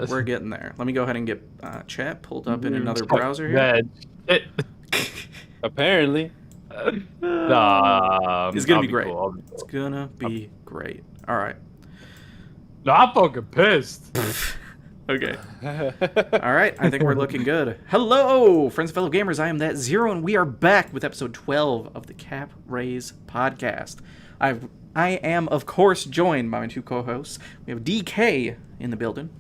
We're getting there. Let me go ahead and get chat pulled up in another browser here. Apparently. It's gonna be great. Cool. It's gonna be great. All right. No, I'm fucking pissed. Okay. All right. I think we're looking good. Hello, friends and fellow gamers. I am That Zero, and we are back with episode 12 of the Cap Raise podcast. I am, of course, joined by my two co-hosts. We have DK in the building.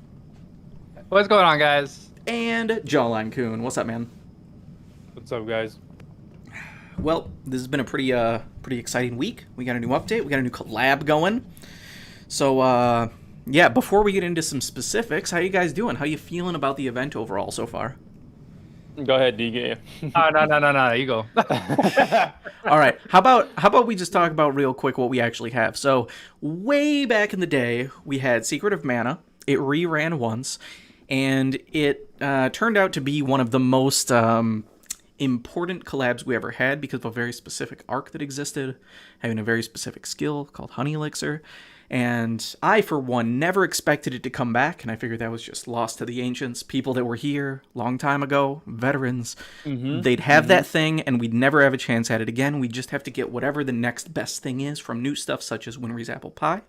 What's going on, guys? And Jawline Coon. What's up, man? What's up, guys? Well, this has been a pretty exciting week. We got a new update. We got a new collab going. So, yeah, before we get into some specifics, how you guys doing? How you feeling about the event overall so far? Go ahead, DK. No, you go. All right. How about we just talk about real quick what we actually have? So, way back in the day, we had Secret of Mana. It reran once, and it turned out to be one of the most important collabs we ever had because of a very specific arc that existed, having a very specific skill called Honey Elixir. And I, for one, never expected it to come back, and I figured that was just lost to the ancients, people that were here long time ago, veterans. They'd have that thing, and we'd never have a chance at it again. We'd just have to get whatever the next best thing is from new stuff such as Winry's Apple Pie.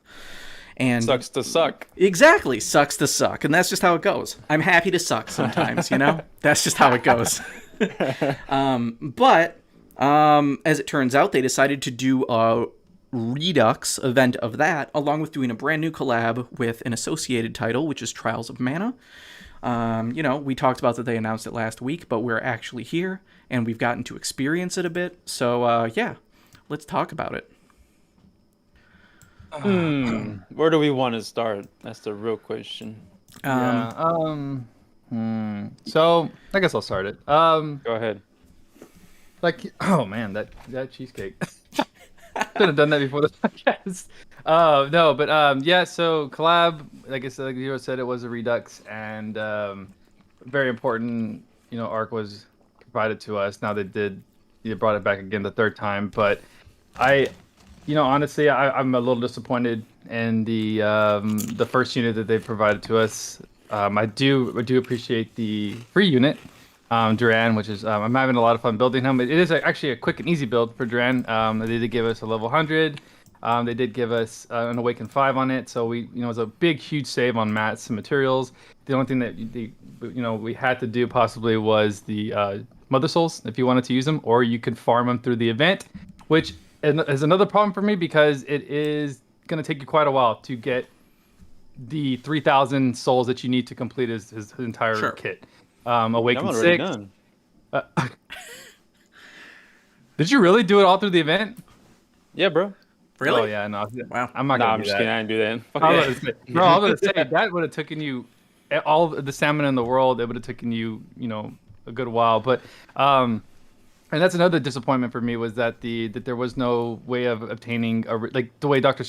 And sucks to suck. Exactly, sucks to suck, and that's just how it goes. I'm happy to suck sometimes, you know? That's just how it goes. But as it turns out, they decided to do a Redux event of that, along with doing a brand new collab with an associated title, which is Trials of Mana. You know, we talked about that they announced it last week, but we're actually here, and we've gotten to experience it a bit. So, yeah, let's talk about it. Where do we want to start? That's the real question. So I guess I'll start it. Go ahead. Like, oh man, that cheesecake. Should have done that before the podcast. No, but yeah. So collab, like I said, like you said, it was a Redux, and very important. You know, arc was provided to us. Now they brought it back again the third time, but honestly, I'm a little disappointed in the first unit that they provided to us. I do appreciate the free unit, Duran, which is I'm having a lot of fun building him. It is actually a quick and easy build for Duran. They did give us a level 100. They did give us an Awaken 5 on it, so it was a big, huge save on mats and materials. The only thing that we had to do possibly was the Mother Souls if you wanted to use them, or you could farm them through the event, which is another problem for me because it is going to take you quite a while to get the 3,000 souls that you need to complete his entire kit. Awaken 6. Done. Did you really do it all through the event? Yeah, bro. Really? Oh yeah, no. Wow. I'm not gonna I'm do just that. kidding. I didn't do that. I was gonna say that would have taken you all the stamina in the world. It would have taken you, a good while. But and that's another disappointment for me was that that there was no way of obtaining like the way when Dr.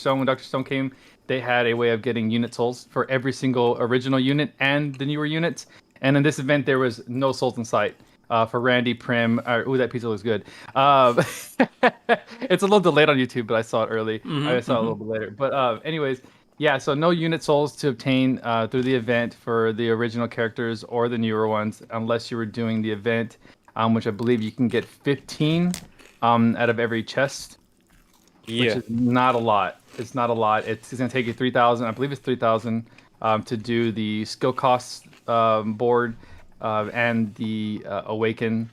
Stone came, they had a way of getting unit souls for every single original unit and the newer units. And in this event, there was no souls in sight for Randy, Prim. That pizza looks good. It's a little delayed on YouTube, but I saw it early. I saw it a little bit later. But anyways, yeah, so no unit souls to obtain through the event for the original characters or the newer ones, unless you were doing the event, which I believe you can get 15 out of every chest, which is not a lot. It's not a lot. It's going to take you 3,000. I believe it's 3,000 to do the skill costs board and the Awaken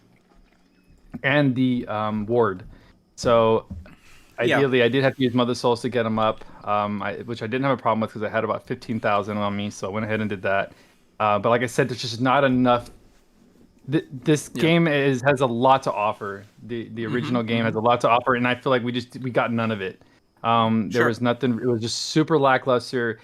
and the ward. So ideally, I did have to use Mother Souls to get them up, which I didn't have a problem with because I had about 15,000 on me. So I went ahead and did that. But like I said, there's just not enough. This game has a lot to offer. The original game has a lot to offer, and I feel like we got none of it. There was nothing. It was just super lackluster.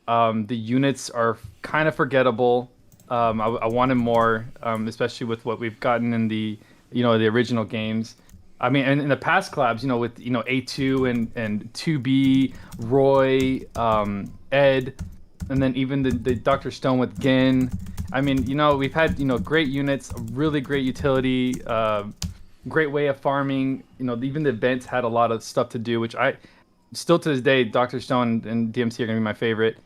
The units are kind of forgettable. I wanted more, especially with what we've gotten in the original games. I mean, and in the past collabs, with A2 and 2B, Roy, Ed, and then even the Dr. Stone with Gin. I mean, we've had great units, really great utility, great way of farming. Even the events had a lot of stuff to do, which I still to this day, Dr. Stone and DMC are gonna be my favorite.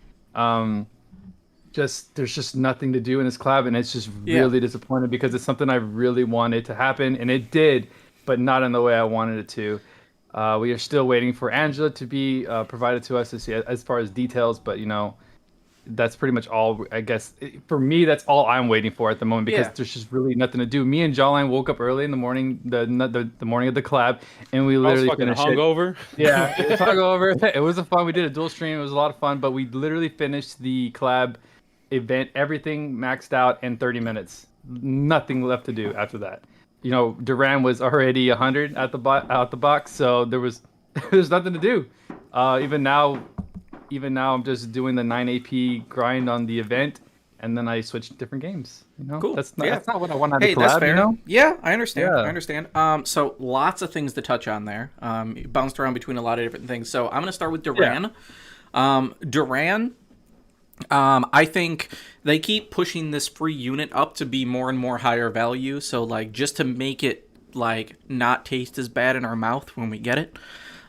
there's just nothing to do in this collab, and it's just Yeah. really disappointing because it's something I really wanted to happen, and it did, but not in the way I wanted it to. We are still waiting for Angela to be provided to us as far as details, but that's pretty much all. I guess for me, that's all I'm waiting for at the moment because Yeah. there's just really nothing to do. Me and Jawline woke up early in the morning, the morning of the collab, and we I was literally fucking finished it. hungover. Yeah, it's hungover. It was a fun. We did a dual stream. It was a lot of fun, but we literally finished the collab event, everything maxed out in 30 minutes. Nothing left to do after that. Duran was already 100 out the box, so there's nothing to do. Even now, I'm just doing the 9 AP grind on the event, and then I switch to different games. Cool. That's not, Yeah. that's not what I want to Hey, collab. that's fair. Yeah, I understand. Yeah. I understand. So lots of things to touch on there. You bounced around between a lot of different things. So I'm going to start with Duran. Duran, I think they keep pushing this free unit up to be more and more higher value. So like just to make it like not taste as bad in our mouth when we get it.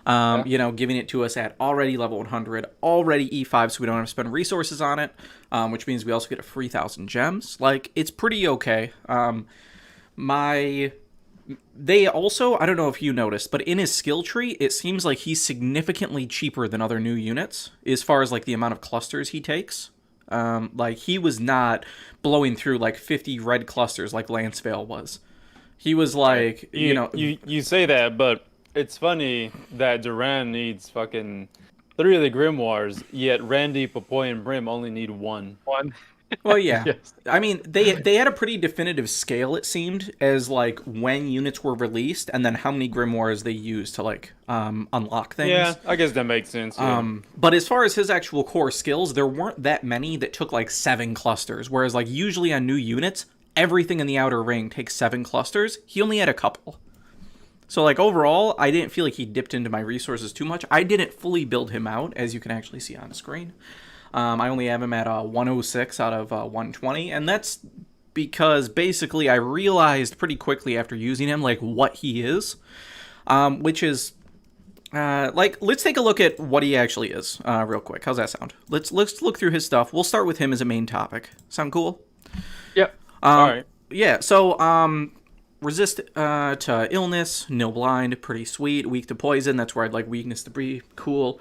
Giving it to us at already level 100, already E5, so we don't have to spend resources on it, which means we also get a free 1,000 gems. Like, it's pretty okay. They also, I don't know if you noticed, but in his skill tree, it seems like he's significantly cheaper than other new units, as far as, like, the amount of clusters he takes. Like, he was not blowing through, like, 50 red clusters like Lancevale was. He was, like, You say that, but it's funny that Duran needs fucking 3 of the grimoires, yet Randy, Popoy, and Prim only need 1. Well, yeah. Yes. I mean, they had a pretty definitive scale, it seemed, as, like, when units were released, and then how many grimoires they used to, like, unlock things. Yeah, I guess that makes sense. Yeah. But as far as his actual core skills, there weren't that many that took, like, 7 clusters, whereas, like, usually on new units, everything in the outer ring takes 7 clusters. He only had a couple. So, like, overall, I didn't feel like he dipped into my resources too much. I didn't fully build him out, as you can actually see on screen. I only have him at 106 out of 120, and that's because, basically, I realized pretty quickly after using him, like, what he is, which is, let's take a look at what he actually is, real quick. How's that sound? Let's look through his stuff. We'll start with him as a main topic. Sound cool? Yep. All right. Yeah, so, resist to illness, nil blind, pretty sweet. Weak to poison, that's where I'd like weakness to be. Cool.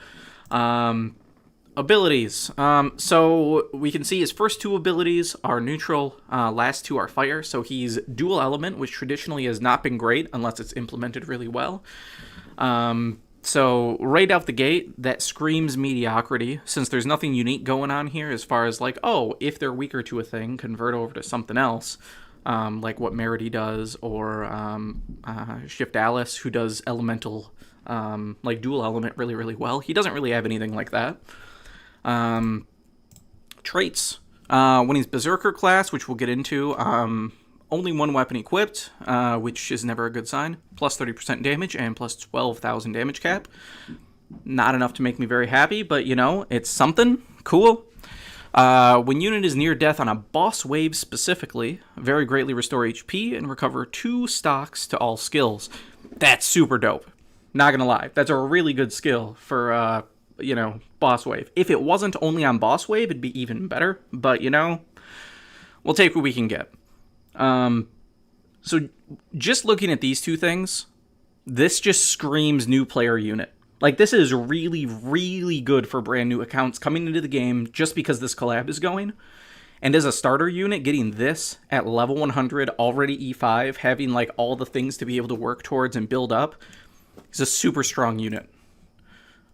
Abilities. So we can see his first 2 abilities are neutral, last 2 are fire. So he's dual element, which traditionally has not been great unless it's implemented really well. So right out the gate, that screams mediocrity, since there's nothing unique going on here as far as like, oh, if they're weaker to a thing, convert over to something else. Like what Merity does, or Shift Alice, who does elemental, like dual element really, really well. He doesn't really have anything like that. Traits. When he's Berserker class, which we'll get into, only 1 weapon equipped, which is never a good sign. Plus 30% damage and plus 12,000 damage cap. Not enough to make me very happy, but it's something. Cool. When unit is near death on a boss wave specifically, very greatly restore HP and recover 2 stocks to all skills. That's super dope. Not gonna lie. That's a really good skill for, boss wave. If it wasn't only on boss wave, it'd be even better. But, we'll take what we can get. So just looking at these 2 things, this just screams new player unit. Like, this is really, really good for brand new accounts coming into the game just because this collab is going. And as a starter unit, getting this at level 100, already E5, having, like, all the things to be able to work towards and build up, is a super strong unit.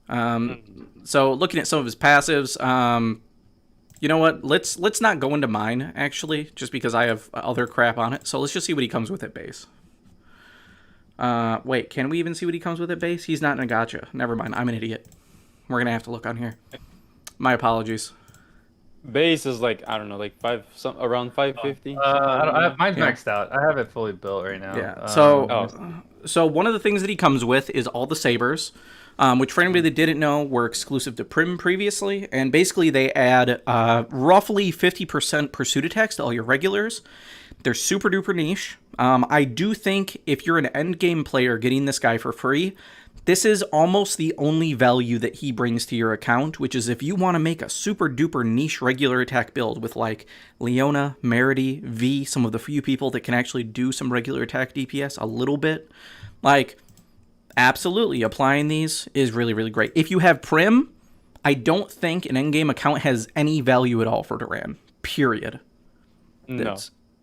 So, looking at some of his passives, you know what? Let's not go into mine, actually, just because I have other crap on it. So, let's just see what he comes with at base. Wait, can we even see what he comes with at base? He's not in a gacha. Never mind, I'm an idiot. We're gonna have to look on here. My apologies. Base is like, I don't know, like around 550. Mine's maxed out. I have it fully built right now. Yeah. So one of the things that he comes with is all the sabers, which for anybody that didn't know were exclusive to Prim previously, and basically they add roughly 50% pursuit attacks to all your regulars. They're super duper niche. I do think if you're an end game player getting this guy for free, This is almost the only value that he brings to your account, which is if you want to make a super duper niche regular attack build with like Leona, Merity, V, some of the few people that can actually do some regular attack DPS a little bit, like absolutely applying these is really, really great. If you have Prim, I don't think an endgame account has any value at all for Duran, period. No,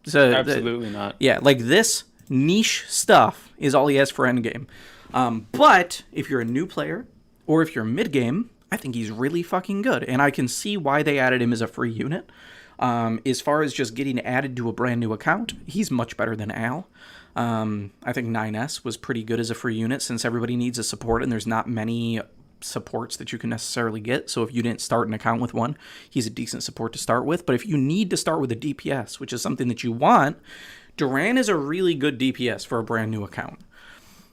absolutely not. Yeah, like this niche stuff is all he has for endgame. But if you're a new player or if you're mid-game, I think he's really fucking good. And I can see why they added him as a free unit. As far as just getting added to a brand new account, he's much better than Al. I think 9S was pretty good as a free unit since everybody needs a support and there's not many supports that you can necessarily get. So if you didn't start an account with one, he's a decent support to start with. But if you need to start with a DPS, which is something that you want, Duran is a really good DPS for a brand new account.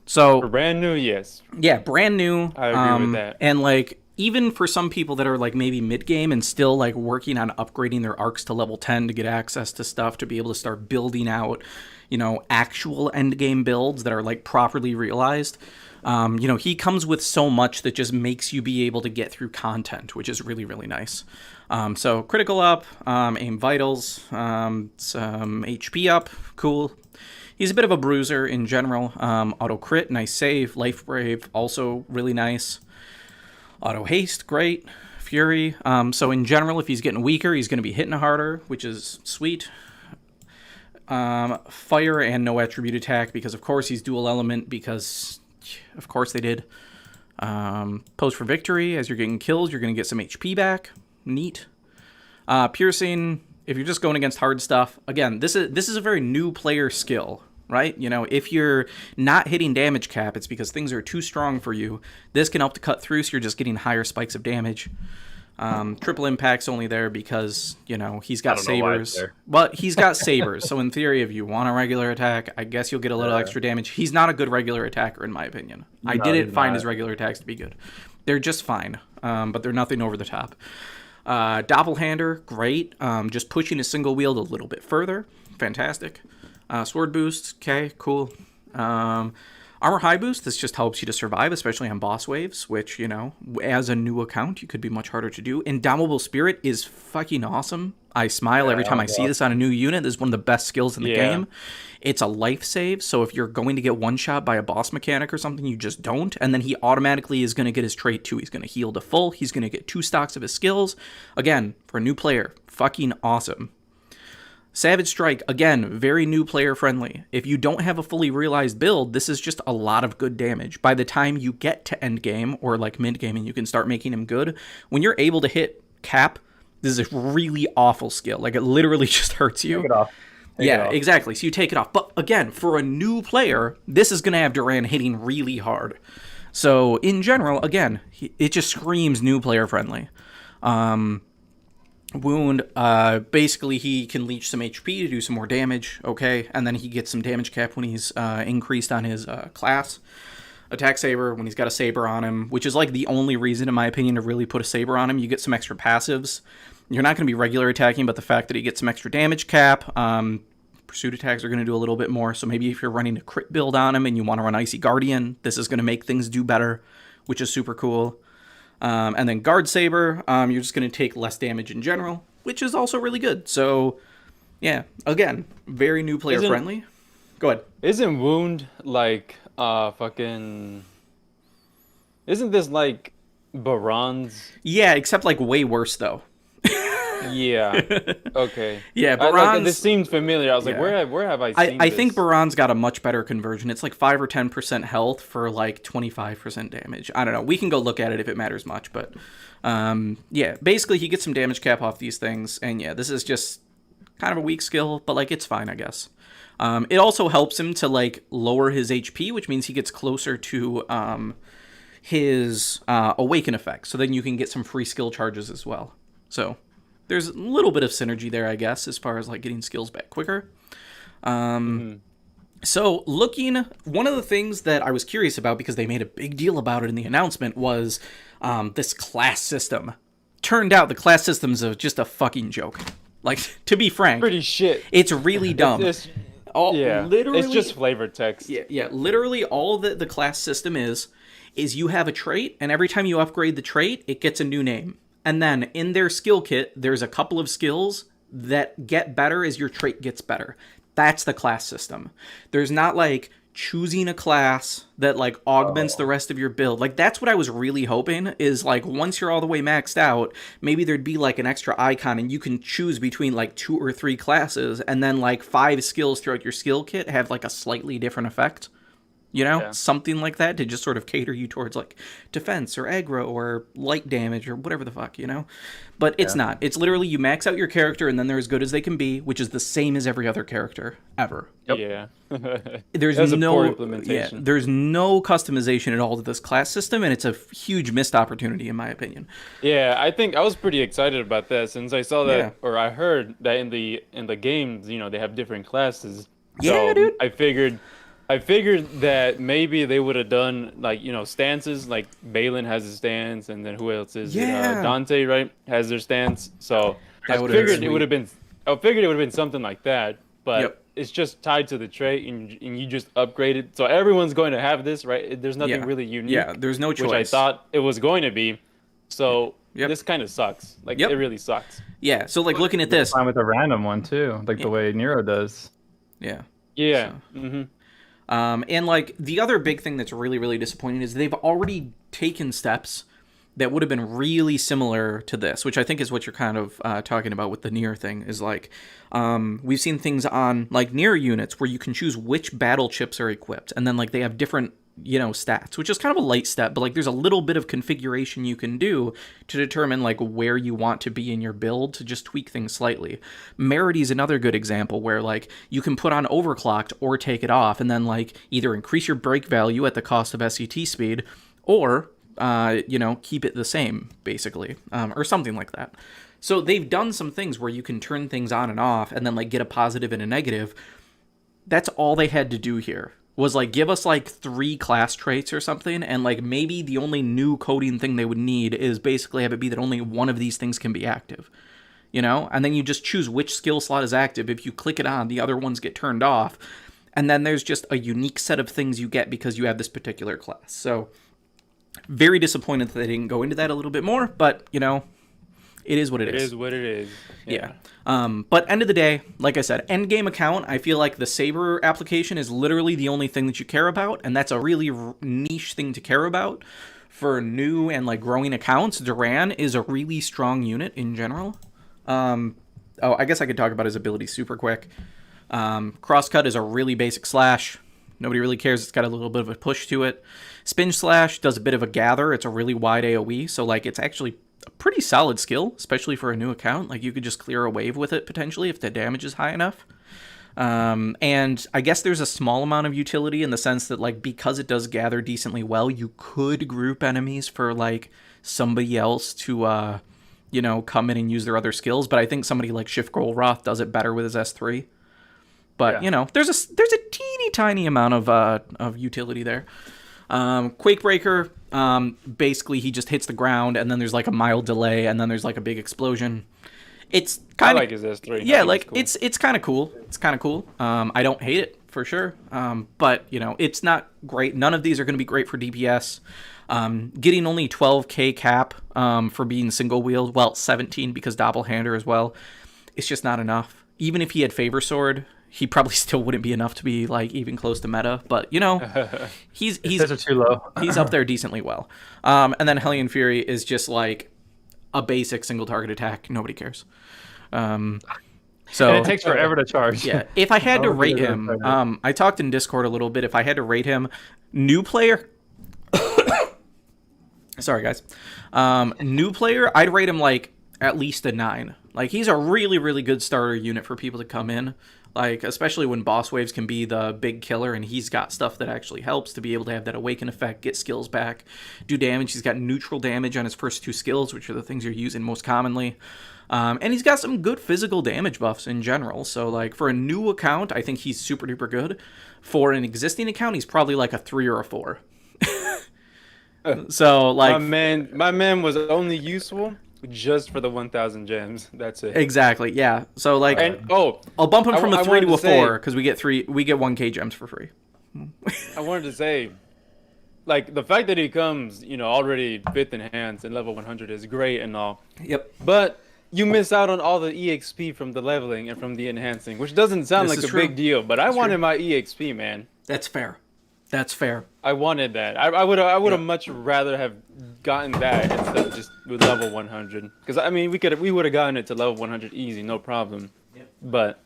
So Brand new, yes. Yeah, brand new. I agree with that. And like even for some people that are like maybe mid game and still like working on upgrading their arcs to level 10 to get access to stuff to be able to start building out, you know, actual end game builds that are like properly realized. You know, he comes with so much that just makes you be able to get through content, which is really, really nice. So critical up, aim vitals, some HP up, cool. He's a bit of a bruiser in general. Auto crit, nice save. Life brave, also really nice. Auto haste, great. Fury. So in general, if he's getting weaker, he's going to be hitting harder, which is sweet. Fire and no attribute attack because of course he's dual element because of course they did. Post for victory. As you're getting kills, you're going to get some HP back. Neat. Piercing. If you're just going against hard stuff, again, this is a very new player skill, right? You know, if you're not hitting damage cap, it's because things are too strong for you. This can help to cut through, so you're just getting higher spikes of damage. Triple impact's only there because, you know, he's got sabers. But he's got sabers, so in theory, if you want a regular attack, I guess you'll get a little extra damage. He's not a good regular attacker, in my opinion. I didn't find his regular attacks to be good. They're just fine, but they're nothing over the top. Doppelhander, great. Just pushing a single wield a little bit further. Fantastic. Sword boost, okay, cool. Armor high boost, this just helps you to survive, especially on boss waves, which, you know, as a new account, you could be much harder to do. Indomitable Spirit is fucking awesome. I smile every time I see this on a new unit. This is one of the best skills in the game. It's a life save, so if you're going to get one-shot by a boss mechanic or something, you just don't, and then he automatically is going to get his trait too. He's going to heal to full. He's going to get 2 stocks of his skills. Again, for a new player, fucking awesome. Savage Strike, again, very new player friendly. If you don't have a fully realized build, this is just a lot of good damage. By the time you get to end game or like mid game and you can start making him good, when you're able to hit cap, this is a really awful skill. Like it literally just hurts you. Take it off. Yeah, exactly. So you take it off. But again, for a new player, this is going to have Duran hitting really hard. So in general, again, it just screams new player friendly. Wound, basically he can leech some HP to do some more damage, okay? And then he gets some damage cap when he's increased on his class. Attack saber, when he's got a saber on him, which is like the only reason, in my opinion, to really put a saber on him. You get some extra passives. You're not going to be regular attacking, but the fact that he gets some extra damage cap, pursuit attacks are going to do a little bit more. So maybe if you're running a crit build on him and you want to run Icy Guardian, this is going to make things do better, which is super cool. And then Guard Saber, you're just going to take less damage in general, which is also really good. So, yeah, again, very new player friendly. Go ahead. Isn't Wound like fucking... Isn't this like Baron's? Yeah, except like way worse though. Yeah. Okay. Yeah, Baron's... this seemed familiar. I was like, where have I seen I this? think Baron's got a much better conversion. It's like 5 or 10% health for like 25% damage. I don't know. We can go look at it if it matters much, but yeah, basically he gets some damage cap off these things, and yeah, this is just kind of a weak skill, but like it's fine, I guess. It also helps him to like lower his HP, which means he gets closer to his awaken effect. So then you can get some free skill charges as well. So there's a little bit of synergy there, I guess, as far as like getting skills back quicker. So one of the things that I was curious about, because they made a big deal about it in the announcement, was this class system. Turned out the class system's just a fucking joke. Like, to be frank, pretty shit. It's really dumb. Literally, it's just flavor text. Yeah. Literally, all that the class system is is you have a trait, and every time you upgrade the trait, it gets a new name. And then in their skill kit, there's a couple of skills that get better as your trait gets better. That's the class system. There's not like choosing a class that like augments the rest of your build. Like that's what I was really hoping is like once you're all the way maxed out, maybe there'd be like an extra icon and you can choose between like 2 or 3 classes, and then like 5 skills throughout your skill kit have like a slightly different effect. You know, Yeah. something like that to just sort of cater you towards like defense or aggro or light damage or whatever the fuck, you know? But it's not. It's literally you max out your character and then they're as good as they can be, which is the same as every other character ever. Yeah. There's That's a no poor implementation. there's no customization at all to this class system, and it's a huge missed opportunity in my opinion. Yeah, I think I was pretty excited about that since I saw that, Yeah. or I heard that in the games, they have different classes. Yeah, So dude. I figured that maybe they would have done like stances. Like Balin has a stance, and then who else is it? Yeah. Dante, right, has their stance. So That I would've been figured it sweet. would have been. I figured it would have been something like that, but Yep. it's just tied to the trait, and you just upgrade it. So everyone's going to have this, right? There's nothing Yeah. really unique. Yeah, there's no choice. Which I thought it was going to be. So Yep. this kind of sucks. Like Yep. it really sucks. Yeah, so like looking at this. Fine with a random one too, like the way Nero does. Yeah. Yeah. Mm-hmm. And like the other big thing that's really, really disappointing is they've already taken steps that would have been really similar to this, which I think is what you're kind of talking about with the Nier thing. Is like we've seen things on like Nier units where you can choose which battle chips are equipped, and then like they have different stats, which is kind of a light step, but like there's a little bit of configuration you can do to determine like where you want to be in your build to just tweak things slightly. Merity is another good example where like you can put on overclocked or take it off, and then like either increase your break value at the cost of SET speed, or keep it the same basically, or something like that. So they've done some things where you can turn things on and off, and then like get a positive and a negative. That's all they had to do here. Was like give us like 3 class traits or something, and like maybe the only new coding thing they would need is basically have it be that only one of these things can be active, and then you just choose which skill slot is active. If you click it on, the other ones get turned off, and then there's just a unique set of things you get because you have this particular class. So very disappointed that they didn't go into that a little bit more, but it is what it is. It is what it is. Yeah. But end of the day, like I said, end game account, I feel like the Saber application is literally the only thing that you care about, and that's a really niche thing to care about for new and like growing accounts. Duran is a really strong unit in general. I guess I could talk about his ability super quick. Crosscut is a really basic slash. Nobody really cares. It's got a little bit of a push to it. Spin slash does a bit of a gather. It's a really wide AoE, so like it's actually a pretty solid skill, especially for a new account. Like you could just clear a wave with it potentially if the damage is high enough. And I guess there's a small amount of utility in the sense that like because it does gather decently well, you could group enemies for like somebody else to come in and use their other skills. But I think somebody like Shift Golroth does it better with his S3. But there's a teeny tiny amount of utility there. Quakebreaker, basically he just hits the ground and then there's like a mild delay and then there's like a big explosion. It's kind of like his S3. Yeah, I think like cool. it's kind of cool. It's kind of cool. I don't hate it for sure. But it's not great. None of these are going to be great for DPS. Getting only 12k cap for being single wheeled, well 17 because Doppelhander as well. It's just not enough. Even if he had Favor Sword, he probably still wouldn't be enough to be like even close to meta, but he's Those are too low. he's up there decently well. And then Hellion Fury is just like a basic single target attack. Nobody cares. So And it takes forever to charge. yeah, if I had to Nobody rate does him, that. I talked in Discord a little bit. If I had to rate him, new player. Sorry guys, new player. I'd rate him like at least a 9. Like he's a really, really good starter unit for people to come in. Like, especially when boss waves can be the big killer and he's got stuff that actually helps to be able to have that awaken effect, get skills back, do damage. He's got neutral damage on his first 2 skills, which are the things you're using most commonly. And he's got some good physical damage buffs in general. So, like, for a new account, I think he's super duper good. For an existing account, he's probably like a 3 or a 4. So, like... My man was only useful just for the 1,000 gems. That's it. Exactly, yeah. So, like... And I'll bump him from a 3 to a 4, say- because we get 1k gems for free. I wanted to say, like the fact that he comes, already 5th enhanced and level 100 is great and all. Yep. But you miss out on all the EXP from the leveling and from the enhancing, which doesn't sound This like is a true. big deal. But I wanted my EXP, man. That's fair. That's fair. I wanted that. I would have much rather have gotten that instead of just with level 100. Because I mean, we would have gotten it to level 100 easy, no problem. Yep. But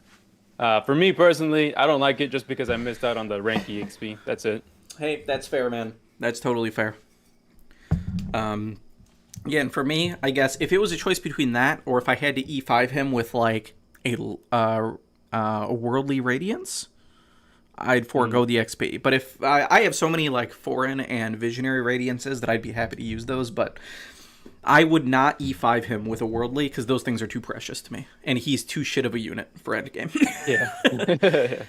for me personally, I don't like it just because I missed out on the rank EXP. That's it. Hey, that's fair, man. That's totally fair. Yeah, and for me, I guess if it was a choice between that or if I had to E5 him with like a worldly radiance, I'd forego the XP. But if I have so many like foreign and visionary radiances that I'd be happy to use those, but I would not E5 him with a worldly because those things are too precious to me, and he's too shit of a unit for endgame. Yeah.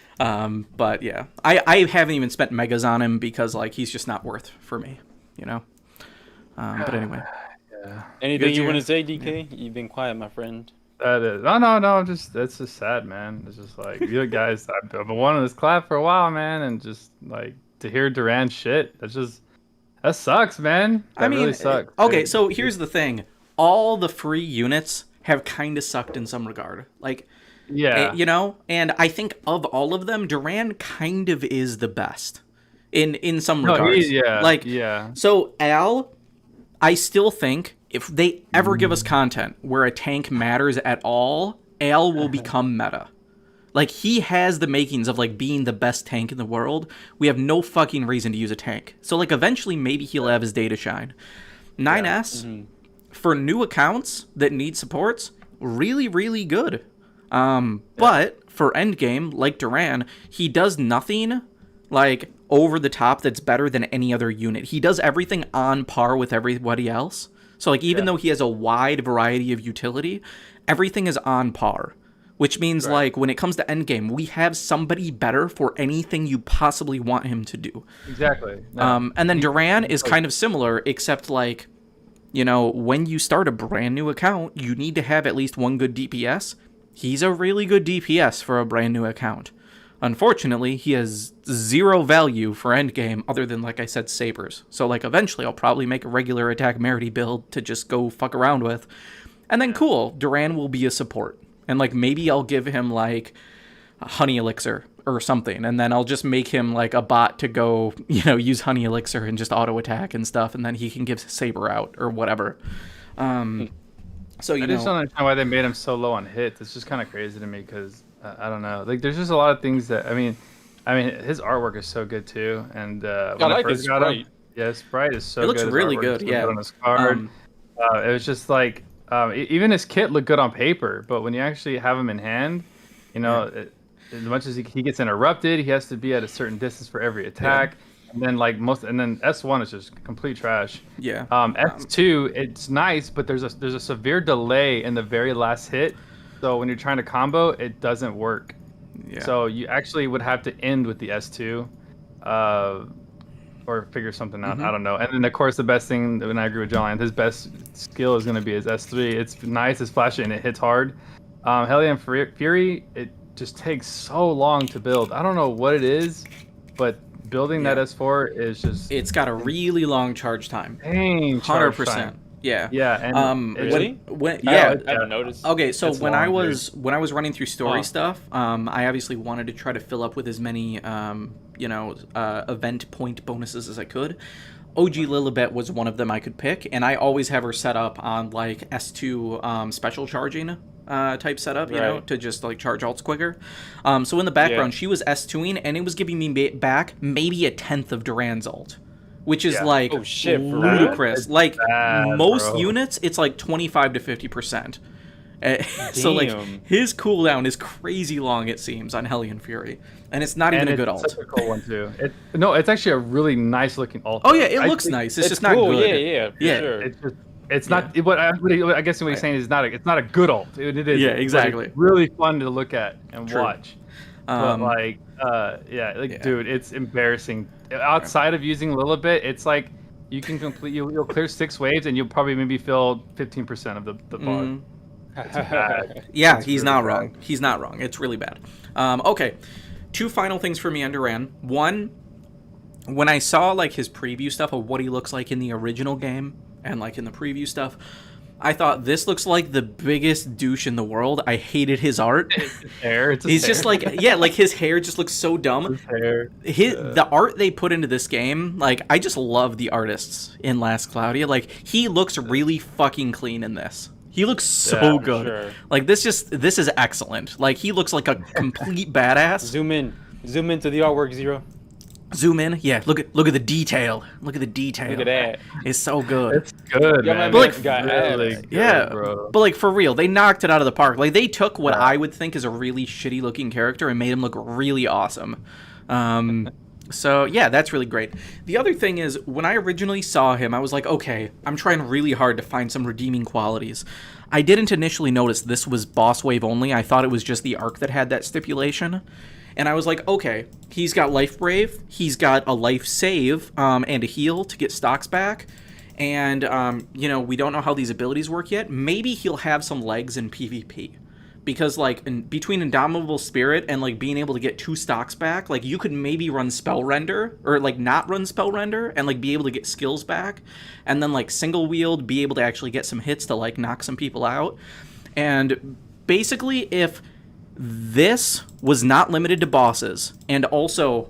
But yeah, I haven't even spent megas on him because like he's just not worth for me, But anyway. Anything you want to say, DK? You've been quiet, my friend. That is no. That's just sad, man. It's just like you guys. I've been wanting this collab for a while, man, and just like to hear Duran shit. That sucks, man. That really sucks. Okay, so here's the thing: all the free units have kind of sucked in some regard. Like, yeah, and I think of all of them, Duran kind of is the best in some regards. So Al, I still think if they ever give us content where a tank matters at all, Al will become meta. Like, he has the makings of, like, being the best tank in the world. We have no fucking reason to use a tank. So, like, eventually maybe he'll have his day to shine. 9S, for new accounts that need supports, really, really good. But for endgame, like Duran, he does nothing, like, over the top that's better than any other unit. He does everything on par with everybody else. So, like, even though he has a wide variety of utility, everything is on par. Which means, like, when it comes to endgame, we have somebody better for anything you possibly want him to do. Exactly. No. And then Duran is kind of similar, except, like, when you start a brand new account, you need to have at least one good DPS. He's a really good DPS for a brand new account. Unfortunately, he has zero value for endgame other than, like I said, sabers. So, like, eventually I'll probably make a regular attack Merity build to just go fuck around with. And then, cool, Duran will be a support. And, like, maybe I'll give him, like, a honey elixir or something. And then I'll just make him, like, a bot to go, use honey elixir and just auto attack and stuff. And then he can give saber out or whatever. So, I just don't understand why they made him so low on hits. It's just kind of crazy to me because... I don't know. Like, there's just a lot of things that I mean, his artwork is so good too. And when I like his sprite. His sprite is so it good. looks really good. Yeah. On his card. It was just like even his kit looked good on paper, but when you actually have him in hand, as much as he gets interrupted, he has to be at a certain distance for every attack. Yeah. And then S1 is just complete trash. Yeah. S2, it's nice, but there's a severe delay in the very last hit. So when you're trying to combo, it doesn't work. Yeah. So you actually would have to end with the S2, or figure something out. I don't know. And then of course the best thing, and I agree with John, his best skill is going to be his S3. It's nice, it's flashy, and it hits hard. Hellion Fury, it just takes so long to build. I don't know what it is, but building that S4 is just... It's got a really long charge time. 100%. Yeah. Yeah. And really? I haven't noticed. Okay, so when I was running through story stuff, I obviously wanted to try to fill up with as many event point bonuses as I could. OG Lilibet was one of them I could pick, and I always have her set up on like S2 special charging type setup, to just like charge alts quicker. So in the background, she was S2ing, and it was giving me back maybe a tenth of Duran's ult. Which is like ludicrous. Like most units, it's like 25 to 50%. So like his cooldown is crazy long, it seems, on Hellion Fury, and it's not even a good ult. It's a cool one too. It's actually a really nice looking ult. Oh yeah, it looks nice. It's just not good. Yeah, sure. It's not. What I guess what he's saying is it's not a good ult. It is. Yeah, exactly. It's really fun to look at and watch. But dude, it's embarrassing. Outside of using Lilibet, it's like you can you'll clear 6 waves and you'll probably maybe fill 15% of the bar. Yeah, he's not wrong. He's not wrong. It's really bad. Okay, 2 final things for me on Duran. One, when I saw like his preview stuff of what he looks like in the original game and like in the preview stuff, I thought this looks like the biggest douche in the world. I hated his art. It's He's just like, yeah, like his hair just looks so dumb. his hair. The art they put into this game, like I just love the artists in Last Cloudia. Like he looks really fucking clean in this. He looks so good. Sure. Like this is excellent. Like he looks like a complete badass. Zoom into the artwork, Zero. Zoom in. Yeah, look at the detail. Look at the detail. Look at that. It's so good. It's good, Yeah, man. my like, It's guy, really yeah. good, Yeah, bro. but like for real, they knocked it out of the park. Like they took what I would think is a really shitty looking character and made him look really awesome. So yeah, that's really great. The other thing is, when I originally saw him, I was like, okay, I'm trying really hard to find some redeeming qualities. I didn't initially notice this was boss wave only. I thought it was just the arc that had that stipulation. And I was like, okay, he's got Life Brave, he's got a Life Save, and a heal to get stocks back. And, you know, we don't know how these abilities work yet. Maybe he'll have some legs in PvP. Because, like, between Indomitable Spirit and, like, being able to get 2 stocks back, like, you could maybe run Spell Render, or, like, not run Spell Render, and, like, be able to get skills back. And then, like, single wield, be able to actually get some hits to, like, knock some people out. And basically, if this was not limited to bosses, and also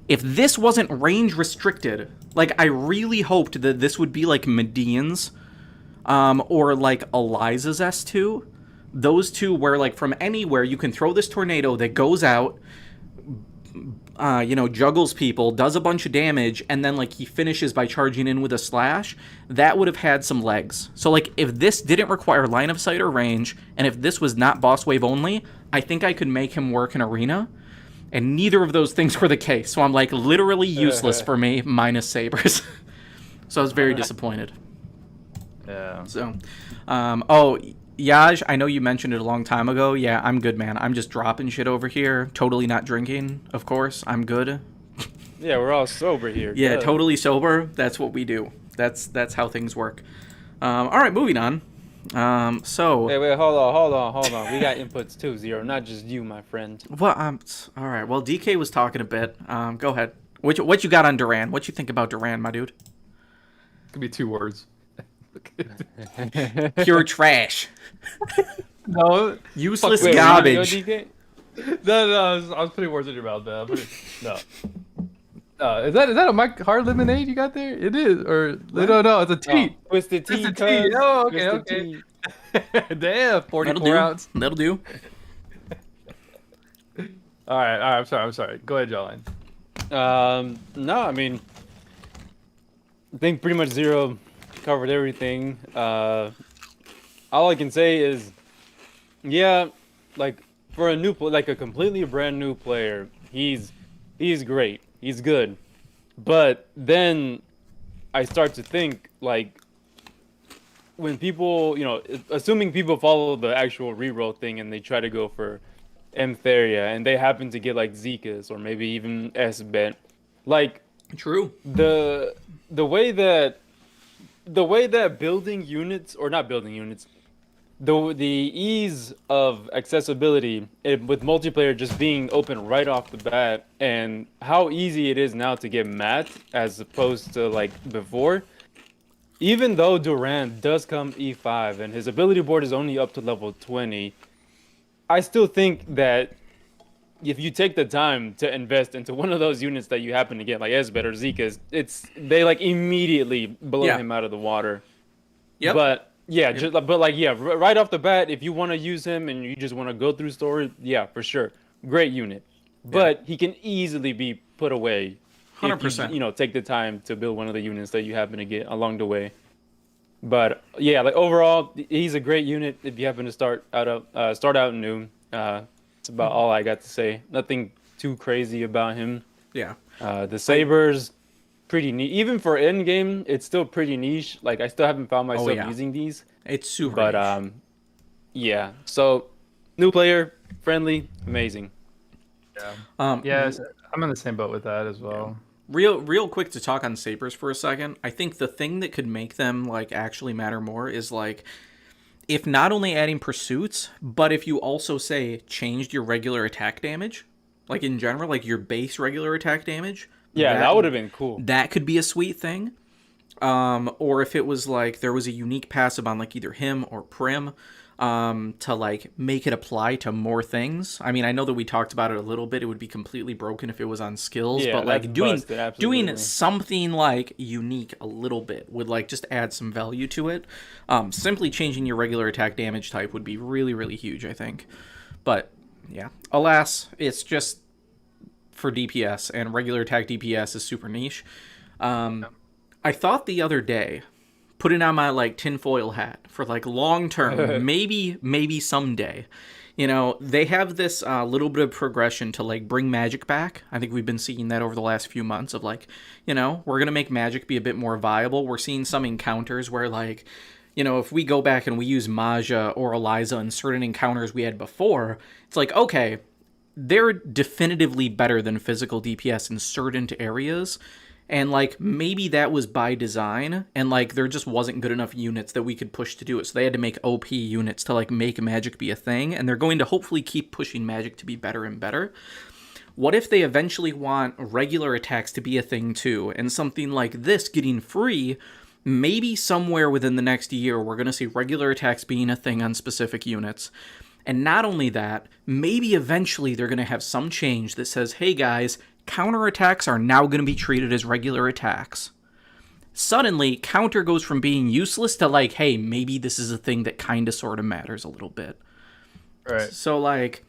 if this wasn't range restricted, like I really hoped that this would be like Medine's or like Eliza's S2, those two where like from anywhere you can throw this tornado that goes out, you know, juggles people, does a bunch of damage, and then like he finishes by charging in with a slash. That would have had some legs. So like if this didn't require line of sight or range, and if this was not boss wave only, I think I could make him work in arena. And neither of those things were the case. So I'm like literally useless for me, minus sabers. So I was very disappointed. Yeah. So, oh, Yaj, I know you mentioned it a long time ago. Yeah, I'm good, man. I'm just dropping shit over here. Totally not drinking, of course. I'm good. Yeah, we're all sober here. Yeah, Duh. totally sober. That's what we do. That's how things work. All right, moving on. So. Wait, hold on. We got inputs too, Zero. Not just you, my friend. Well, all right. Well, DK was talking a bit. Go ahead. What you got on Duran? What you think about Duran, my dude? Could be 2 words. Pure trash. No, Useless Wait, garbage. DK? no, I was putting words in your mouth, man. No. Is that a Mike Hard lemonade you got there? It is, or no, it's a tea. Oh, Twisted Tea. Twisted tea. Oh, okay, Twisted okay. Tea. Damn, 44 That'll do. ounce. That'll do. All right. I'm sorry. Go ahead, Jawline. No, I mean, I think pretty much Zero covered everything. All I can say is, yeah, like for a new, like a completely brand new player, he's great. He's good. But then I start to think like when people, you know, assuming people follow the actual reroll thing and they try to go for Emtheria and they happen to get like Zekas or maybe even S-Bet, like True. the way that building units, or not building units, the ease of accessibility with multiplayer just being open right off the bat, and how easy it is now to get mat as opposed to like before. Even though Duran does come E5 and his ability board is only up to level 20, I still think that if you take the time to invest into one of those units that you happen to get, like Esbet or Zika's, they like immediately blow him out of the water. Yep. But yeah, right off the bat, if you want to use him and you just want to go through story, yeah, for sure, great unit. But he can easily be put away. 100%. If you take the time to build one of the units that you happen to get along the way. But yeah, like overall, he's a great unit if you happen to start out new. It's about all I got to say. Nothing too crazy about him. Yeah. The sabers, pretty neat. Even for end game, it's still pretty niche. Like I still haven't found myself using these. It's super. But niche. yeah. So new player, friendly, amazing. Yeah. Yes, I'm in the same boat with that as well. Real quick to talk on sabers for a second. I think the thing that could make them like actually matter more is like if not only adding pursuits, but if you also say changed your regular attack damage, like in general, like your base regular attack damage, Yeah, that would have been cool. That could be a sweet thing. Or if it was like there was a unique passive on like either him or Prim, to like make it apply to more things. I mean, I know that we talked about it a little bit. It would be completely broken if it was on skills, Yeah, but that's like busted, doing absolutely. something like unique a little bit would like just add some value to it. Simply changing your regular attack damage type would be really, really huge, I think. But yeah, alas, it's just for DPS, and regular attack DPS is super niche. I thought the other day, putting on my like tinfoil hat for like long term, maybe someday, they have this little bit of progression to like bring magic back. I think we've been seeing that over the last few months of like, we're gonna make magic be a bit more viable. We're seeing some encounters where like, if we go back and we use Maja or Eliza in certain encounters we had before, it's like, okay, they're definitively better than physical DPS in certain areas. And like maybe that was by design, and like there just wasn't good enough units that we could push to do it. So they had to make OP units to like make magic be a thing, and they're going to hopefully keep pushing magic to be better and better. What if they eventually want regular attacks to be a thing too, and something like this getting free? Maybe somewhere within the next year, we're going to see regular attacks being a thing on specific units. And not only that, maybe eventually they're going to have some change that says, hey guys, counterattacks are now going to be treated as regular attacks. Suddenly, counter goes from being useless to like, hey, maybe this is a thing that kind of sort of matters a little bit. Right. So like,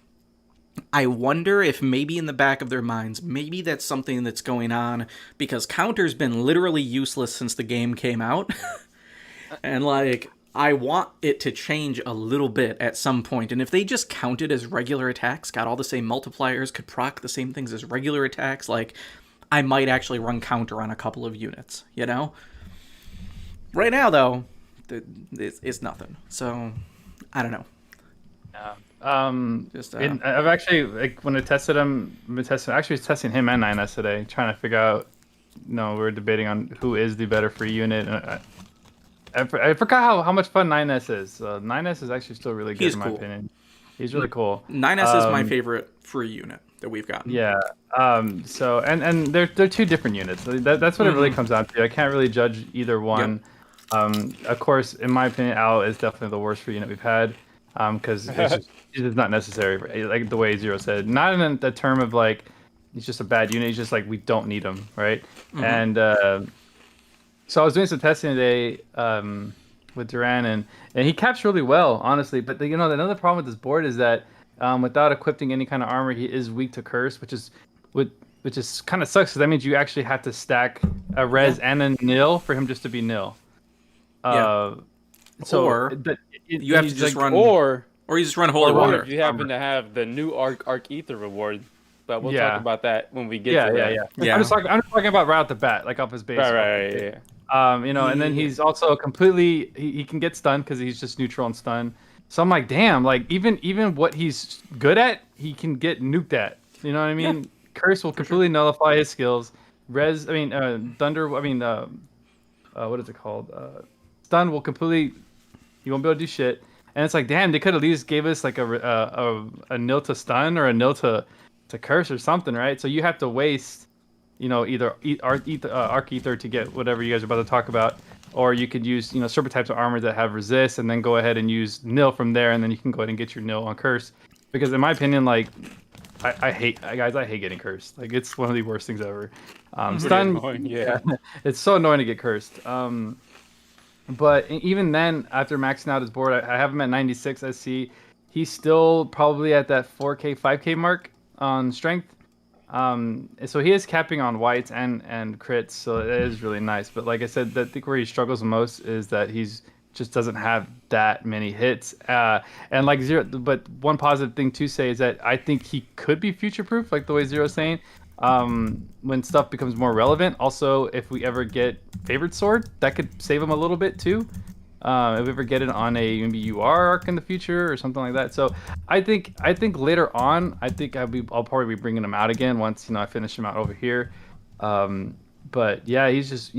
I wonder if maybe in the back of their minds, maybe that's something that's going on, because counter's been literally useless since the game came out. And like, I want it to change a little bit at some point. And if they just counted as regular attacks, got all the same multipliers, could proc the same things as regular attacks, like, I might actually run counter on a couple of units, Right now, though, it's nothing. So, I don't know. Yeah. I've actually, like, when I tested him, actually testing him and 9S today, trying to figure out, we're debating on who is the better free unit. And I forgot how much fun 9S is. 9S is actually still really good in my opinion. He's really cool. 9S is my favorite free unit that we've gotten. Yeah. So and they're two different units. That's what it really comes down to. I can't really judge either one. Yep. Of course, in my opinion, Al is definitely the worst free unit we've had. Because it's just not necessary. Like the way Zero said, not in the term of like he's just a bad unit. He's just like we don't need him, right? Mm-hmm. And so I was doing some testing today with Duran, and he caps really well, honestly. But another problem with this board is that without equipping any kind of armor, he is weak to curse, which is kind of sucks because that means you actually have to stack a res and a nil for him just to be nil. So you have to just run, or you just run holy water. If you happen to have the new arc ether reward. But we'll talk about that when we get to that. Yeah. I'm just talking about right off the bat, like off his base. Right. And then he's also completely he can get stunned because he's just neutral and stun. So I'm like, damn, like even what he's good at, he can get nuked at. You know what I mean? Yeah. Curse will completely nullify his skills. Thunder. What is it called? Stun will completely. You won't be able to do shit. And it's like, damn, they could at least gave us like a nil to stun or a nil to curse or something, right? So you have to waste, either arc ether to get whatever you guys are about to talk about, or you could use, certain types of armor that have resist, and then go ahead and use nil from there, and then you can go ahead and get your nil on curse. Because in my opinion, like, I hate getting cursed. Like, it's one of the worst things ever. Stun, it's so annoying to get cursed. But even then, after maxing out his board, I have him at 96 SC. He's still probably at that 4K, 5K mark on strength. So he is capping on whites and crits, so it is really nice. But like I said, I think where he struggles the most is that he's just doesn't have that many hits. And like Zero, but one positive thing to say is that I think he could be future-proof, like the way Zero's saying. When stuff becomes more relevant. Also, if we ever get favored sword, that could save him a little bit too. If we ever get it on a maybe UR arc in the future or something like that. So I think later on, I'll probably be bringing him out again once I finish him out over here. But yeah, he's just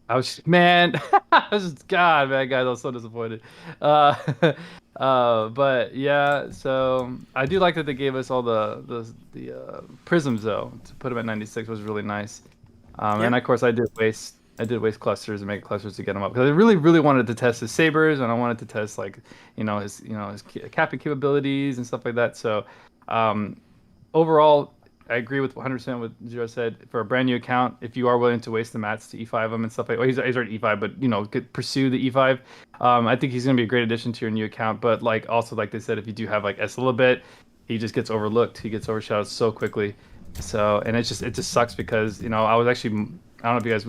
I was man, I was just, God, man, guys, I was so disappointed. Uh, but yeah, so I do like that they gave us all the prisms though. To put them at 96 was really nice. Yeah. And of course, I did waste clusters and make clusters to get him up because I really, really wanted to test his sabers and I wanted to test like his capping capabilities and stuff like that. So, um, overall, I agree with 100% what Zero said. For a brand new account, if you are willing to waste the mats to E5 them and stuff like, well, he's already E5, but pursue the E5. I think he's gonna be a great addition to your new account. But like also like they said, if you do have like S a little bit, he just gets overlooked. He gets overshadowed so quickly. So and it just sucks because I was actually I don't know if you guys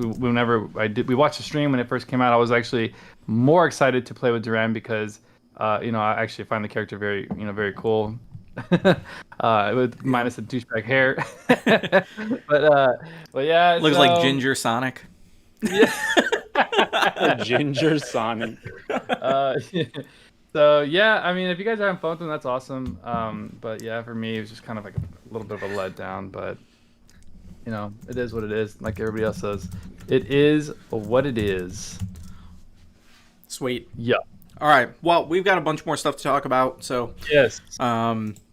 we watched the stream when it first came out. I was actually more excited to play with Duran because I actually find the character very cool. With minus the douchebag hair. but yeah, Looks so, like Ginger Sonic. yeah. Ginger Sonic. So yeah, I mean, if you guys are having fun with them, that's awesome. But yeah, for me, it was just kind of like a little bit of a letdown. But it is what it is. Like everybody else says, it is what it is. Sweet. Yeah. All right. Well, we've got a bunch more stuff to talk about. So, Yes.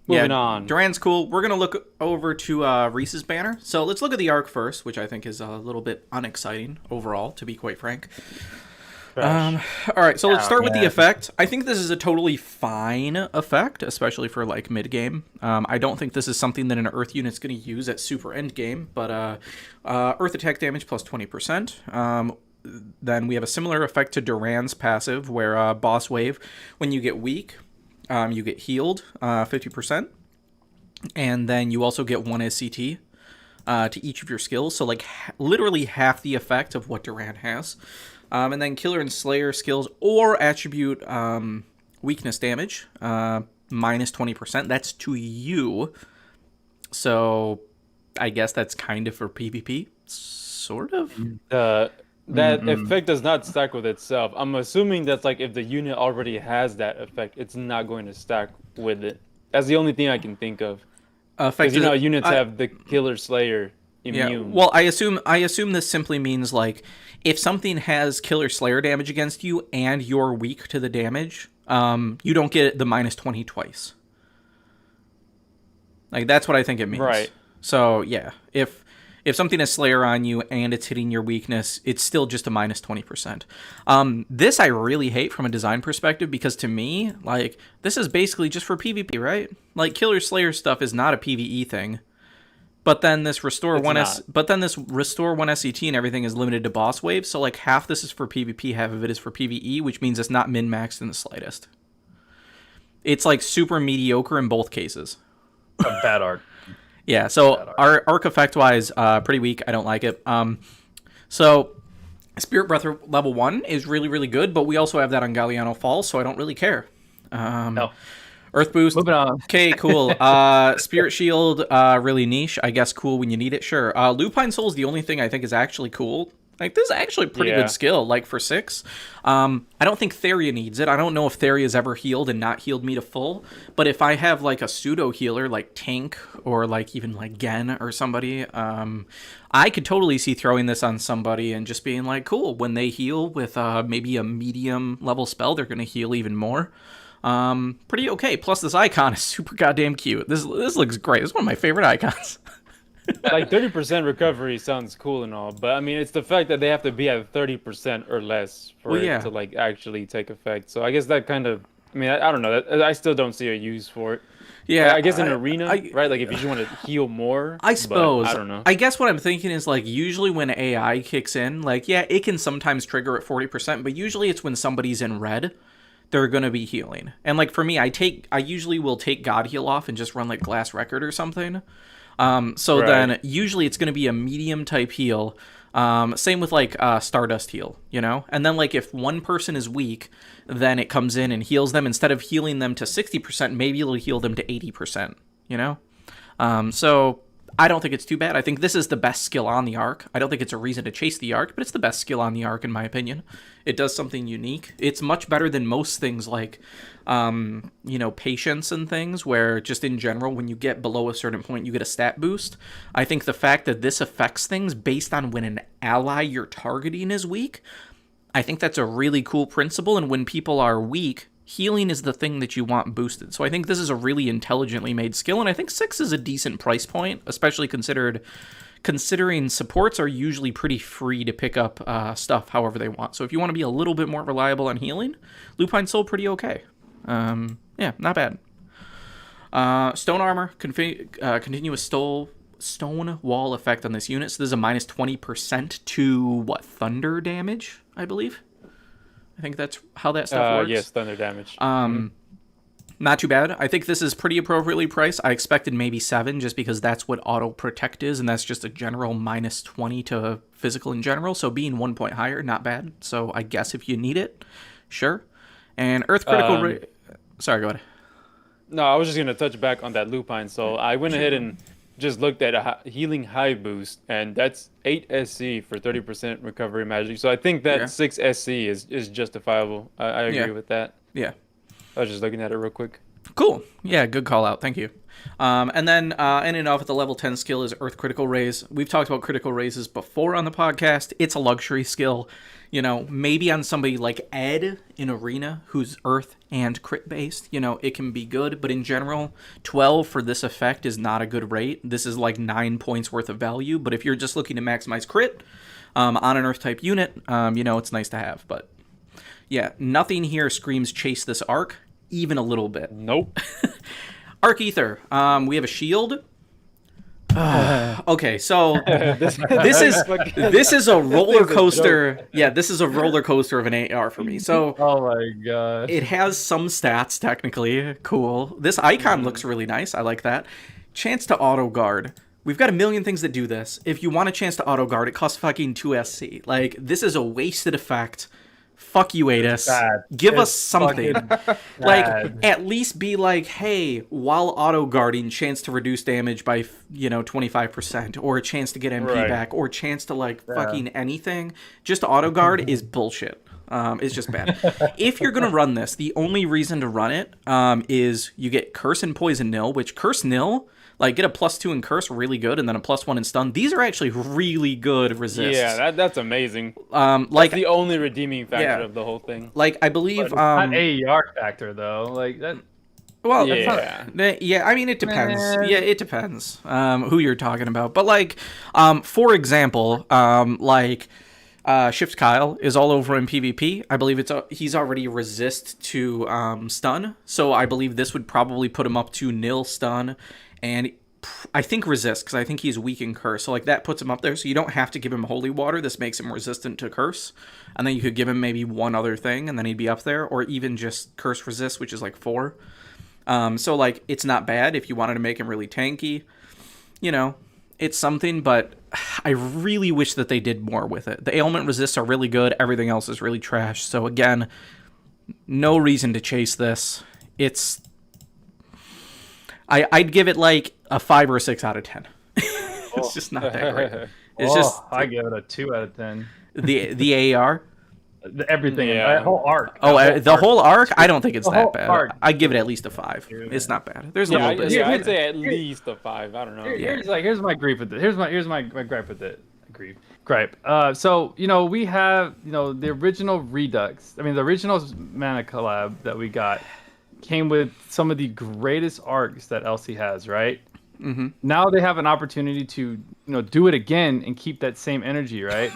Moving on. Duran's cool. We're gonna look over to Riesz's banner. So let's look at the arc first, which I think is a little bit unexciting overall, to be quite frank. All right, so let's start with the effect. I think this is a totally fine effect, especially for like mid game. I don't think this is something that an Earth unit's going to use at super end game, but Earth attack damage plus 20%. Then we have a similar effect to Duran's passive, where boss wave, when you get weak, you get healed 50%, and then you also get 1 SCT to each of your skills. So like literally half the effect of what Duran has. And then Killer and Slayer skills or attribute weakness damage, minus 20%. That's to you. So I guess that's kind of for PvP, sort of. That effect does not stack with itself. I'm assuming that's like if the unit already has that effect, it's not going to stack with it. That's the only thing I can think of. Because units have the Killer Slayer immune. Yeah. Well, I assume this simply means like if something has Killer Slayer damage against you and you're weak to the damage, you don't get the minus 20 twice. Like that's what I think it means. Right. So yeah, if something has Slayer on you and it's hitting your weakness, it's still just a minus 20%. This I really hate from a design perspective because to me, like this is basically just for PvP, right? Like Killer Slayer stuff is not a PvE thing. But then this restore one SCT and everything is limited to boss waves. So like half this is for PvP, half of it is for PvE, which means it's not min-maxed in the slightest. It's like super mediocre in both cases. A bad arc. Yeah, so our arc effect wise, pretty weak. I don't like it. So Spirit Breath level 1 is really, really good, but we also have that on Galliano Falls, so I don't really care. No. Earth Boost. Moving on. Okay, cool. Spirit Shield, really niche. I guess cool when you need it, sure. Lupine Soul is the only thing I think is actually cool. Like, this is actually a pretty good skill, like, for 6. I don't think Theria needs it. I don't know if Theria's ever healed and not healed me to full. But if I have, like, a pseudo-healer, like Tank, or, like, even, like, Gen or somebody, I could totally see throwing this on somebody and just being like, cool, when they heal with maybe a medium-level spell, they're going to heal even more. Pretty okay. Plus, this icon is super goddamn cute. This looks great. It's one of my favorite icons. Like 30% recovery sounds cool and all, but I mean it's the fact that they have to be at 30% or less for it to like actually take effect. So I guess that kind of, I mean I don't know. I still don't see a use for it. Yeah, I guess in arena, right? Like if you just want to heal more. I suppose. I don't know. I guess what I'm thinking is like usually when AI kicks in, like yeah, it can sometimes trigger at 40%, but usually it's when somebody's in red. They're going to be healing. And like for me, I usually will take God Heal off and just run like Glass Record or something. Then usually it's going to be a medium type heal. Same with like Stardust Heal, And then like if one person is weak, then it comes in and heals them. Instead of healing them to 60%, maybe it'll heal them to 80%, So I don't think it's too bad. I think this is the best skill on the arc. I don't think it's a reason to chase the arc, but it's the best skill on the arc in my opinion. It does something unique. It's much better than most things like, patience and things, where just in general, when you get below a certain point, you get a stat boost. I think the fact that this affects things based on when an ally you're targeting is weak, I think that's a really cool principle. And when people are weak, healing is the thing that you want boosted. So I think this is a really intelligently made skill, and I think 6 is a decent price point, especially considering supports are usually pretty free to pick up stuff however they want. So if you want to be a little bit more reliable on healing, Lupine Soul pretty okay. Yeah, not bad. Stone armor, continuous stone wall effect on this unit. So this is a minus 20% to thunder damage, I believe. I think that's how that stuff works. Yes, thunder damage. Not too bad. I think this is pretty appropriately priced. I expected maybe 7 just because that's what auto protect is, and that's just a general minus 20 to physical in general. So being 1 point higher, not bad. So I guess if you need it, sure. And Earth Critical sorry, go ahead. No, I was just going to touch back on that Lupine. So I went ahead and just looked at a healing high boost, and that's 8 SC for 30% recovery magic. So I think that 6 SC is justifiable. I agree with that. Yeah. I was just looking at it real quick. Cool. Yeah, good call out. Thank you. And then in and off at the level 10 skill is Earth Critical Raise. We've talked about critical raises before on the podcast. It's a luxury skill. Maybe on somebody like Ed in Arena, who's Earth and crit based, it can be good. But in general, 12 for this effect is not a good rate. This is like 9 points worth of value. But if you're just looking to maximize crit on an Earth type unit, it's nice to have. But yeah, nothing here screams chase this arc, even a little bit. Nope. Arc Ether. We have a shield. Okay, so this is a roller coaster. Yeah, this is a roller coaster of an AR for me. So, oh my gosh, it has some stats technically. Cool. This icon looks really nice. I like that. Chance to auto guard. We've got a million things that do this. If you want a chance to auto guard, it costs fucking 2 SC. Like, this is a wasted effect. Fuck you, Adis. Give us something. Like, at least be like, hey, while auto guarding, chance to reduce damage by 25%, or a chance to get MP back, or a chance to fucking anything. Just auto guard is bullshit. It's just bad. If you're gonna run this, the only reason to run it is you get Curse and Poison Nil, which Curse Nil, get a +2 in Curse, really good, and then a +1 in Stun. These are actually really good resists. Yeah, that's amazing. That's the only redeeming factor of the whole thing. I believe not AER factor though. Like that. Well, yeah. I mean, it depends. Yeah, it depends who you're talking about. But for example, Shift Kyle is all over in PvP. I believe he's already resist to stun, so I believe this would probably put him up to nil stun, and I think resist, because I think he's weak in curse, so that puts him up there. So you don't have to give him holy water. This makes him resistant to curse, and then you could give him maybe one other thing, and then he'd be up there, or even just curse resist, which is 4. So it's not bad if you wanted to make him really tanky. It's something, but I really wish that they did more with it. The ailment resists are really good. Everything else is really trash. So again, no reason to chase this. I'd give it a 5 or a 6 out of 10. It's just not that great. It's I give it a 2 out of 10. The AR. Everything, that whole arc. The whole arc? I don't think it's that bad. I'd give it at least a 5. It's not bad. There's a little bit. Yeah, I'd say at least a 5. I don't know. Here's my gripe with it. Here's my gripe with it. Gripe. So we have the original Redux. I mean, the original Mana collab that we got came with some of the greatest arcs that LC has, right? Mm-hmm. Now they have an opportunity to do it again and keep that same energy, right?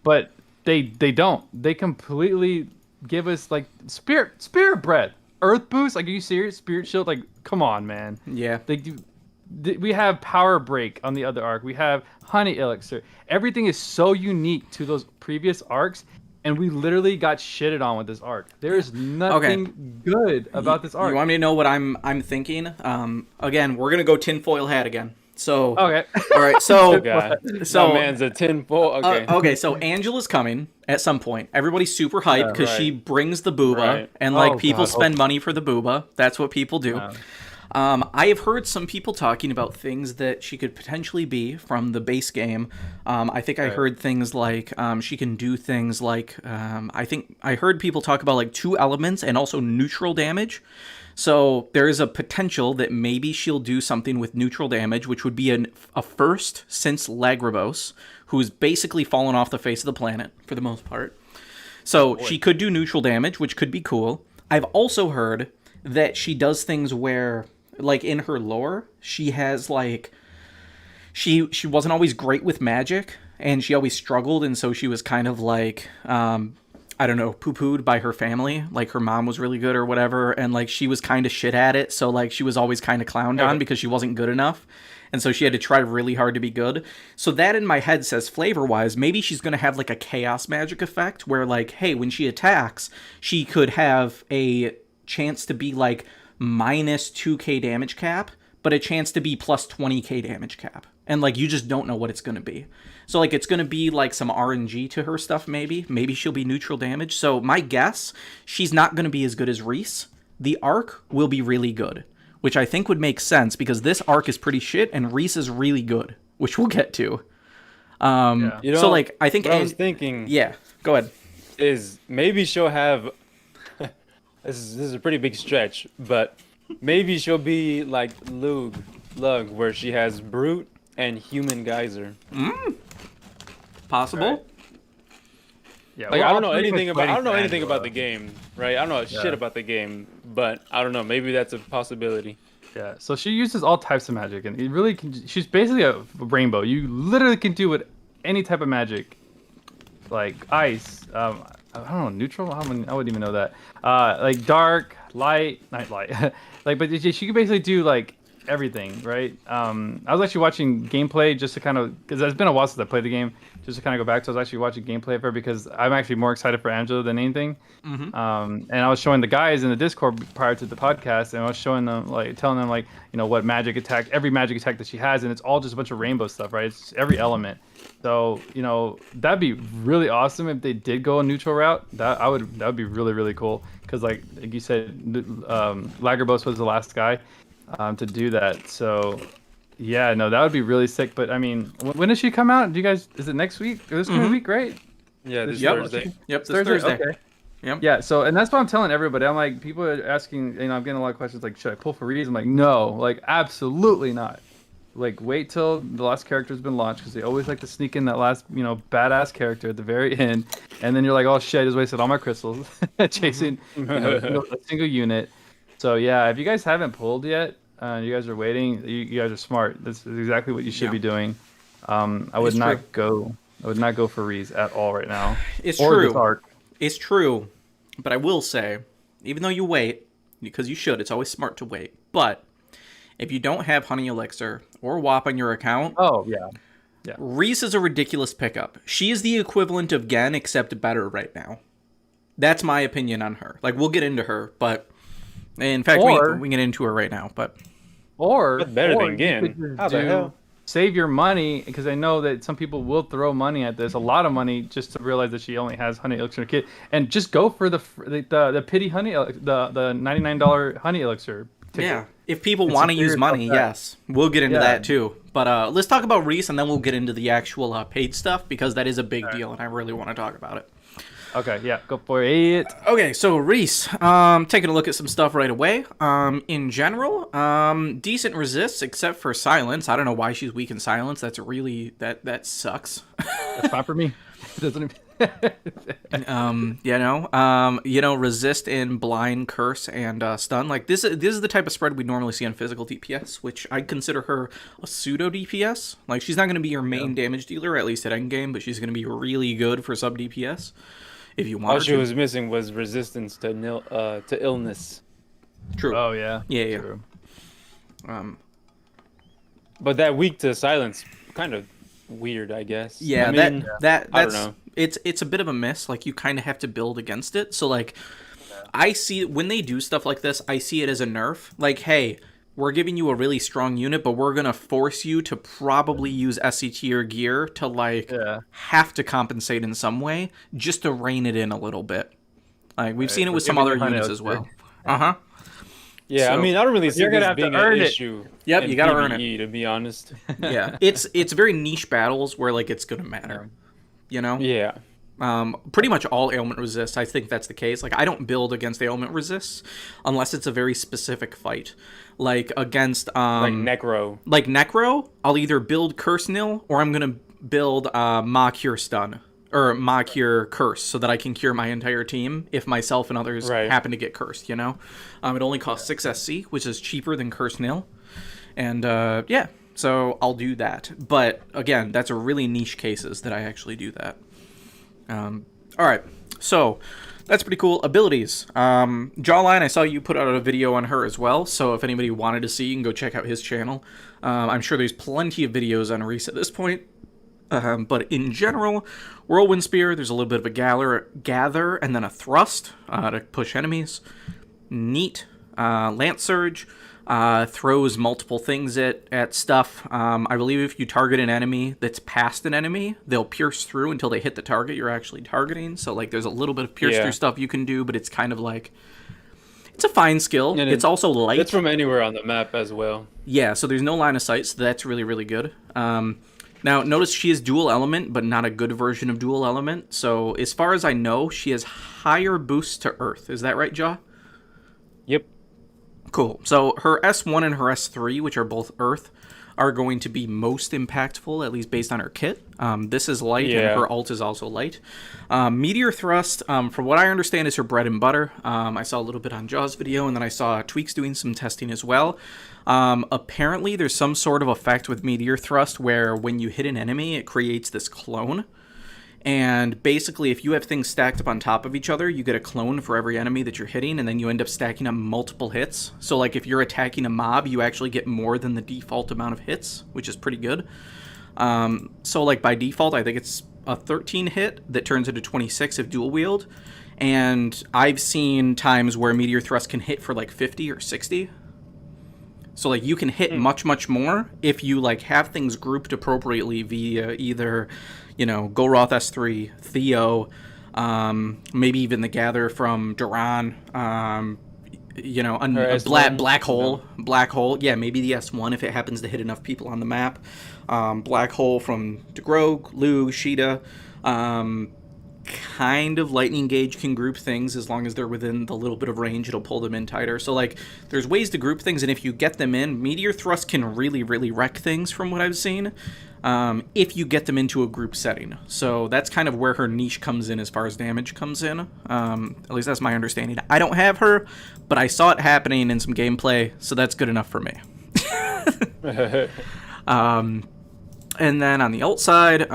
But they don't. They completely give us spirit breath, earth boost. Are you serious? Spirit shield. Come on, man. Yeah. They do. We have power break on the other arc. We have honey elixir. Everything is so unique to those previous arcs, and we literally got shitted on with this arc. There is nothing good about this arc. You want me to know what I'm thinking? Again, we're gonna go tinfoil hat again. So okay, all right. So so man's a tinfoil. Okay. Okay. So Angela's coming at some point. Everybody's super hyped because she brings the booba, and people spend money for the booba. That's what people do. I have heard some people talking about things that she could potentially be from the base game. I think I heard things like she can do things like I think I heard people talk about like 2 elements and also neutral damage. So there is a potential that maybe she'll do something with neutral damage, which would be a first since Lagrabos, who's basically fallen off the face of the planet for the most part. So she could do neutral damage, which could be cool. I've also heard that she does things where, like in her lore, she has like she wasn't always great with magic, and she always struggled, and so she was kind of like I don't know, poo-pooed by her family. Like her mom was really good or whatever, and like she was kind of shit at it, so like she was always kind of clowned on because she wasn't good enough. And so she had to try really hard to be good. So that in my head says flavor-wise, maybe she's going to have like a chaos magic effect where like, hey, when she attacks, she could have a chance to be like minus 2k damage cap, but a chance to be plus 20k damage cap. And like you just don't know what it's going to be. So like it's going to be like some RNG to her stuff maybe. Maybe she'll be neutral damage. So my guess, she's not going to be as good as Riesz. The arc will be really good, which I think would make sense because this arc is pretty shit and Riesz is really good, which we'll get to. You know, so like I think what I was thinking yeah, go ahead. is maybe she'll have this is a pretty big stretch, but maybe she'll be like Lug, where she has Brute and Human Geyser. Possible. Right. Yeah, Like we're I don't all know pretty anything much about waiting for anything Angela. about the game, right? I don't know shit about the game, but I don't know. Maybe that's a possibility. Yeah, so she uses all types of magic, and it really can. She's basically a rainbow. You literally can do it any type of magic, like ice. I don't know, neutral. I wouldn't even know that. Like dark, light, night light. Like, but she can basically do like everything, right? I was actually watching gameplay just to kind of because it's been a while since I played the game. Just to kind of go back to, I was actually watching gameplay of her because I'm actually more excited for Angela than anything. And I was showing the guys in the Discord prior to the podcast, and I was showing them, like, telling them, like, you know, what magic attack, every magic attack that she has, and it's all just a bunch of rainbow stuff, right? It's every element. So, you know, that'd be really awesome if they did go a neutral route. That would be really, really cool. Because, like you said, Lagrabos was the last guy to do that. So, yeah, no, that would be really sick. But I mean, when does she come out? Do you guys? Is it next week or this coming week? Right? Yeah, this Yep. Thursday. Yep, this Thursday. Okay. Yep. Yeah. So, and that's what I'm telling everybody. I'm like, people are asking. You know, I'm getting a lot of questions like, should I pull for Riesz? I'm like, no, like, absolutely not. Like, wait till the last character's been launched because they always like to sneak in that last, you know, badass character at the very end, and then you're like, oh shit, I just wasted all my crystals chasing you know, a single unit. So yeah, if you guys haven't pulled yet. You guys are waiting. You guys are smart. This is exactly what you should be doing. I would not go for Riesz at all right now. It's or true. This arc. It's true. But I will say, even though you wait, because you should, it's always smart to wait. But if you don't have Honey Elixir or WAP on your account, Oh yeah. Riesz is a ridiculous pickup. She is the equivalent of Gen, except better right now. That's my opinion on her. Like, we'll get into her, but in fact, we can get into her right now. But Or better than you Gin. could just How the hell? Save your money because I know that some people will throw money at this, a lot of money, just to realize that she only has Honey Elixir kit, and just go for the pity honey, the $99 Honey Elixir ticket. yeah, if people want to use money, yes, we'll get into that too. But let's talk about Riesz, and then we'll get into the actual paid stuff because that is a big deal, and I really want to talk about it. Okay, yeah, go for it. Okay, so Riesz, taking a look at some stuff right away. In general, decent resists except for silence. I don't know why she's weak in silence. That's really that sucks. That's fine for me. It doesn't. Resist in blind, curse, and stun. Like this is the type of spread we normally see on physical DPS, which I consider her a pseudo DPS. Like she's not going to be your main damage dealer, at least at endgame, but she's going to be really good for sub DPS. If you want. All she was missing was resistance to illness. True. Oh yeah. Yeah. True. But that weak to silence, kind of weird, I guess. Yeah, I mean, that's I don't know. It's a bit of a miss. Like you kind of have to build against it. So like, I see when they do stuff like this, I see it as a nerf. Like, hey, we're giving you a really strong unit, but we're gonna force you to probably use SCT or gear to have to compensate in some way just to rein it in a little bit. Like we've seen it with some other units as well. Yeah, I So- mean, I don't really see You're gonna this have to being earn an it. issue. Yep, in you gotta earn it. PvE, to be honest. Yeah, it's very niche battles where like it's gonna matter. You know, Yeah. pretty much all ailment resist. I think that's the case. Like I don't build against ailment resists unless it's a very specific fight, like against Like Necro. like Necro. I'll either build Curse Nil or I'm gonna build Ma Cure Stun or Ma Cure Curse so that I can cure my entire team if myself and others Right. happen to get cursed. You know, it only costs 6 SC, which is cheaper than Curse Nil, and yeah. So I'll do that. But again, that's a really niche cases that I actually do that. All right, so that's pretty cool. Abilities. Jawline, I saw you put out a video on her as well, so if anybody wanted to see, you can go check out his channel. I'm sure there's plenty of videos on Riesz at this point. But in general, Whirlwind Spear, there's a little bit of a gather and then a thrust to push enemies. Neat. Lance Surge. Throws multiple things at stuff. I believe if you target an enemy that's past an enemy, they'll pierce through until they hit the target you're actually targeting. So, like, there's a little bit of pierce through stuff you can do, but it's kind of like... It's a fine skill. And it's also light. It's from anywhere on the map as well. Yeah, so there's no line of sight, so that's really, really good. Now, notice she is dual element, but not a good version of dual element. So, as far as I know, she has higher boosts to Earth. Is that right, Jaw? Yep. Cool. So her S1 and her S3, which are both Earth, are going to be most impactful, at least based on her kit. This is light, and her ult is also light. Meteor Thrust, from what I understand, is her bread and butter. I saw a little bit on Jaw's video, and then I saw Tweaks doing some testing as well. Apparently, there's some sort of effect with Meteor Thrust where when you hit an enemy, it creates this clone. And basically, if you have things stacked up on top of each other, you get a clone for every enemy that you're hitting, and then you end up stacking up multiple hits. So, like, if you're attacking a mob, you actually get more than the default amount of hits, which is pretty good. So, like, by default, I think it's a 13 hit that turns into 26 if dual wield. And I've seen times where Meteor Thrust can hit for, like, 50 or 60. So, like, you can hit much, much more if you, like, have things grouped appropriately via either... You know, Golroth S3, Theo, maybe even the gather from Duran, you know, a black hole. Yeah, maybe the S1 if it happens to hit enough people on the map. Black hole from DeGrogue, Lu, Sheeta. Kind of lightning gauge can group things as long as they're within the little bit of range. It'll pull them in tighter. So, like, there's ways to group things, and if you get them in, Meteor Thrust can really, really wreck things from what I've seen. If you get them into a group setting. So that's kind of where her niche comes in as far as damage comes in. At least that's my understanding. I don't have her, but I saw it happening in some gameplay, so that's good enough for me. And then on the ult side,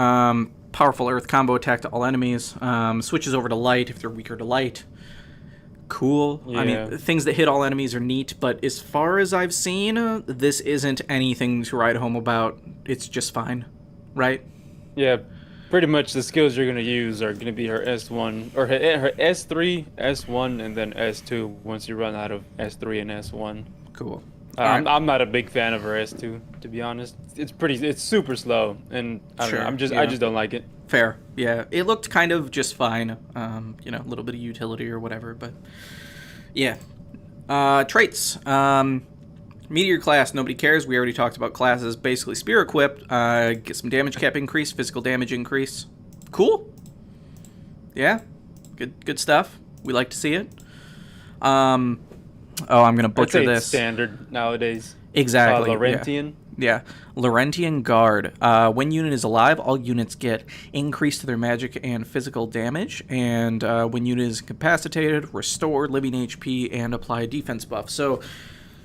powerful earth combo attack to all enemies. Switches over to light if they're weaker to light. Cool. Yeah. I mean, things that hit all enemies are neat, but as far as I've seen, this isn't anything to write home about. It's just fine, right? Yeah, pretty much the skills you're going to use are going to be her S1, or her S3, S1, and then S2 once you run out of S3 and S1. Cool. I'm not a big fan of her S2, to be honest. It's super slow, and I don't know, I just don't like it. Fair, yeah. It looked kind of just fine, you know, a little bit of utility or whatever, but yeah. Traits. Meteor class, nobody cares. We already talked about classes. Basically, spear equipped, get some damage cap increase, physical damage increase. Cool. Yeah, good stuff. We like to see it. Oh, I'm gonna butcher this. Standard nowadays. Exactly. Laurentian. Yeah. Laurentian Guard. When unit is alive, all units get increase to their magic and physical damage. And when unit is incapacitated, restore living HP and apply a defense buff. So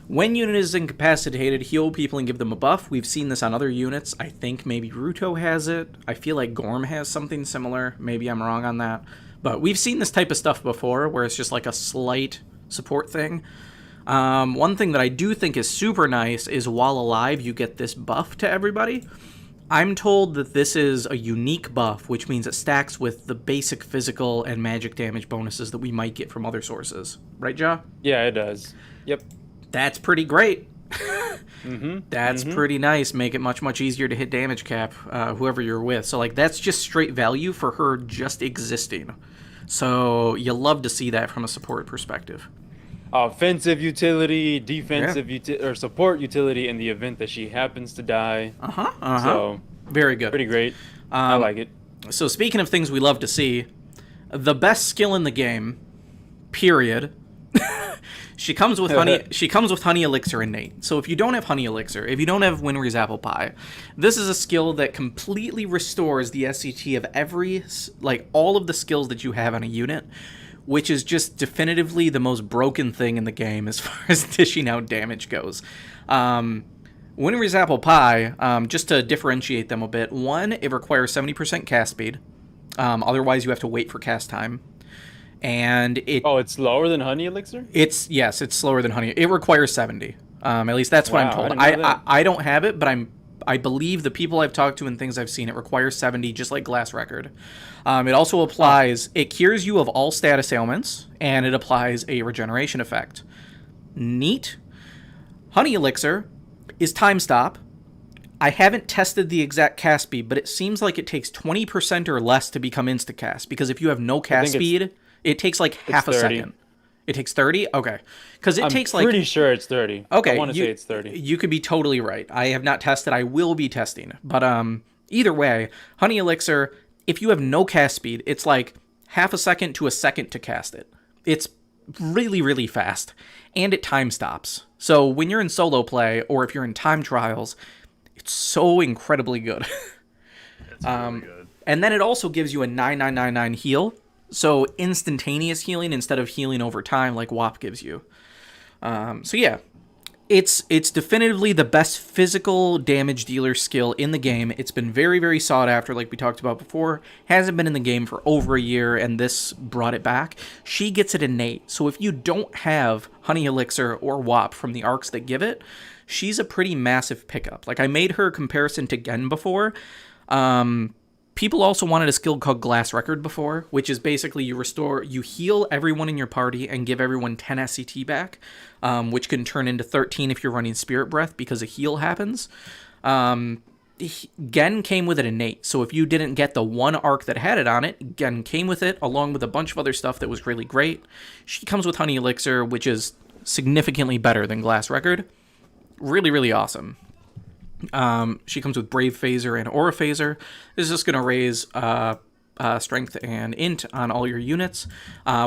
when unit is incapacitated, heal people and give them a buff. We've seen this on other units. I think maybe Ruto has it. I feel like Gorm has something similar. Maybe I'm wrong on that. But we've seen this type of stuff before where it's just like a slight support thing. One thing that I do think is super nice is while alive you get this buff to everybody. I'm told that this is a unique buff, which means it stacks with the basic physical and magic damage bonuses that we might get from other sources. Right, Ja? Yeah, it does. Yep. That's pretty great. That's pretty nice. Make it much, much easier to hit damage cap, whoever you're with. So, like, that's just straight value for her just existing. So, you love to see that from a support perspective. offensive utility, defensive or support utility in the event that she happens to die. So Very good. pretty great. I like it. So speaking of things we love to see, the best skill in the game, period. She comes with honey elixir innate. So if you don't have honey elixir, if you don't have Winry's apple pie, this is a skill that completely restores the SCT of all of the skills that you have on a unit, which is just definitively the most broken thing in the game as far as dishing out damage goes. Winry's apple pie, just to differentiate them a bit, one, it requires 70% cast speed. Otherwise, you have to wait for cast time. And it's slower than honey elixir? It's slower than honey. It requires 70. At least that's what I'm told. I don't have it, but I believe the people I've talked to and things I've seen, it requires 70, just like Glass Record. It also applies, it cures you of all status ailments, and it applies a regeneration effect. Neat. Honey elixir is time stop. I haven't tested the exact cast speed, but it seems like it takes 20% or less to become insta-cast, because if you have no cast speed, it takes like half a 30. second. It takes 30? Okay. Because it takes I'm pretty sure it's 30. Okay. I want to say it's 30. You could be totally right. I have not tested. I will be testing. But either way, honey elixir, if you have no cast speed, it's like half a second to a second to cast it. It's really, really fast. And it time stops. So when you're in solo play, or if you're in time trials, it's so incredibly good. It's really good. And then it also gives you a 9999 heal. So instantaneous healing instead of healing over time like WAP gives you. So yeah, it's definitively the best physical damage dealer skill in the game. It's been very, very sought after, like we talked about before. Hasn't been in the game for over a year, and this brought it back. She gets it innate. So if you don't have Honey Elixir or WAP from the arcs that give it, she's a pretty massive pickup. Like, I made her comparison to Gen before. People also wanted a skill called Glass Record before, which is basically you heal everyone in your party and give everyone 10 SCT back, which can turn into 13 if you're running Spirit Breath because a heal happens. Gen came with it innate, so if you didn't get the one arc that had it on it, Gen came with it, along with a bunch of other stuff that was really great. She comes with Honey Elixir, which is significantly better than Glass Record. Really, really awesome. She comes with Brave Phaser and Aura Phaser. This is just going to raise strength and int on all your units,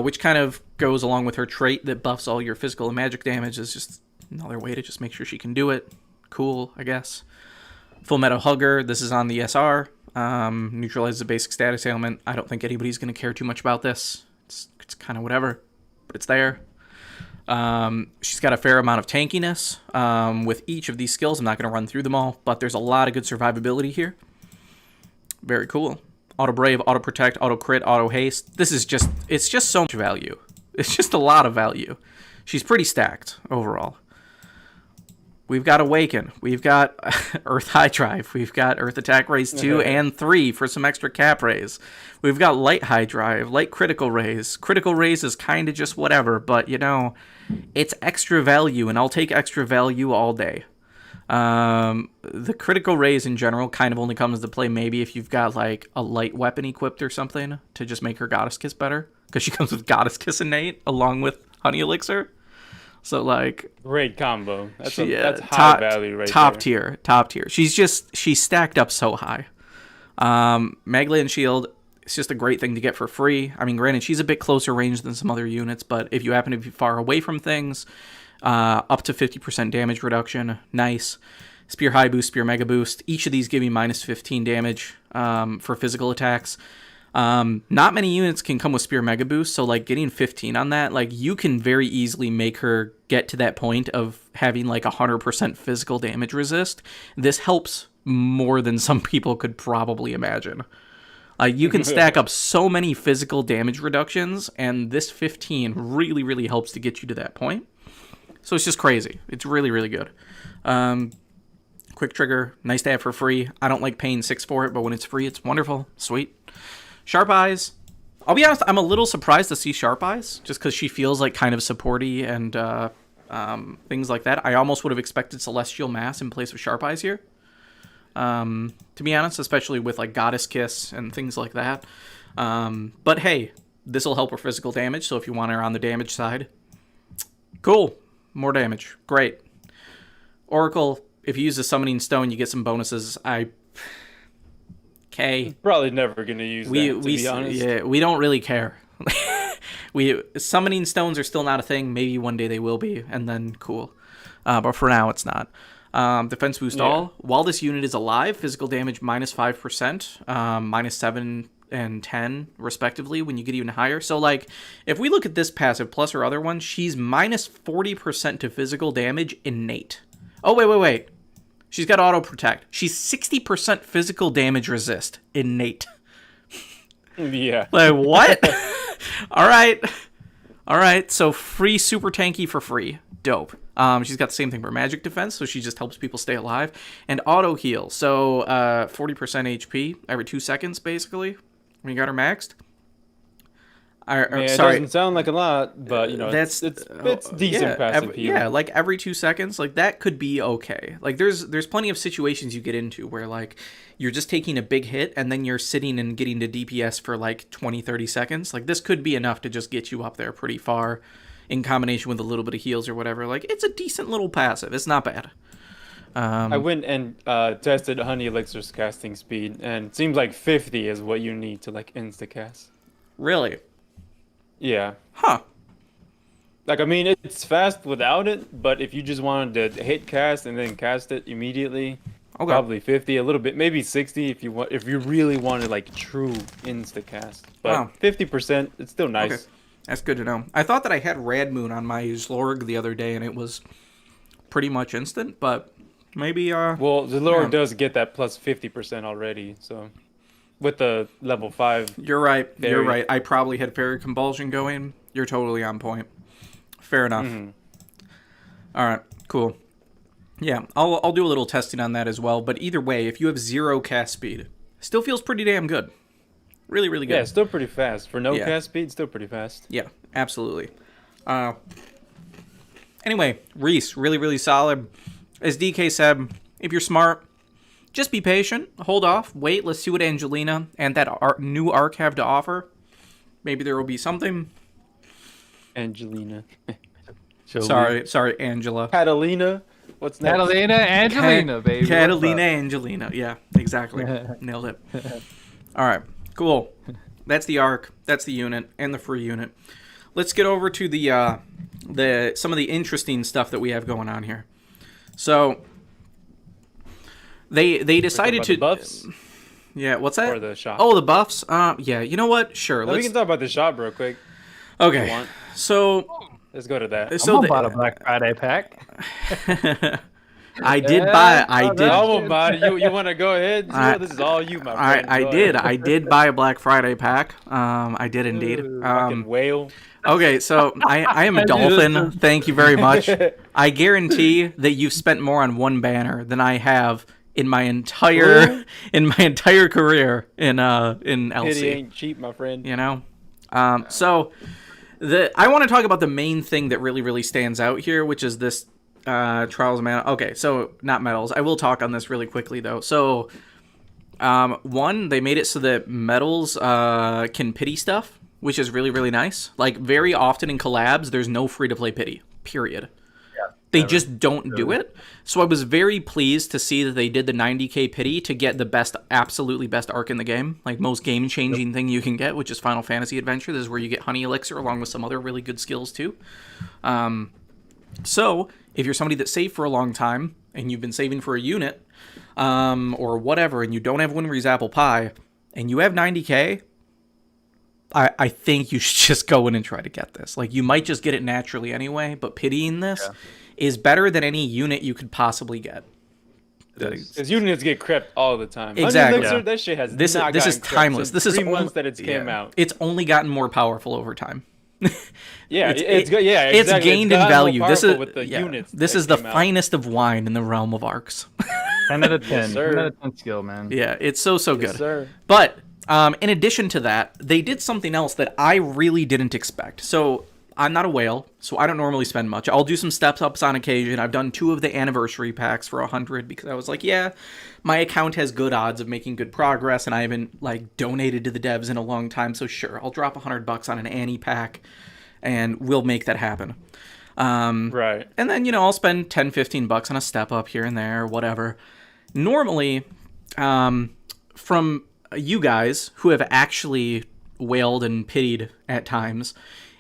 which kind of goes along with her trait that buffs all your physical and magic damage. Is just another way to just make sure she can do it. Cool, I guess. Full Metal Hugger. This is on the SR. Neutralizes a basic status ailment. I don't think anybody's going to care too much about this. It's kind of whatever, but it's there. She's got a fair amount of tankiness with each of these skills. I'm not going to run through them all, but there's a lot of good survivability here. Very cool. Auto Brave, Auto Protect, Auto Crit, Auto Haste. It's just so much value. It's just a lot of value. She's pretty stacked overall. We've got Awaken. We've got Earth High Drive. We've got Earth Attack Raise 2 and 3 for some extra cap raise. We've got Light High Drive, Light Critical Raise. Critical Raise is kind of just whatever, but, you know, it's extra value, and I'll take extra value all day. The Critical Raise in general kind of only comes into play maybe if you've got, like, a light weapon equipped or something to just make her Goddess Kiss better, because she comes with Goddess Kiss innate along with Honey Elixir. So, like, great combo. That's high value right there. Top tier. She's stacked up so high. Magland Shield, it's just a great thing to get for free. I mean, granted, she's a bit closer range than some other units, but if you happen to be far away from things, up to 50% damage reduction, nice. Spear High Boost, Spear Mega Boost. Each of these give you minus 15 damage for physical attacks. Not many units can come with Spear Mega Boost, so, like, getting 15 on that, like, you can very easily make her get to that point of having, like, 100% physical damage resist. This helps more than some people could probably imagine. You can stack up so many physical damage reductions, and this 15 really, really helps to get you to that point. So it's just crazy. It's really, really good. Quick Trigger, nice to have for free. I don't like paying 6 for it, but when it's free, it's wonderful. Sweet. Sharp Eyes. I'll be honest, I'm a little surprised to see Sharp Eyes, just because she feels like kind of supporty and things like that. I almost would have expected Celestial Mass in place of Sharp Eyes here. To be honest, especially with, like, Goddess Kiss and things like that. But hey, this will help her physical damage, so if you want her on the damage side, Cool. More damage. Great. Oracle, if you use a summoning stone, you get some bonuses. Okay. Probably never gonna use that, to be honest. Yeah, we don't really care. Summoning stones are still not a thing. Maybe one day they will be, and then cool. But for now, it's not. Defense boost all. While this unit is alive, physical damage -5%, -7 and 10 respectively when you get even higher. So like, if we look at this passive plus her other one, she's -40% to physical damage innate. Oh, wait. She's got auto protect. She's 60% physical damage resist innate. Yeah. Like, what? All right. So free super tanky for free. Dope. She's got the same thing for magic defense, so she just helps people stay alive. And auto heal. So 40% HP every 2 seconds, basically, when you got her maxed. It Sorry. doesn't sound like a lot, but it's decent passive heal. Yeah, like every 2 seconds, like that could be okay. Like there's plenty of situations you get into where like you're just taking a big hit and then you're sitting and getting to DPS for like 20-30 seconds. Like this could be enough to just get you up there pretty far in combination with a little bit of heals or whatever. Like it's a decent little passive. It's not bad. I went and tested Honey Elixir's casting speed, and it seems like 50 is what you need to like insta cast. Really? Yeah. Huh. Like, I mean, it's fast without it, but if you just wanted to hit cast and then cast it immediately, probably 50, a little bit, maybe 60 if you really wanted like true insta cast. But 50%, it's still nice. Okay. That's good to know. I thought that I had Rad Moon on my Zlorg the other day and it was pretty much instant, but maybe well, the Zlorg does get that plus 50% already, so with the level 5. You're right. You're right. I probably had Fairy Compulsion going. You're totally on point. Fair enough. All right. Cool. Yeah, I'll do a little testing on that as well. But either way, if you have 0 cast speed, still feels pretty damn good. Really, really good. Yeah, still pretty fast. For no cast speed, still pretty fast. Yeah, absolutely. Anyway, Riesz, really, really solid. As DK said, if you're smart, just be patient, hold off, wait, let's see what Angelina and that new arc have to offer. Maybe there will be something. Angelina. Sorry, Angela. Catalina. What's next? Catalina, Angelina, baby. Catalina, Angelina. Yeah, exactly. Nailed it. All right, cool. That's the arc, that's the unit, and the free unit. Let's get over to the some of the interesting stuff that we have going on here. So they decided to the buffs? Yeah, what's that? Or the shop? Oh, the buffs. Yeah, you know what? Sure. We can talk about the shop real quick. Okay. So let's go to that. So I bought a Black Friday pack. I did buy. You want to go ahead? This is all you, my friend. I did buy a Black Friday pack. I did indeed. Whale. Okay, so I am a dolphin. Thank you very much. I guarantee that you've spent more on one banner than I have in my entire career in LC. Pity ain't cheap, my friend. You know, so I want to talk about the main thing that really, really stands out here, which is this Trials of Mana. Okay, so not medals. I will talk on this really quickly though. So, one, they made it so that medals can pity stuff, which is really, really nice. Like very often in collabs, there's no free to play pity. Period. They just don't do it. So I was very pleased to see that they did the 90k pity to get the absolutely best arc in the game. Like most game-changing thing you can get, which is Final Fantasy Adventure. This is where you get Honey Elixir along with some other really good skills too. So if you're somebody that saved for a long time and you've been saving for a unit or whatever and you don't have Winry's Apple Pie and you have 90k, I think you should just go in and try to get this. Like you might just get it naturally anyway, but pitying this is better than any unit you could possibly get. Because units get crept all the time. Exactly. Elixir, that shit has this is timeless. This is 3 months that it came out. It's only gotten more powerful over time. It's gained in value. This is with the units. This is the finest of wine in the realm of arcs. 10 out of 10. Yes, 10 out of 10 skill, man. Yeah, it's so good. Sir. But in addition to that, they did something else that I really didn't expect. So I'm not a whale, so I don't normally spend much. I'll do some steps-ups on occasion. I've done 2 of the anniversary packs for 100 because I was like, yeah, my account has good odds of making good progress, and I haven't like donated to the devs in a long time, so sure, I'll drop $100 on an Annie pack, and we'll make that happen. Right. And then, I'll spend 10, 15 bucks on a step up here and there, whatever. Normally, from you guys who have actually wailed and pitied at times,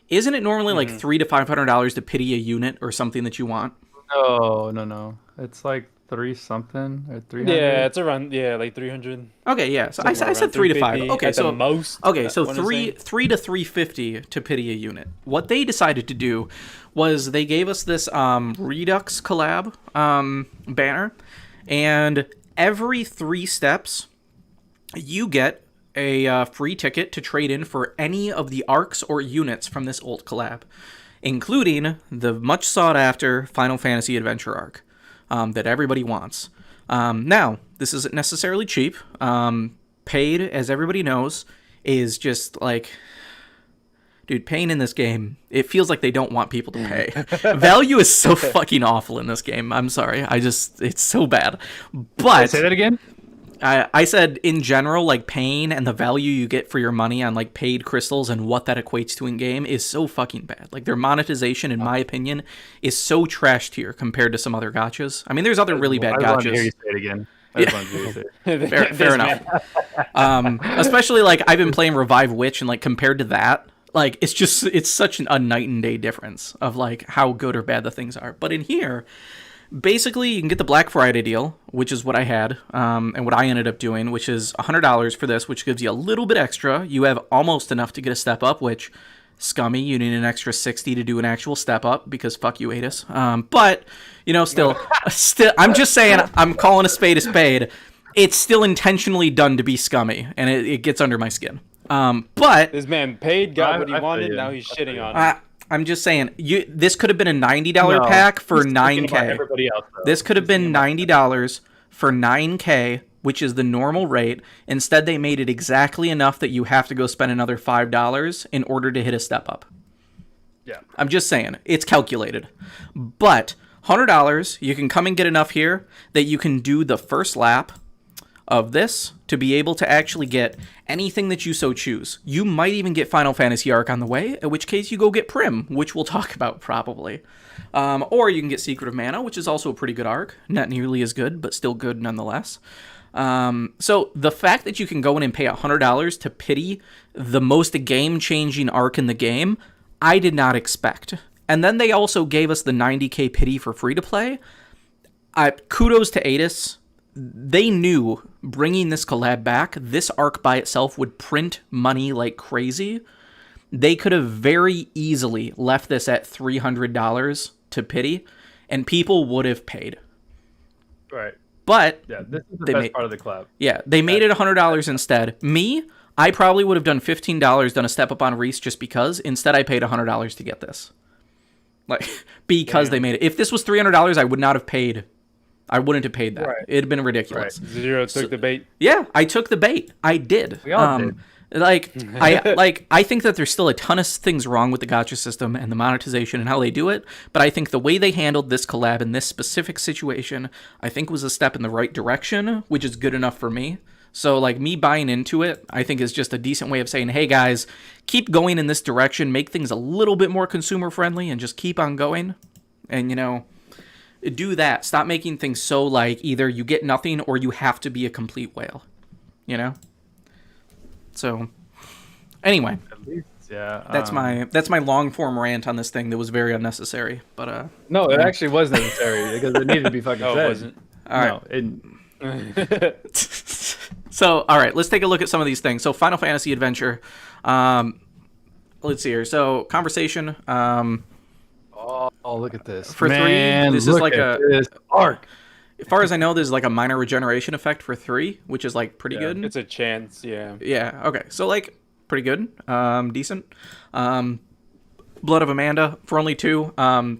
isn't it normally like $300 to $500 to pity a unit or something that you want? No. It's like 3 something or 300. Yeah, it's around like 300. Okay, yeah. So I said 3 to 5. 350 Okay, at so the most. okay, so I wanna say. three to 350 to pity a unit. What they decided to do was they gave us this Redux collab banner, and every 3 steps you get a free ticket to trade in for any of the arcs or units from this old collab, including the much sought after Final Fantasy Adventure arc that everybody wants. Now, this isn't necessarily cheap. Paid, as everybody knows, is just like, dude, paying in this game, it feels like they don't want people to pay. Value is so fucking awful in this game. I'm sorry. It's so bad. But Say that again? I said in general, like paying and the value you get for your money on like paid crystals and what that equates to in game is so fucking bad. Like their monetization, in my opinion, is so trash tier compared to some other gachas. I mean, there's other really bad I want to hear you gachas. say it again. I just want to hear you say it. Fair enough. Especially like I've been playing Revive Witch, and like compared to that, like it's such a night and day difference of like how good or bad the things are. But in here, basically, you can get the Black Friday deal, which is what I had, and what I ended up doing, which is $100 for this, which gives you a little bit extra. You have almost enough to get a step up, which, scummy, you need an extra 60 to do an actual step up, because fuck you, Adis. But, still, I'm just saying, I'm calling a spade a spade. It's still intentionally done to be scummy, and it gets under my skin. But This man paid, got what he I feel wanted, you. now he's shitting on it. I'm just saying, this could have been a $90 pack for He's thinking about 9K. everybody else, though. This could have been $90 for 9K, which is the normal rate. Instead, they made it exactly enough that you have to go spend another $5 in order to hit a step up. Yeah. I'm just saying, it's calculated. But $100, you can come and get enough here that you can do the first lap of this to be able to actually get anything that you so choose. You might even get Final Fantasy Arc on the way, in which case you go get Prim, which we'll talk about probably. Or you can get Secret of Mana, which is also a pretty good arc. Not nearly as good, but still good nonetheless. So the fact that you can go in and pay $100 to pity the most game-changing arc in the game, I did not expect. And then they also gave us the 90k pity for free-to-play. Kudos to Adis. They knew bringing this collab back, this arc by itself would print money like crazy. They could have very easily left this at $300 to pity, and people would have paid. Right. But Yeah, this is the They best made- part of the collab. yeah, they made it $100 instead. Me, I probably would have done $15, done a step up on Riesz just because. Instead, I paid $100 to get this. Like, because they made it. If this was $300, I would not have paid. I wouldn't have paid that. Right. It'd have been ridiculous. Zero took the bait. Yeah, I took the bait. I did. We all did. I think that there's still a ton of things wrong with the gacha system and the monetization and how they do it, but I think the way they handled this collab in this specific situation, I think was a step in the right direction, which is good enough for me. So like me buying into it, I think is just a decent way of saying, hey guys, keep going in this direction, make things a little bit more consumer friendly and just keep on going. And do that. Stop making things so like either you get nothing or you have to be a complete whale. So anyway, At least, yeah. that's my long form rant on this thing that was very unnecessary. But No, it actually was necessary because it needed to be fucking No, said. it wasn't. all right. No, it, So all right, let's take a look at some of these things. So Final Fantasy Adventure. Let's see here. So conversation. oh, look at this. For three, Man, this is look like at a- this arc. As far as I know, there's like a minor regeneration effect for 3, which is like pretty Yeah, good. It's a chance, yeah. Yeah, okay. So, like, pretty good. Decent. Blood of Amanda for only 2.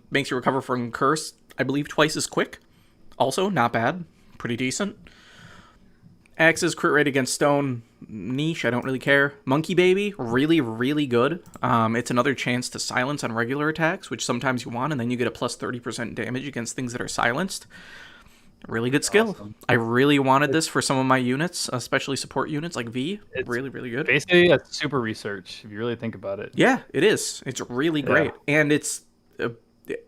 Makes you recover from Curse, I believe, twice as quick. Also, not bad. Pretty decent. Axe's crit rate against Stone, niche, I don't really care. Monkey Baby, really, really good. It's another chance to silence on regular attacks, which sometimes you want, and then you get a plus 30% damage against things that are silenced. Really good skill. Awesome. I really wanted this for some of my units, especially support units like V. It's really, really good. Basically, a super research if you really think about it. Yeah, it is. It's really great. And it's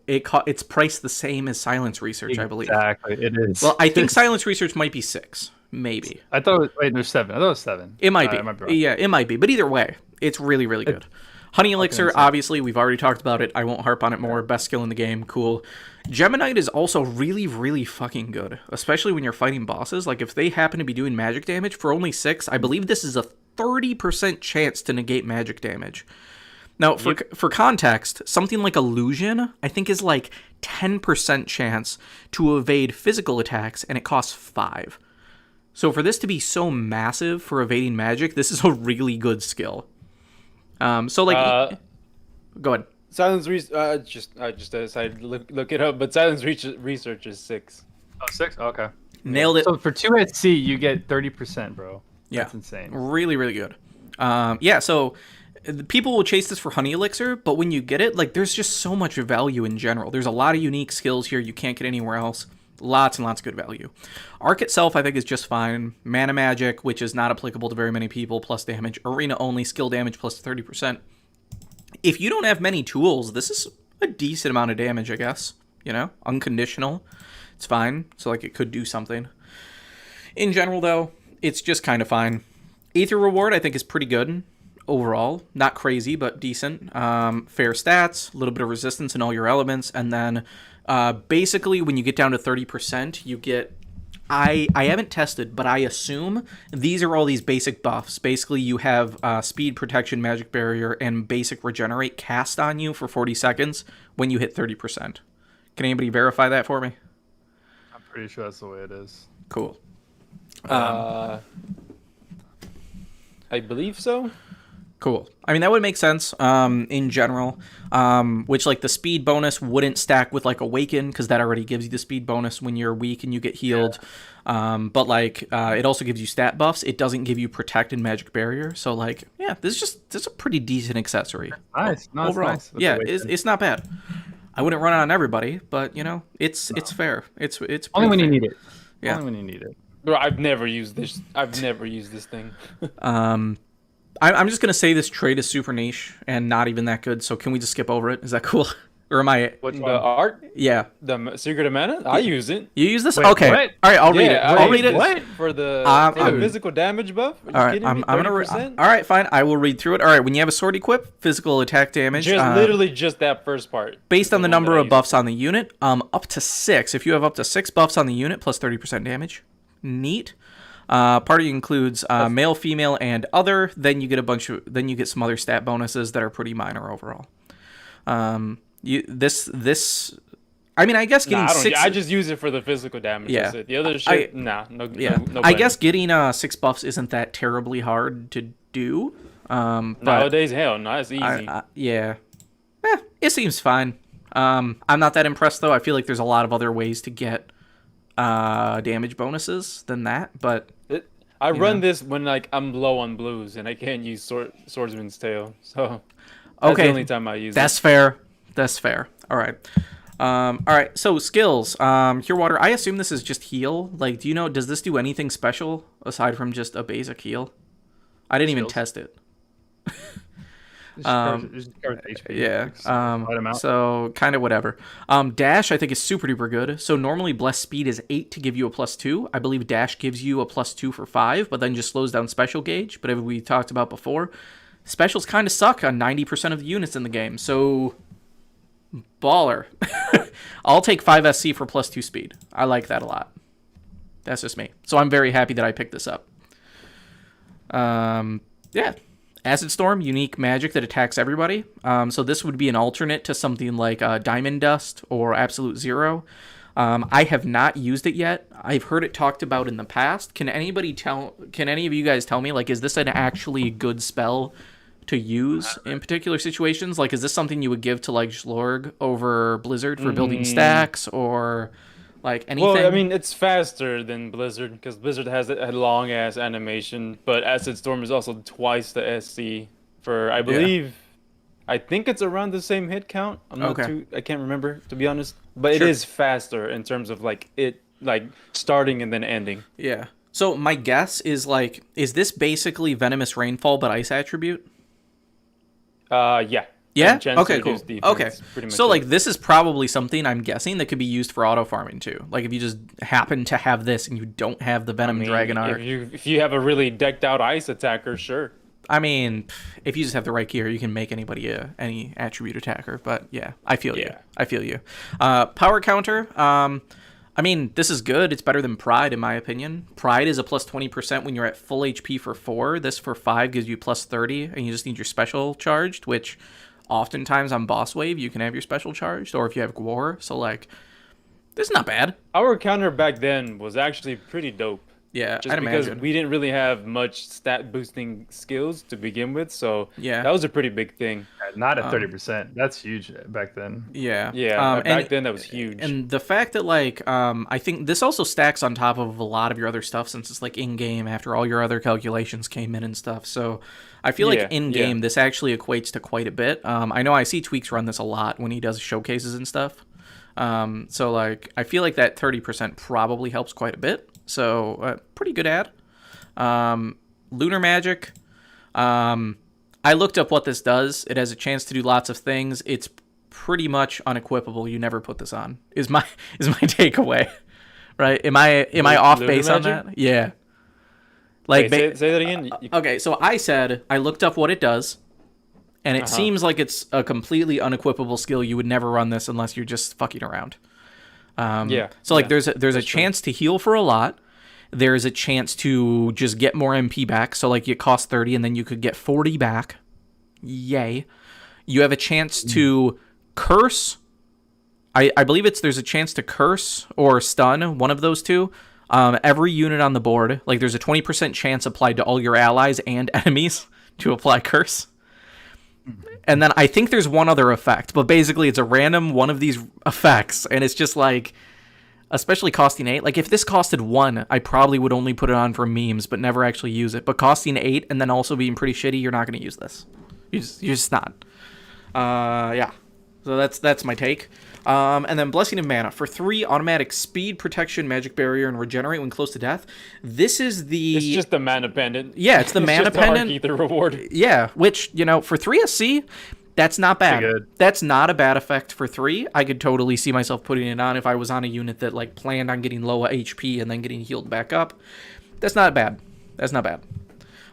it's priced the same as Silence Research, I believe. Exactly, it is. Well, I think Silence Research might be 6, maybe. I thought. Wait, there's 7. I thought it was 7. It might be. I might be wrong. Yeah, it might be. But either way, it's really, really good. Honey Elixir, insane. obviously, we've already talked about it. I won't harp on it more. Best skill in the game. Cool. Geminite is also really, really fucking good, especially when you're fighting bosses. Like, if they happen to be doing magic damage for only 6, I believe this is a 30% chance to negate magic damage. Now, for context, something like Illusion, I think, is like 10% chance to evade physical attacks, and it costs 5. So for this to be so massive for evading magic, this is a really good skill. So like, go ahead. Silence Research. I just decided to look it up, but Silence Research is 6. Oh, 6? Okay. Nailed it. So for 2 SC, you get 30%, bro. Yeah. That's insane. Really, really good. Yeah, so people will chase this for Honey Elixir, but when you get it, like, there's just so much value in general. There's a lot of unique skills here you can't get anywhere else. Lots and lots of good value. Arc itself, I think, is just fine. Mana Magic, which is not applicable to very many people, plus damage. Arena only, skill damage plus 30%. If you don't have many tools, this is a decent amount of damage, I guess. You know? Unconditional. It's fine. So, like, it could do something. In general, though, it's just kind of fine. Aether Reward, I think, is pretty good overall. Not crazy, but decent. Fair stats, a little bit of resistance in all your elements, and then basically when you get down to 30%, you get... I haven't tested, but I assume these are all these basic buffs. Basically, you have speed, protection, magic barrier, and basic regenerate cast on you for 40 seconds when you hit 30%. Can anybody verify that for me? I'm pretty sure that's the way it is. Cool. I believe so. Cool. I mean, that would make sense in general, which, like, the speed bonus wouldn't stack with, like, Awaken, because that already gives you the speed bonus when you're weak and you get healed. Yeah. But, like, it also gives you stat buffs. It doesn't give you Protect and Magic Barrier. So, like, yeah, this is a pretty decent accessory. Nice. No, overall. nice. Yeah, it's not bad. I wouldn't run it on everybody, but, you know, it's fair. It's only when fair. you need it. Yeah. Only when you need it. Bro, I've never used this thing. I'm just gonna say this trade is super niche and not even that good. So can we just skip over it? Is that cool? Or am I? The art? Yeah. The Secret of Mana? I use it. You use this? Wait, okay. what? All right. I'll read it. I'll read it. What? For the physical damage buff? Are you All right. kidding I'm me? gonna. 30%? All right. Fine. I will read through it. All right. When you have a sword equip, physical attack damage. Literally just that first part. Based on the number that I of use. buffs on the unit, up to 6. If you have up to 6 buffs on the unit, plus 30% damage. Neat. Party includes male, female, and other. Then you get Then you get some other stat bonuses that are pretty minor overall. This. I mean, I guess getting 6. I just use it for the physical damage. Yeah. That's it. The other shit, no. Yeah. No I bueno. guess getting 6 buffs isn't that terribly hard to do. But Nowadays, hell no, it's easy. yeah. It seems fine. I'm not that impressed though. I feel like there's a lot of other ways to get damage bonuses than that, but I run this when like I'm low on blues and I can't use Swordsman's Tale, so that's the only time I use that's it. fair. That's fair. All right. All right. So skills. Cure Water. I assume this is just heal. Like, do you know? Does this do anything special aside from just a basic heal? I didn't even test it. Just covers HP. Yeah. So kind of whatever. Dash I think is super duper good. So normally blessed speed is 8 to give you a +2. I believe dash gives you a +2 for 5, but then just slows down special gauge. But as we talked about before, specials kind of suck on 90% of the units in the game. So baller. I'll take 5 SC for +2 speed. I like that a lot. That's just me. So I'm very happy that I picked this up. Yeah. Acid Storm, unique magic that attacks everybody. So this would be an alternate to something like Diamond Dust or Absolute Zero. I have not used it yet. I've heard it talked about in the past. Can any of you guys tell me, like, is this an actually good spell to use in particular situations? Like, is this something you would give to, like, Schlorg over Blizzard for building stacks or, like, anything? Well, I mean, it's faster than Blizzard because Blizzard has a long ass animation, but Acid Storm is also twice the SC for I believe. I think it's around the same hit count. I can't remember to be honest, but it is faster in terms of like it starting and then ending. Yeah. So my guess is like, is this basically Venomous Rainfall but ice attribute? Yeah. Yeah. and chance Okay. to Cool. reduce defense. Okay. Pretty much So it. like this is probably something I'm guessing that could be used for auto farming too. Like if you just happen to have this and you don't have the Venom Dragon Arc. if you have a really decked out ice attacker, sure. I mean, if you just have the right gear, you can make anybody any attribute attacker. But yeah, I feel you. Yeah. I feel you. Power counter. I mean, this is good. It's better than Pride, in my opinion. Pride is a plus 20% when you're at full HP for 4. This for 5 gives you plus 30, and you just need your special charged, which oftentimes on boss wave, you can have your special charged, or if you have Gwar. So, like, this is not bad. Our counter back then was actually pretty dope. Yeah, Just I'd because imagine. we didn't really have much stat boosting skills to begin with, so Yeah. that was a pretty big thing. Not at 30%. That's huge back then. Yeah. Yeah, back and- then that was huge. And the fact that, like, I think this also stacks on top of a lot of your other stuff since it's, like, in-game after all your other calculations came in and stuff. So I feel Yeah, like in-game this actually equates to quite a bit. I know I see Tweaks run this a lot when he does showcases and stuff. So, like, I feel like that 30% probably helps quite a bit. So, pretty good ad. Lunar Magic. I looked up what this does. It has a chance to do lots of things. It's pretty much unequipable. You never put this on. Is my takeaway, right? Am I off Lunar base on Magic? that? Yeah. Like Wait, say that again. okay, so I said I looked up what it does, and it seems like it's a completely unequipable skill. You would never run this unless you're just fucking around. Yeah. So like yeah. there's a chance to heal for a lot. There's a chance to just get more MP back. So like it costs 30 and then you could get 40 back. Yay. You have a chance to curse. I believe there's a chance to curse or stun, one of those two. Every unit on the board. Like there's a 20% chance applied to all your allies and enemies to apply curse. And then I think there's one other effect, but basically it's a random one of these effects, and it's just like, especially costing 8. Like if this costed 1, I probably would only put it on for memes, but never actually use it. But costing 8 and then also being pretty shitty, you're not going to use this. You're just not. Yeah. So that's my take. And then Blessing of Mana. For 3, automatic speed, protection, magic barrier, and regenerate when close to death. This is the... It's just the mana pendant. Yeah, it's the mana just pendant. The reward. Yeah, which, for 3 SC, that's not bad. Pretty good. That's not a bad effect for 3. I could totally see myself putting it on if I was on a unit that like planned on getting low HP and then getting healed back up. That's not bad. That's not bad.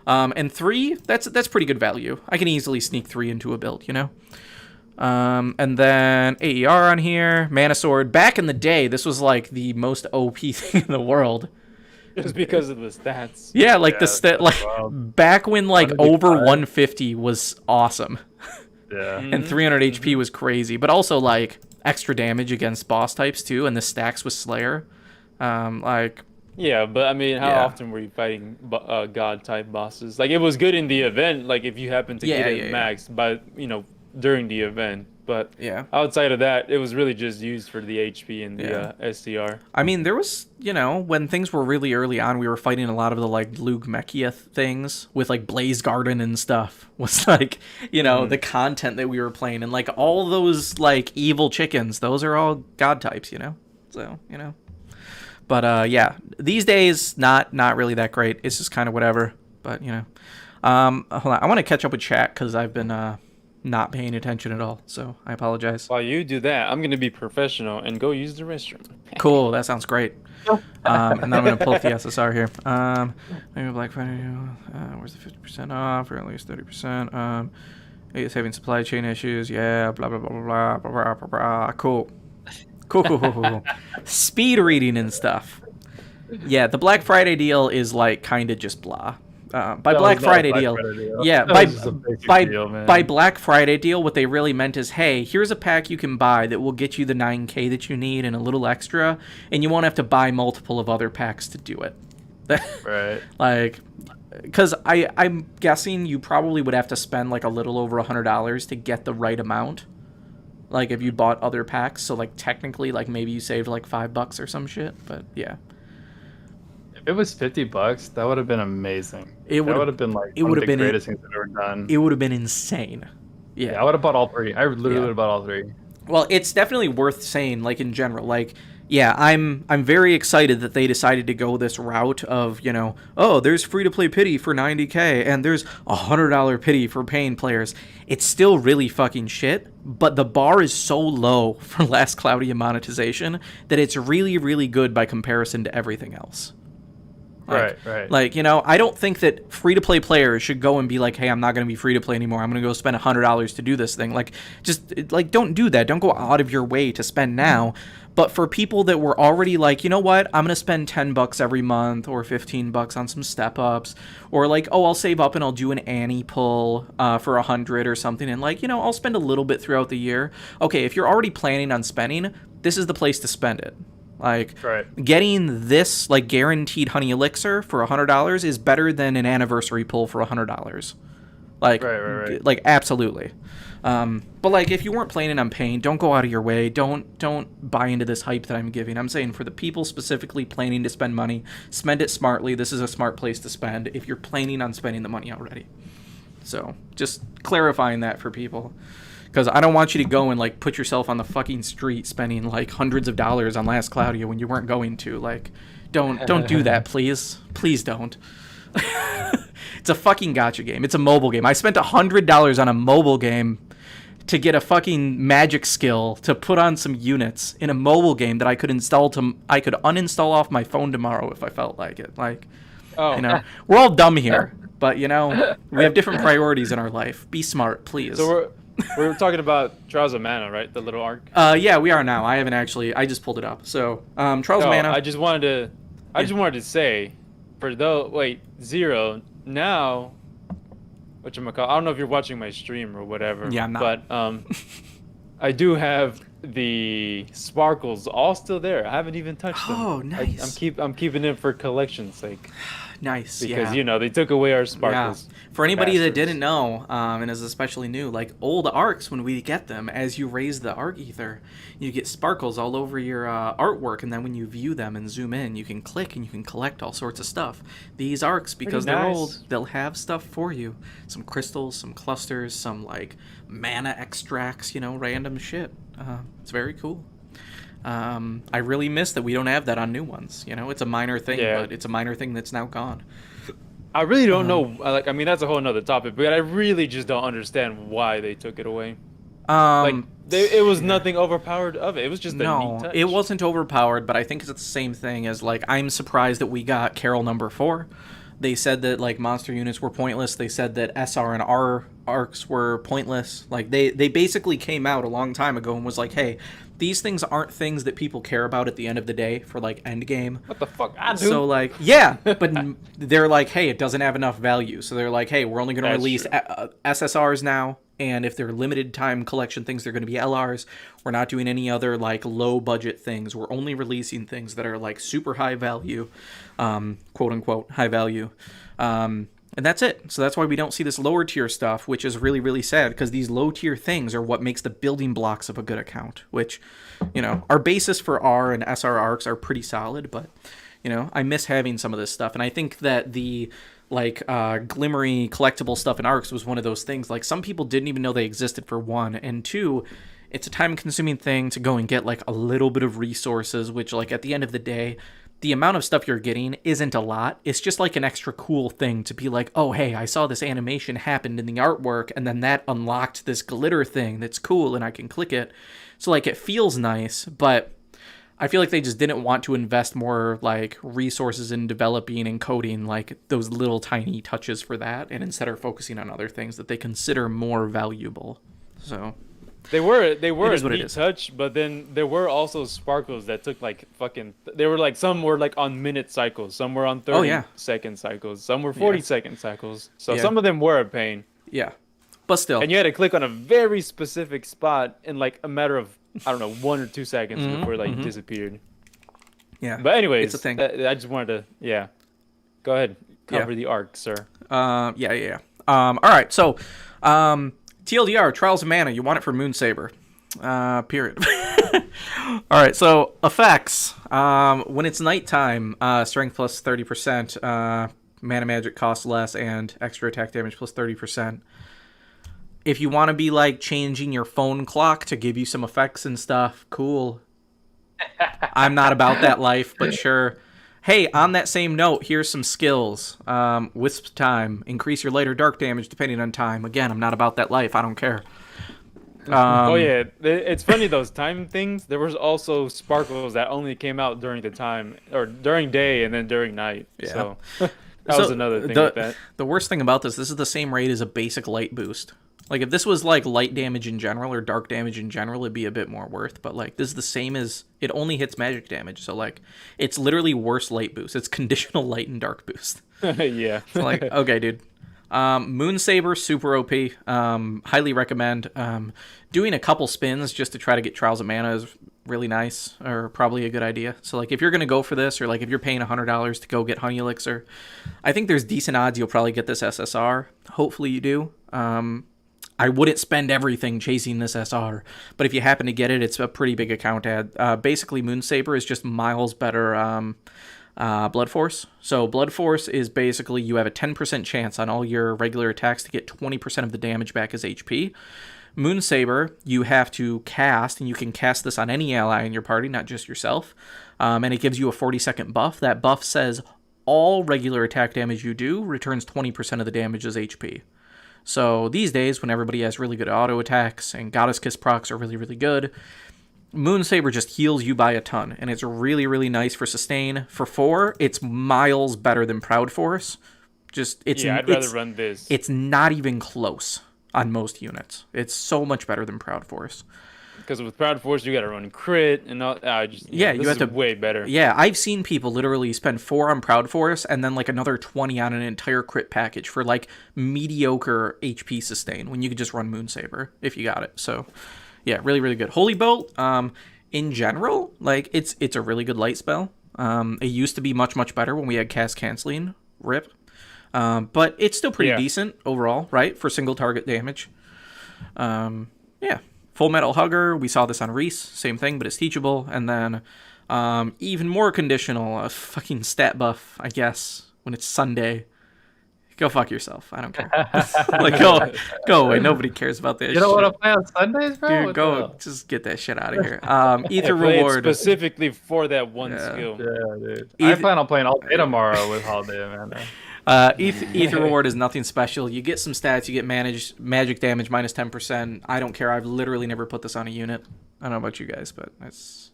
And 3, that's pretty good value. I can easily sneak 3 into a build, And then AER on here, Mana Sword. Back in the day, this was like the most OP thing in the world. Just because of the stats. Yeah, like Yeah, the stat, like wild. back when like over 155. 150 was awesome. Yeah. And 300 HP was crazy, but also like extra damage against boss types too, and the stacks with Slayer. Yeah, but I mean, how Yeah. often were you fighting god type bosses? Like it was good in the event, like if you happen to get it maxed by during the event. But Yeah. outside of that, it was really just used for the HP and the Yeah. SCR. I mean, there was, when things were really early on, we were fighting a lot of the like Lugmechia things with like Blaze Garden and stuff. Was like, the content that we were playing, and like all those like evil chickens, those are all god types, So, But yeah, these days not really that great. It's just kind of whatever. But hold on, I want to catch up with chat because I've been not paying attention at all. So I apologize. While you do that, I'm gonna be professional and go use the restroom. Cool, that sounds great. And then I'm gonna pull up the SSR here. Maybe Black Friday. Where's the 50% off, or at least 30%? It's having supply chain issues. Yeah, blah blah blah blah blah blah blah blah. Cool. Cool. Speed reading and stuff. Yeah, the Black Friday deal is like kind of just blah. By Black Friday deal, yeah, That was just a basic deal, man. by Black Friday deal, what they really meant is, hey, here's a pack you can buy that will get you the 9K that you need and a little extra, and you won't have to buy multiple of other packs to do it. Right. Like, because I'm guessing you probably would have to spend like a little over $100 to get the right amount. Like if you bought other packs, so like technically, like maybe you saved like $5 or some shit, but yeah. If it was $50, that would have been amazing. It That would've- would have been like it one would of have the been greatest things I've ever done. It would have been insane. Yeah, I would have bought all 3. I literally Yeah. would have bought all 3. Well, it's definitely worth saying, like, in general, like, Yeah, I'm very excited that they decided to go this route of, oh, there's free to play pity for 90K and there's $100 pity for paying players. It's still really fucking shit, but the bar is so low for Last Cloudia monetization that it's really, really good by comparison to everything else. Right. Like, I don't think that free to play players should go and be like, hey, I'm not going to be free to play anymore. I'm going to go spend $100 to do this thing. Like, just like, don't do that. Don't go out of your way to spend now. But for people that were already like, you know what, I'm going to spend $10 every month or $15 on some step ups, or like, oh, I'll save up and I'll do an Annie pull for 100 or something. And like, I'll spend a little bit throughout the year. Okay, if you're already planning on spending, this is the place to spend it. Like, getting this, like, guaranteed honey elixir for $100 is better than an anniversary pull for $100. Like, like, absolutely. But, like, if you weren't planning on paying, don't go out of your way. Don't buy into this hype that I'm giving. I'm saying for the people specifically planning to spend money, spend it smartly. This is a smart place to spend if you're planning on spending the money already. So, just clarifying that for people. Because I don't want you to go and, like, put yourself on the fucking street spending, like, hundreds of dollars on Last Cloudia when you weren't going to. Like, don't do that, please. Please don't. It's a fucking gacha game. It's a mobile game. I spent $100 on a mobile game to get a fucking magic skill to put on some units in a mobile game that I could uninstall off my phone tomorrow if I felt like it. Like, we're all dumb here, but, we have different priorities in our life. Be smart, please. So we're talking about Trials of Mana, right? The little arc. Yeah, we are now. I just pulled it up. So, Trials of Mana. I just wanted to say, Zero now. Whatchamacallit, I don't know if you're watching my stream or whatever. Yeah, I'm not. But I do have the sparkles all still there. I haven't even touched them. Oh, nice. I'm keeping it for collection's sake. Nice, because they took away our sparkles. Yeah. For anybody that didn't know, and is especially new, like old arcs, when we get them, as you raise the arc ether, you get sparkles all over your artwork, and then when you view them and zoom in, you can click and you can collect all sorts of stuff. These arcs, because they're old, they'll have stuff for you. Some crystals, some clusters, some like mana extracts, random shit. It's very cool. I really miss that we don't have that on new ones. It's a minor thing, but it's a minor thing that's now gone. I really don't know. That's a whole nother topic, but I really just don't understand why they took it away. It was nothing overpowered of it. It was just a neat touch. It wasn't overpowered, but I think it's the same thing as like I'm surprised that we got Carol number 4. They said that like monster units were pointless. They said that SR and R arcs were pointless. Like they basically came out a long time ago and was like, hey, these things aren't things that people care about at the end of the day for like end game. What the fuck? I do. So like, yeah, but they're like, hey, it doesn't have enough value. So they're like, hey, we're only going to release SSRs now. And if they're limited time collection things, they're going to be LRs. We're not doing any other like low budget things. We're only releasing things that are like super high value, quote unquote high value. And that's it. So that's why we don't see this lower tier stuff, which is really, really sad, because these low tier things are what makes the building blocks of a good account, which, our basis for R and SR arcs are pretty solid, but, I miss having some of this stuff. And I think that the glimmery collectible stuff in arcs was one of those things. Like some people didn't even know they existed, for one, and two, it's a time consuming thing to go and get like a little bit of resources, which like at the end of the day, the amount of stuff you're getting isn't a lot. It's just like an extra cool thing to be like, oh, hey, I saw this animation happened in the artwork, and then that unlocked this glitter thing that's cool, and I can click it. So, like, it feels nice, but I feel like they just didn't want to invest more, like, resources in developing and coding, like, those little tiny touches for that, and instead are focusing on other things that they consider more valuable. So... They were a neat touch, but then there were also sparkles that took like fucking. They were like, some were like on minute cycles, some were on 30-second cycles, some were 40-second cycles. So some of them were a pain. Yeah, but still. And you had to click on a very specific spot in like a matter of 1 or 2 seconds before it like disappeared. Yeah. But anyways, it's a thing. I just wanted to go ahead, cover the arc, sir. All right, so TLDR, Trials of Mana, you want it for Moonsaber. Period. Alright, so effects. When it's nighttime, strength plus 30%, mana magic costs less, and extra attack damage plus 30%. If you want to be like changing your phone clock to give you some effects and stuff, cool. I'm not about that life, but sure. Hey, on that same note, here's some skills. Wisp time. Increase your light or dark damage depending on time. Again, I'm not about that life. I don't care. Oh yeah, it's funny those time things. There was also sparkles that only came out during the time or during day and then during night. Yeah. So that was another thing with that. The worst thing about this is the same rate as a basic light boost. Like, if this was, like, light damage in general or dark damage in general, it'd be a bit more worth. But, like, this is the same as... It only hits magic damage. So, like, it's literally worse light boost. It's conditional light and dark boost. Yeah. So, like, okay, dude. Moon Saber, super OP. Highly recommend. Doing a couple spins just to try to get Trials of Mana is really nice, or probably a good idea. So, like, if you're going to go for this, or, like, if you're paying $100 to go get Honey Elixir, I think there's decent odds you'll probably get this SSR. Hopefully you do. I wouldn't spend everything chasing this SR, but if you happen to get it, it's a pretty big account ad. Basically, Moon Saber is just miles better Blood Force. So Blood Force is basically you have a 10% chance on all your regular attacks to get 20% of the damage back as HP. Moon Saber, you have to cast, and you can cast this on any ally in your party, not just yourself, and it gives you a 40-second buff. That buff says all regular attack damage you do returns 20% of the damage as HP. So these days, when everybody has really good auto attacks and Goddess Kiss procs are really, really good, Moon Saber just heals you by a ton, and it's really, really nice for sustain. For 4, it's miles better than Proud Force. I'd rather run this. It's not even close on most units. It's so much better than Proud Force. Because with Proud Force, you got to run crit and all. You have to way better. Yeah, I've seen people literally spend 4 on Proud Force and then like another 20 on an entire crit package for like mediocre HP sustain when you could just run Moon Saber if you got it. So, yeah, really, really good. Holy Bolt, in general, like it's a really good light spell. It used to be much, much better when we had cast canceling. Rip. But it's still pretty decent overall, right? For single target damage. Yeah. Full Metal Hugger, we saw this on Riesz, same thing, but it's teachable. And then even more conditional, a fucking stat buff, I guess, when it's Sunday. Go fuck yourself. I don't care. Like, go away. Nobody cares about this. You don't want to play on Sundays, bro? Dude, go just get that shit out of here. Ether Play it Reward. specifically for that one skill. Yeah, dude. I plan on playing all day tomorrow with Holiday, man. Ether Reward is nothing special. You get some stats. You get magic damage minus 10%. I don't care. I've literally never put this on a unit. I don't know about you guys, but it's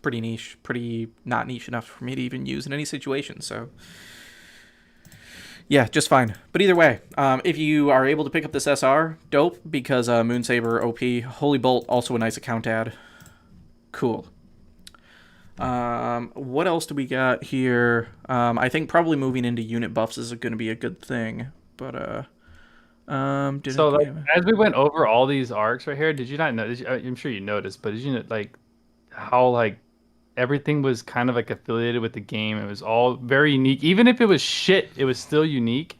pretty niche. Pretty not niche enough for me to even use in any situation. So, yeah, just fine. But either way, if you are able to pick up this SR, dope, because Moon Saber, OP. Holy Bolt, also a nice account ad. Cool. What else do we got here? I think probably moving into unit buffs is going to be a good thing, but so like, as we went over all these arcs right here, did you not notice? I'm sure you noticed, but did you like how like everything was kind of like affiliated with the game? It was all very unique. Even if it was shit, it was still unique.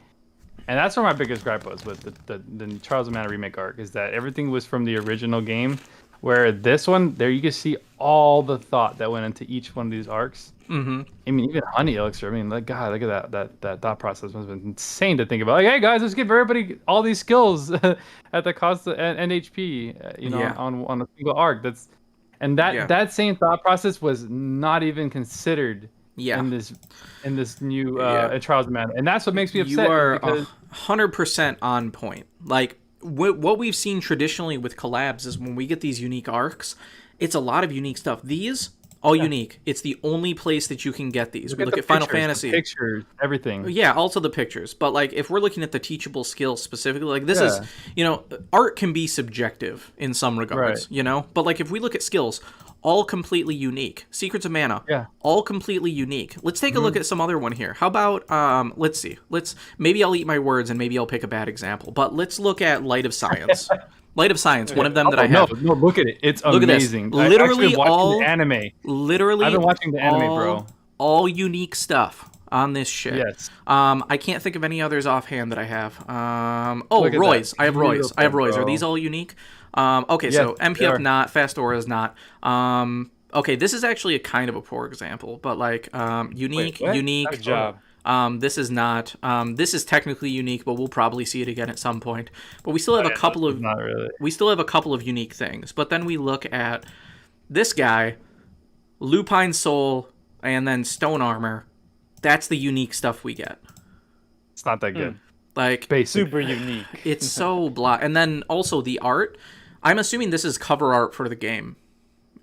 And that's where my biggest gripe was with the Trials of Mana remake arc, is that everything was from the original game. Where this one, there you can see all the thought that went into each one of these arcs. Mm-hmm. I mean, even Honey Elixir. I mean, like, God, look at that thought process must have been insane to think about. Like, hey guys, let's give everybody all these skills at the cost of NHP, on a single arc. That same thought process was not even considered in this new Trials of Mana, and that's what makes me upset. You are 100% on point. Like, what we've seen traditionally with collabs is when we get these unique arcs, it's a lot of unique stuff. These, all unique. It's the only place that you can get these. We look at Final Fantasy. The pictures, everything. Yeah, also the pictures. But, like, if we're looking at the teachable skills specifically, like, this is, art can be subjective in some regards, But, like, if we look at skills, all completely unique. Secrets of Mana, all completely unique. Let's take a look at some other one here. How about, let's see. Maybe I'll eat my words and maybe I'll pick a bad example. But let's look at Light of Science. Light of Science, one of them that I have. No, look at it. It's look amazing. At this. Literally all the anime. Literally, I've been watching the anime, bro. All unique stuff on this shit. Yes. I can't think of any others offhand that I have. Roy's. I have Roy's. Are these all unique? Okay, yes, so MPF not, Fast Aura is not. Okay, this is actually a kind of a poor example, but like unique. Good job. This is not. This is technically unique, but we'll probably see it again at some point. But we still have a couple of. Not really. We still have a couple of unique things. But then we look at this guy. Lupine Soul, and then Stone Armor. That's the unique stuff we get. It's not that good. Like, Basic. Super unique. it's so blah. And then also the art. I'm assuming this is cover art for the game.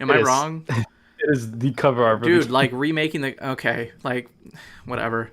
Am It I is. wrong? It is the cover art. For Dude, the like remaking the... Okay, like, whatever.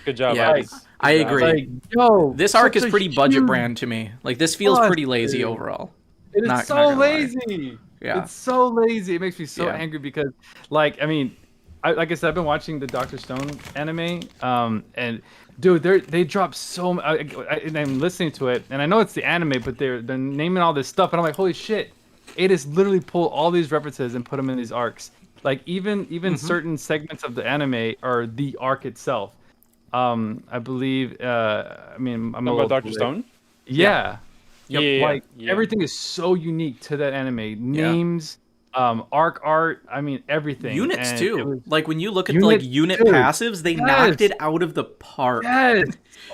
Good job, Yeah, Alex. I agree. like, yo, This arc such is a pretty budget huge- brand to me. Like, this feels Plus, pretty lazy dude. overall. It is Not so gonna lie. lazy. Yeah. It's so lazy. It makes me so Yeah. angry because, like, I mean, like I said, I've been watching the Doctor Stone anime, and dude, they drop so. And I'm listening to it, and I know it's the anime, but they're naming all this stuff, and I'm like, holy shit! It is literally pull all these references and put them in these arcs. Like even certain segments of the anime are the arc itself. I believe. I mean, I'm a Talking little about Dr. Stone? Yeah. Yeah. Like yeah. everything is so unique to that anime. Names, arc art, I mean everything. Units And too. it was- Like when you look at Units, like unit dude. passives, they knocked Yes. it out of the park. Yes.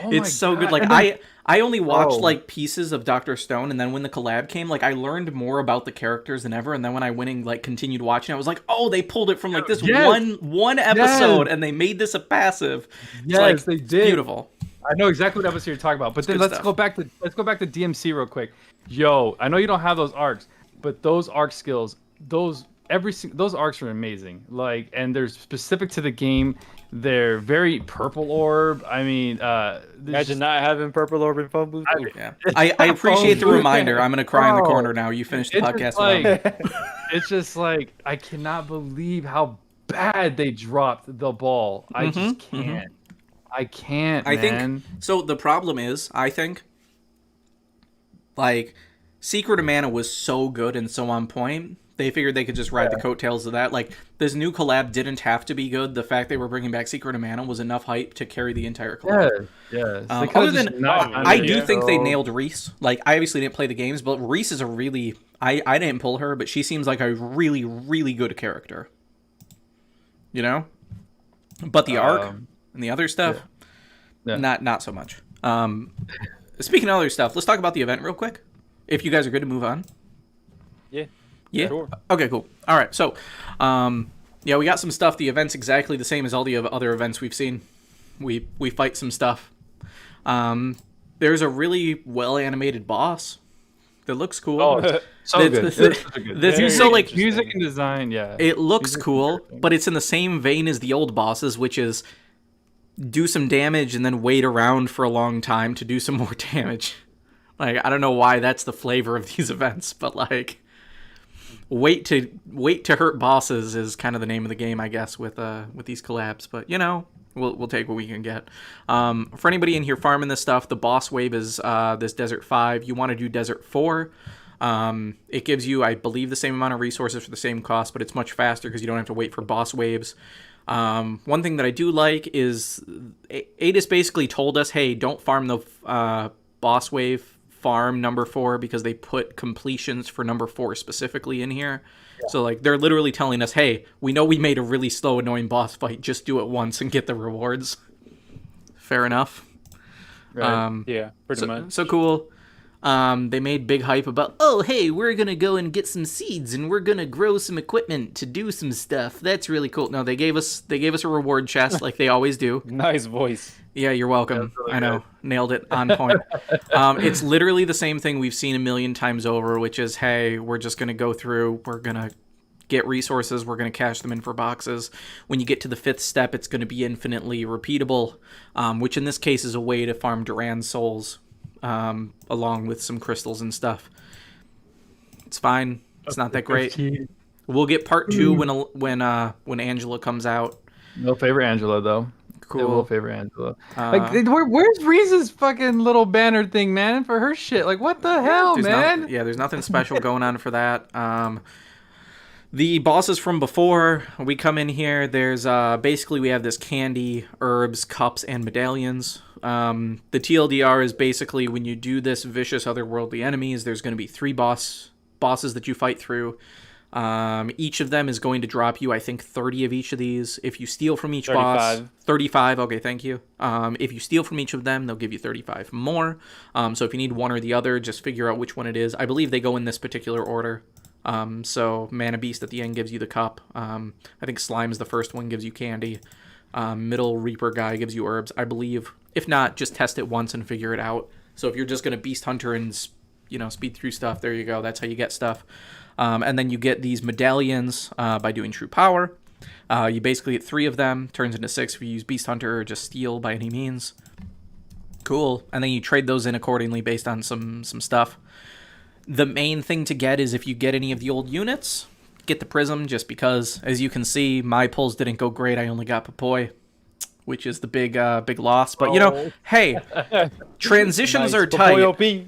Oh my It's so good. God. Like And then- I only watched Oh. like pieces of Doctor Stone, and then when the collab came, like I learned more about the characters than ever. And then when I went and like continued watching, I was like, oh, they pulled it from like this Yes. one episode, and they made this a passive. It's Yes, like, they it's did. beautiful. I know exactly what episode you're talking about. But then good let's stuff. go back to DMC real quick. Yo, I know you don't have those arcs, but those arc skills, those arcs are amazing. Like, and they're specific to the game. They're very purple orb. I mean, Imagine not having purple orb in phone booth. Ooh. Yeah, I appreciate the Oh, reminder. I'm gonna cry in the bro. corner now. You finished the It's podcast. just without me. like, it's just like I cannot believe how bad they dropped the ball. I just can't. I can't. I man. think so. The problem is, I think, like, Secret of Mana was so good and so on point. They figured they could just ride the coattails of that. Like, this new collab didn't have to be good. The fact they were bringing back Secret of Mana was enough hype to carry the entire collab. Yes. They Other could've than, just not done I it, do think they so- nailed Riesz. Like, I obviously didn't play the games, but Riesz is a really... I didn't pull her, but she seems like a really, really good character. You know? But the arc and the other stuff, Yeah. not so much. Speaking of other stuff, let's talk about the event real quick. If you guys are good to move on. Yeah. Yeah? Sure. Okay, cool. All right, so, yeah, we got some stuff. The event's exactly the same as all the other events we've seen. We fight some stuff. There's a really well-animated boss that looks cool. Oh, so The- good. the- It was so good. the- Very so, like, music and design, yeah. It looks Music cool, and everything. but it's in the same vein as the old bosses, which is do some damage and then wait around for a long time to do some more damage. Like, I don't know why that's the flavor of these events, but like wait to hurt bosses is kind of the name of the game, I guess, with these collabs. But you know, we'll take what we can get. For anybody in here farming this stuff, the boss wave is this Desert 5. You want to do Desert 4. It gives you, I believe, the same amount of resources for the same cost, but it's much faster because you don't have to wait for boss waves. One thing that I do like is Adis basically told us, hey, don't farm the boss wave, farm number 4, because they put completions for number 4 specifically in here. Yeah. So like they're literally telling us, hey, we know we made a really slow, annoying boss fight, just do it once and get the rewards. Fair enough. Right. Yeah, pretty much. So cool. They made big hype about, oh, hey, we're going to go and get some seeds and we're going to grow some equipment to do some stuff. That's really cool. No, they gave us a reward chest like they always do. Nice voice. Yeah, you're welcome. Really I know. Nailed it on point. It's literally the same thing we've seen a million times over, which is, hey, we're just going to go through, we're going to get resources, we're going to cash them in for boxes. When you get to the 5th step, it's going to be infinitely repeatable, which in this case is a way to farm Duran souls. Along with some crystals and stuff. It's fine. It's not that great. We'll get part 2 when Angela comes out. No favorite Angela though. Cool. No favorite Angela. Where's Reese's fucking little banner thing, man, for her shit? Like, what the hell, man? There's nothing special going on for that. The bosses from before, we come in here, there's basically we have this candy, herbs, cups, and medallions. The TLDR is basically when you do this vicious otherworldly enemies, there's going to be 3 bosses that you fight through. Each of them is going to drop you, I think, 30 of each of these. If you steal from each 35. boss... 35, okay, thank you. If you steal from each of them, they'll give you 35 more. So if you need one or the other, just figure out which one it is. I believe they go in this particular order. So Mana Beast at the end gives you the cup. I think Slime's the first one, gives you candy. Middle Reaper guy gives you herbs, I believe. If not, just test it once and figure it out. So if you're just going to Beast Hunter and, speed through stuff, there you go. That's how you get stuff. And then you get these medallions by doing True Power. You basically get 3 of them. Turns into 6 if you use Beast Hunter or just steal by any means. Cool. And then you trade those in accordingly based on some stuff. The main thing to get is if you get any of the old units, get the Prism, just because, as you can see, my pulls didn't go great. I only got Popoy, which is the big loss. But, hey, transitions are tight. Popoy OP.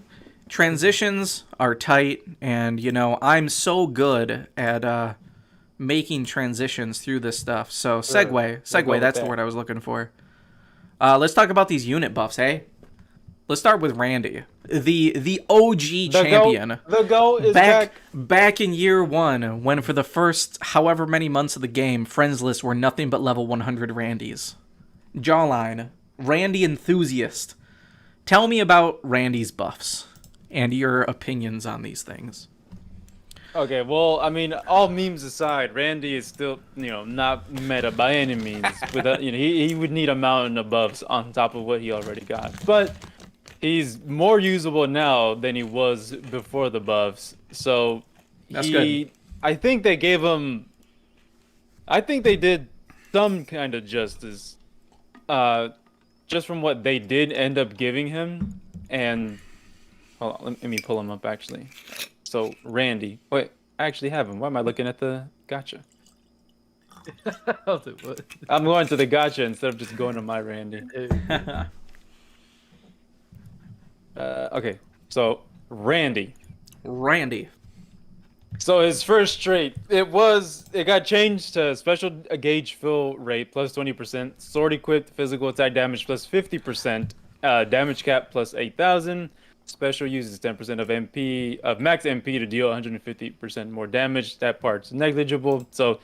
Transitions are tight, and, I'm so good at making transitions through this stuff. So, segue, that's the word I was looking for. Let's talk about these unit buffs, hey? Let's start with Randy, the OG champion. The GOAT is back. Back in year 1, when for the first however many months of the game, friends lists were nothing but level 100 Randys. Jawline, Randy enthusiast. Tell me about Randy's buffs and your opinions on these things. Okay, well, I mean, all memes aside, Randy is still, not meta by any means. Without, he would need a mountain of buffs on top of what he already got. But he's more usable now than he was before the buffs. So that's good. I think they gave him. I think they did some kind of justice, just from what they did end up giving him. And hold on, let me pull him up actually. So Randy, wait, I actually have him. Why am I looking at the gotcha? I'm going to the gotcha instead of just going to my Randy. Okay, so Randy. So his first trait, it got changed to special gauge fill rate plus 20%, sword equipped, physical attack damage plus 50%, damage cap plus 8,000. Special uses 10% of max MP to deal 150% more damage. That part's negligible. So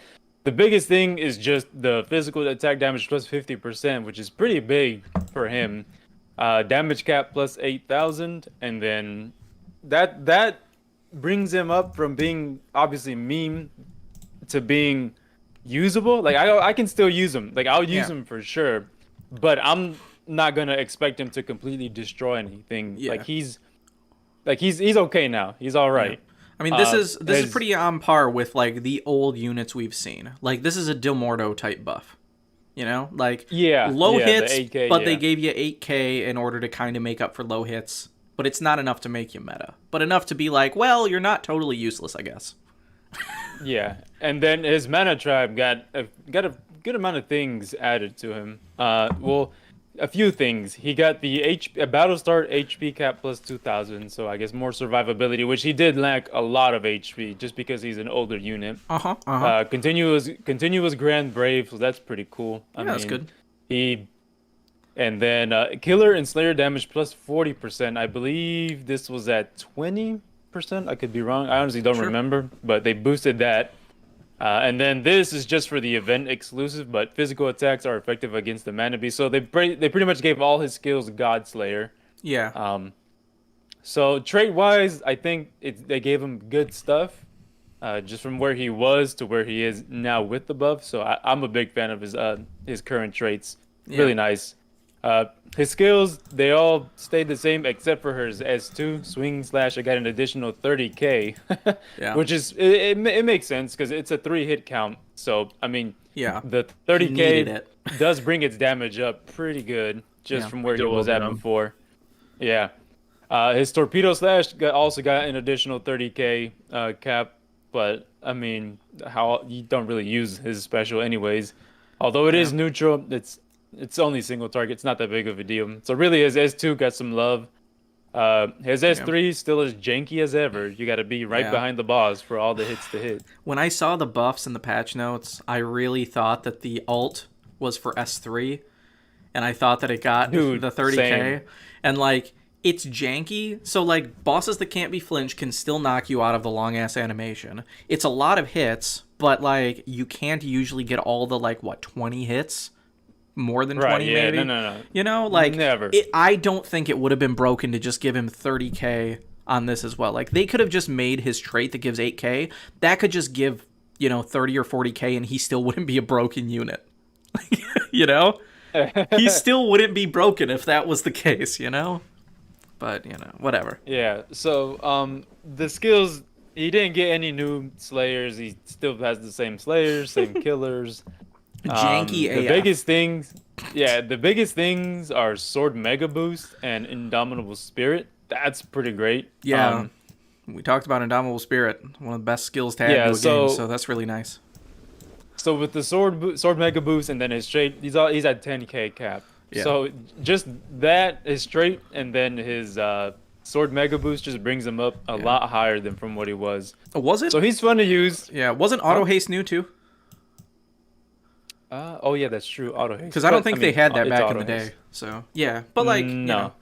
the biggest thing is just the physical attack damage plus 50%, which is pretty big for him. Damage cap plus 8,000, and then that brings him up from being obviously meme to being usable. Like I can still use him. Like I'll use him for sure, but I'm not gonna expect him to completely destroy anything. Yeah. He's okay now. He's all right. Yeah. I mean, this is pretty on par with like the old units we've seen. Like this is a Dilmordo type buff. Low hits, 8K, but they gave you 8K in order to kind of make up for low hits. But it's not enough to make you meta. But enough to be like, well, you're not totally useless, I guess. Yeah, and then his mana tribe got a good amount of things added to him. A few things. He got the battle start HP cap plus 2,000, so I guess more survivability, which he did lack a lot of HP just because he's an older unit. Continuous Grand Brave, so that's pretty cool. I mean, that's good. And then Killer and Slayer damage plus 40%. I believe this was at 20%. I could be wrong. I honestly don't remember, but they boosted that. And then this is just for the event exclusive, but physical attacks are effective against the Mana Beast. So they pretty much gave all his skills God Slayer. Yeah. So trait-wise, I think they gave him good stuff, just from where he was to where he is now with the buff. So I'm a big fan of his current traits. Really nice. His skills, they all stayed the same except for hers S2 swing slash. I got an additional 30k, which is it makes sense because it's a 3-hit count. So I mean, the 30k does bring its damage up pretty good just from where he was at before. Yeah, his torpedo slash also got an additional 30k cap, but I mean, how you don't really use his special anyways. Although it is neutral, it's only single target. It's not that big of a deal. So really, his S2 got some love. His S3 still as janky as ever. You got to be right behind the boss for all the hits to hit. When I saw the buffs in the patch notes, I really thought that the ult was for S3, and I thought that it got the 30k. Same. And like, it's janky, so like bosses that can't be flinched can still knock you out of the long ass animation. It's a lot of hits, but like you can't usually get all the 20 hits. More than 20 maybe. No. You know, like never. I don't think it would have been broken to just give him 30k on this as well. Like, they could have just made his trait that gives 8k. That could just give, 30 or 40k, and he still wouldn't be a broken unit. you know? He still wouldn't be broken if that was the case, But, whatever. Yeah. So, the skills, he didn't get any new slayers. He still has the same slayers, same killers. Janky The AF. biggest things are Sword Mega Boost and Indomitable Spirit. That's pretty great. Yeah. We talked about Indomitable Spirit, one of the best skills to add to a game, so that's really nice. So with the sword Mega Boost and then his straight, he's at 10k cap. Yeah. So just that is straight, and then his Sword Mega Boost just brings him up a lot higher than from what he was. Was it? So he's fun to use. Yeah. Wasn't Auto Haste new too? Oh yeah, that's true. Auto Haste. Because I don't think they had that it's back in the Auto Haste. day. So yeah, but like No.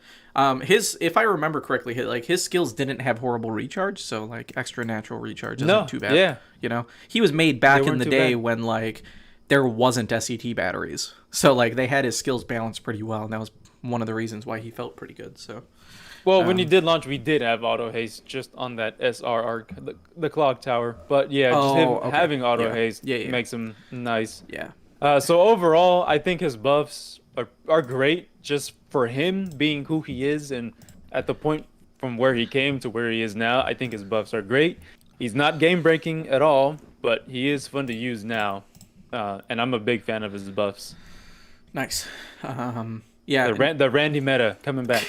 his, if I remember correctly, his skills didn't have horrible recharge, so like extra natural recharge isn't too bad. Yeah. He was made back in weren't the too day bad. when like there wasn't SET batteries, so like they had his skills balanced pretty well, and that was one of the reasons why he felt pretty good. So Well, when he did launch, we did have Auto Haste just on that SR arc, the clock tower. But yeah, just him having Auto Haste makes him nice. Yeah. So overall, I think his buffs are great just for him being who he is, and at the point from where he came to where he is now, I think his buffs are great. He's not game breaking at all, but he is fun to use now, and I'm a big fan of his buffs. Nice. Yeah. The Randy meta coming back.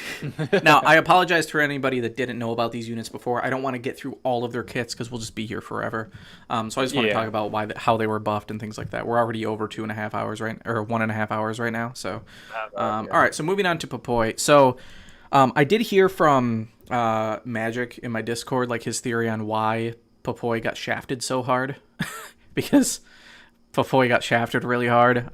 Now, I apologize to anybody that didn't know about these units before. I don't want to get through all of their kits because we'll just be here forever. So I just want to talk about how they were buffed and things like that. We're already over 2.5 hours, right? Or 1.5 hours right now. So, all right. So moving on to Popoy. So I did hear from Magic in my Discord, like his theory on why Popoy got shafted so hard. Because Popoy got shafted really hard.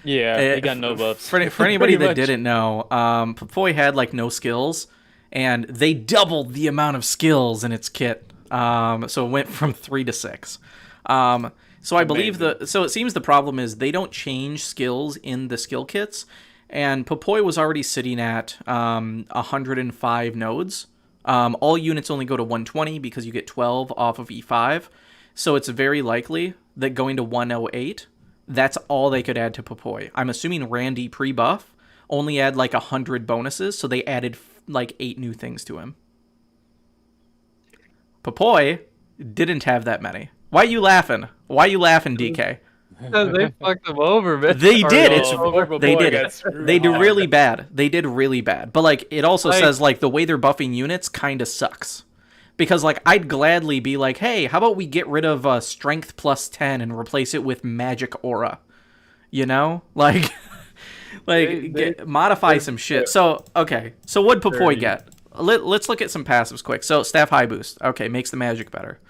Yeah, he got no buffs. For anybody that didn't know, Popoy had like no skills, and they doubled the amount of skills in its kit. So it went from 3 to 6. So I believe so it seems the problem is they don't change skills in the skill kits, and Popoy was already sitting at 105 nodes. All units only go to 120 because you get 12 off of E5. So it's very likely that going to 108, that's all they could add to Popoy. I'm assuming Randy pre-buff only had like 100 bonuses, so they added like 8 new things to him. Popoy didn't have that many. Why you laughing? Why you laughing, DK? They fucked them over, man. They did. They did. They They did really bad. They did really bad. But like, it also says like the way they're buffing units kind of sucks. Because like, I'd gladly be like, hey, how about we get rid of strength plus 10 and replace it with magic aura? Like, modify some shit. So okay. So what'd Popoy get? Let's look at some passives quick. So staff high boost. Okay, makes the magic better.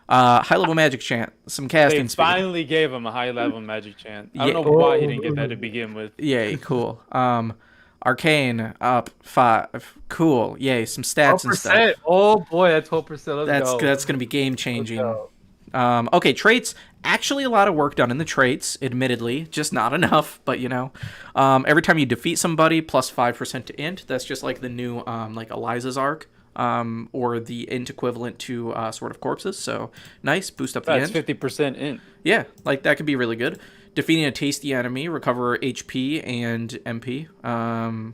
High level magic chant. Some casting They speed. finally gave him a high level magic chant. I don't know why he didn't get that to begin with. Yay, cool. Arcane up 5. Cool. Yay, some stats and stuff. 12%. Oh boy, that's 12%. Let's go. That's gonna be game changing. Okay, traits. Actually, a lot of work done in the traits. Admittedly, just not enough. But every time you defeat somebody, plus 5% to int. That's just like the new like Eliza's arc. Or the int equivalent to Sword of Corpses. So nice, boost up the int. That's 50% int. Yeah, like that could be really good. Defeating a tasty enemy, recover HP and MP.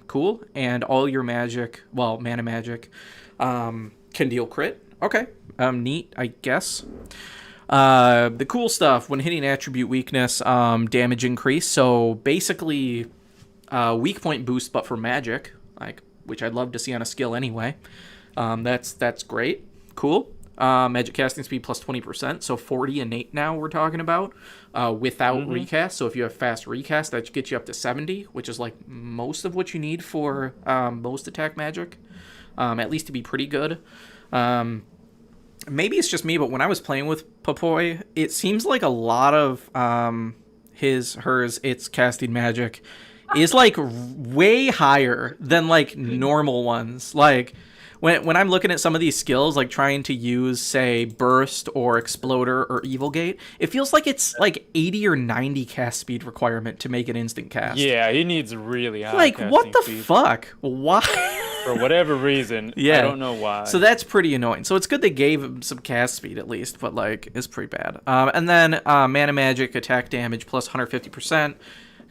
Cool. And all your magic, mana magic, can deal crit. Okay. Neat, I guess. The cool stuff, when hitting attribute weakness, damage increase. So basically, weak point boost, but for magic, which I'd love to see on a skill anyway. That's great. Cool. Magic casting speed plus 20%, so 40 innate now we're talking about, without recast. So if you have fast recast, that gets you up to 70, which is like most of what you need for most attack magic, at least to be pretty good. Maybe it's just me, but when I was playing with Popoy, it seems like a lot of its casting magic is like way higher than like normal ones. Like when I'm looking at some of these skills, like trying to use, say, Burst or Exploder or Evil Gate, it feels like it's like 80 or 90 cast speed requirement to make an instant cast. Yeah, he needs really high Like, casting what the speed. fuck? Why? for whatever reason. Yeah. I don't know why. So that's pretty annoying. So it's good they gave him some cast speed at least, but like it's pretty bad. And then mana magic attack damage plus 150%.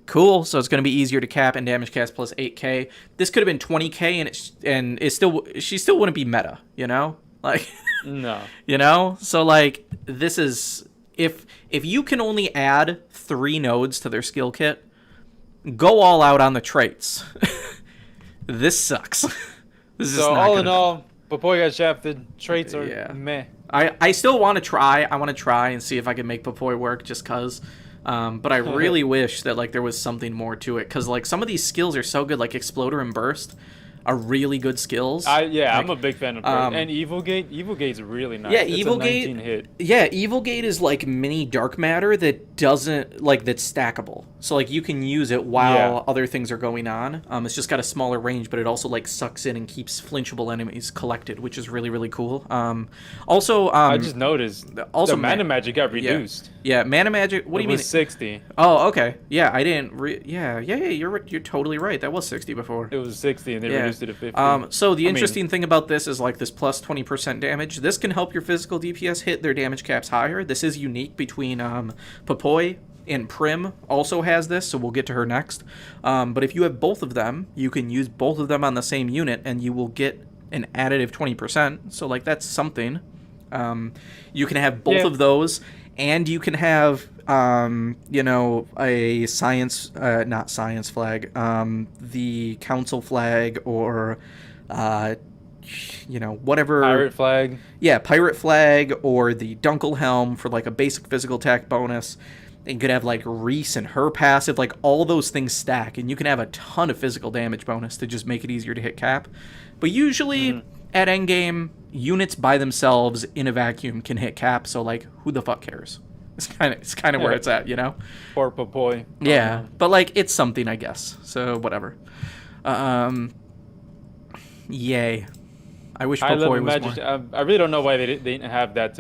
Cool. So it's going to be easier to cap and damage cast plus 8k. This could have been 20k and she still wouldn't be meta, you know? Like No. you know? So like this is if you can only add 3 nodes to their skill kit, go all out on the traits. This sucks. This is So not all gonna... in all, Popoy got shafted. Traits are Yeah. meh. I still want to try. I want to try and see if I can make Popoy work just cuz. But I really wish that like there was something more to it cuz like some of these skills are so good, like Exploder and Burst are really good skills. I'm a big fan of Burst. And Evil Gate's really nice. Yeah, it's Evil a 19 Gate. hit. Yeah, Evil Gate is like mini dark matter that doesn't like that's stackable. So like you can use it while other things are going on. It's just got a smaller range, but it also like sucks in and keeps flinchable enemies collected, which is really really cool. Also, I just noticed. also the mana magic got reduced. Yeah, mana magic. What do you mean? It was 60. Oh, okay. Yeah, I didn't. Yeah. You're totally right. That was 60 before. It was 60, and they reduced it to 50. So the interesting thing about this is like this plus 20% damage. This can help your physical DPS hit their damage caps higher. This is unique between Popoy and Prim also has this, so we'll get to her next. But if you have both of them, you can use both of them on the same unit, and you will get an additive 20%. So like that's something. You can have both of those, and you can have a science, not science flag, the council flag or whatever Pirate flag. Yeah, pirate flag or the Dunkel helm for like a basic physical attack bonus. And you could have like Riesz and her passive, like all those things stack, and you can have a ton of physical damage bonus to just make it easier to hit cap. But usually at endgame, units by themselves in a vacuum can hit cap, so like who the fuck cares? It's kind of where it's at, you know? Poor Popoy. Yeah, but like it's something, I guess. So whatever. Yay. I wish Popoy was more. I really don't know why they didn't have that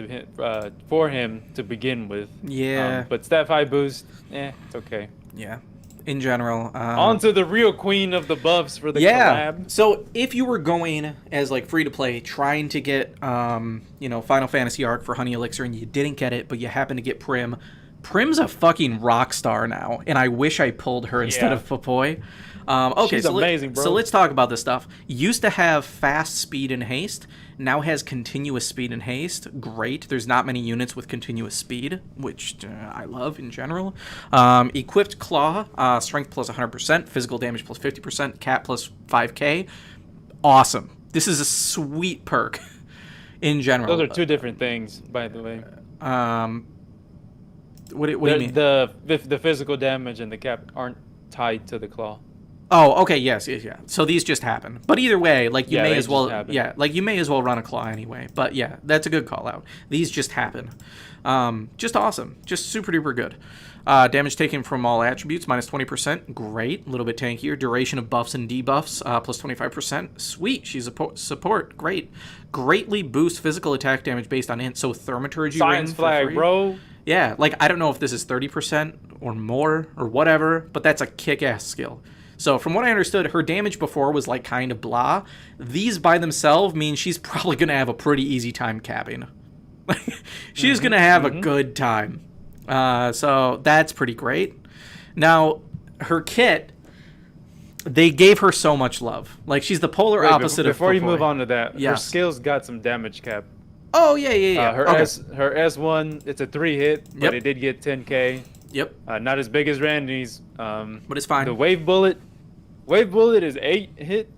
for him to begin with. Yeah. But stat 5 boost, it's okay. Yeah. In general. On to the real queen of the buffs for the collab. So if you were going as like free to play, trying to get Final Fantasy Arc for Honey Elixir and you didn't get it, but you happen to get Prim. Prim's a fucking rock star now, and I wish I pulled her instead of Popoy. Okay, she's amazing, bro. So let's talk about this stuff. Used to have fast speed and haste, now has continuous speed and haste. Great. There's not many units with continuous speed, which I love in general. Equipped Claw, strength plus 100%, physical damage plus 50%, cap plus 5k. Awesome. This is a sweet perk in general. Those are two different things, by the way. What do you mean? The physical damage and the cap aren't tied to the claw. Oh, okay, yes. So these just happen. But either way, like you may as well run a claw anyway. But yeah, that's a good call out. These just happen. Just awesome. Just super duper good. Damage taken from all attributes minus 20%. Great. A little bit tankier. Duration of buffs and debuffs plus 25%. Sweet. She's a support. Great. Greatly boost physical attack damage based on int. So thaumaturgy science flag, bro. Yeah, like I don't know if this is 30% or more or whatever, but that's a kick-ass skill. So from what I understood, her damage before was like kind of blah. These by themselves mean she's probably going to have a pretty easy time capping. She's going to have a good time. So that's pretty great. Now, her kit, they gave her so much love. Like she's the polar opposite of Before you Popoy. move on to that, her Yes. skills got some damage cap. Oh, yeah. Her Okay. her S1, it's a 3 hit, but Yep. it did get 10k. Yep. Not as big as Randy's. But it's fine. The wave bullet is 8 hit.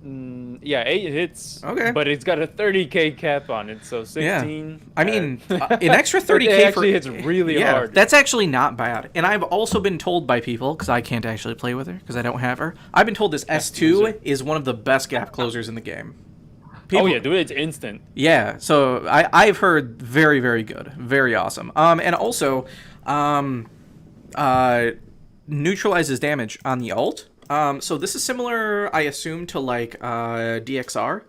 8 hits. Okay. But it's got a 30k cap on it, so 16. Yeah. I mean, an extra 30k it actually hits really hard. That's actually not bad. And I've also been told by people, because I can't actually play with her, because I don't have her, I've been told this S2 is one of the best gap closers in the game. Oh yeah, dude, it's instant. Yeah, so I've heard very, very good. Very awesome. And also, neutralizes damage on the ult. So this is similar, I assume, to like DXR.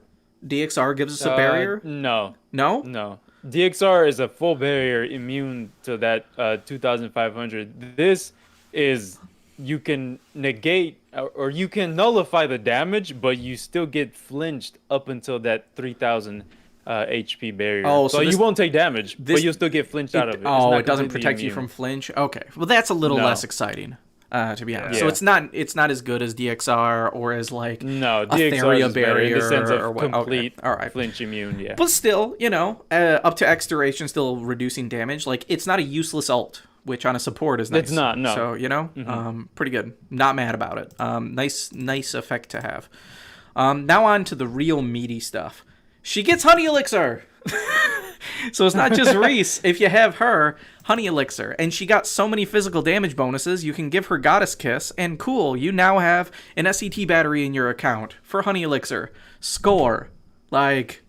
DXR gives us a barrier. No. No? DXR is a full barrier immune to that 2,500. This is you can negate or you can nullify the damage, but you still get flinched up until that 3,000 HP barrier. Oh, so so this- you won't take damage, this- but you'll still get flinched out of it. It's Oh, not it doesn't completely protect you immune. from flinch. Okay, well that's a little No. less exciting, to be honest. Yeah. So it's not as good as DXR or as like No, a DXR Theria is better in barrier the sense of or what. complete Okay. All right. flinch immune. Yeah. But still, you know, up to X duration, still reducing damage. Like, it's not a useless ult, which on a support is nice. It's not, no. So, you know, pretty good. Not mad about it. Nice effect to have. Now on to the real meaty stuff. She gets Honey Elixir! So it's not just Riesz. If you have her, Honey Elixir. And she got so many physical damage bonuses, you can give her Goddess Kiss, and cool, you now have an SCT battery in your account for Honey Elixir. Score. Like,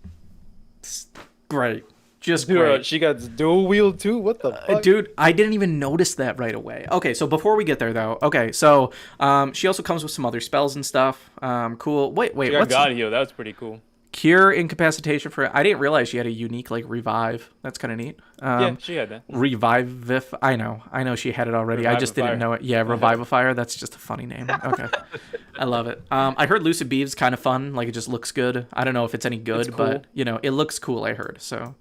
great. Just Dude, great. she got dual wield too. What the fuck? Dude, I didn't even notice that right away. Okay, so before we get there, though, so she also comes with some other spells and stuff. Cool. Wait, She got what's God heal. That was pretty cool. Cure Incapacitation for... I didn't realize she had a unique, like, revive. That's kind of neat. Yeah, she had that. Revive... I know she had it already. I just didn't Revivifier. know it. Yeah, Revivifier. That's just a funny name. Okay. I love it. I heard Lucid Beeve's kind of fun. Like, it just looks good. I don't know if it's any good, It's cool. but, you know, it looks cool, I heard. So,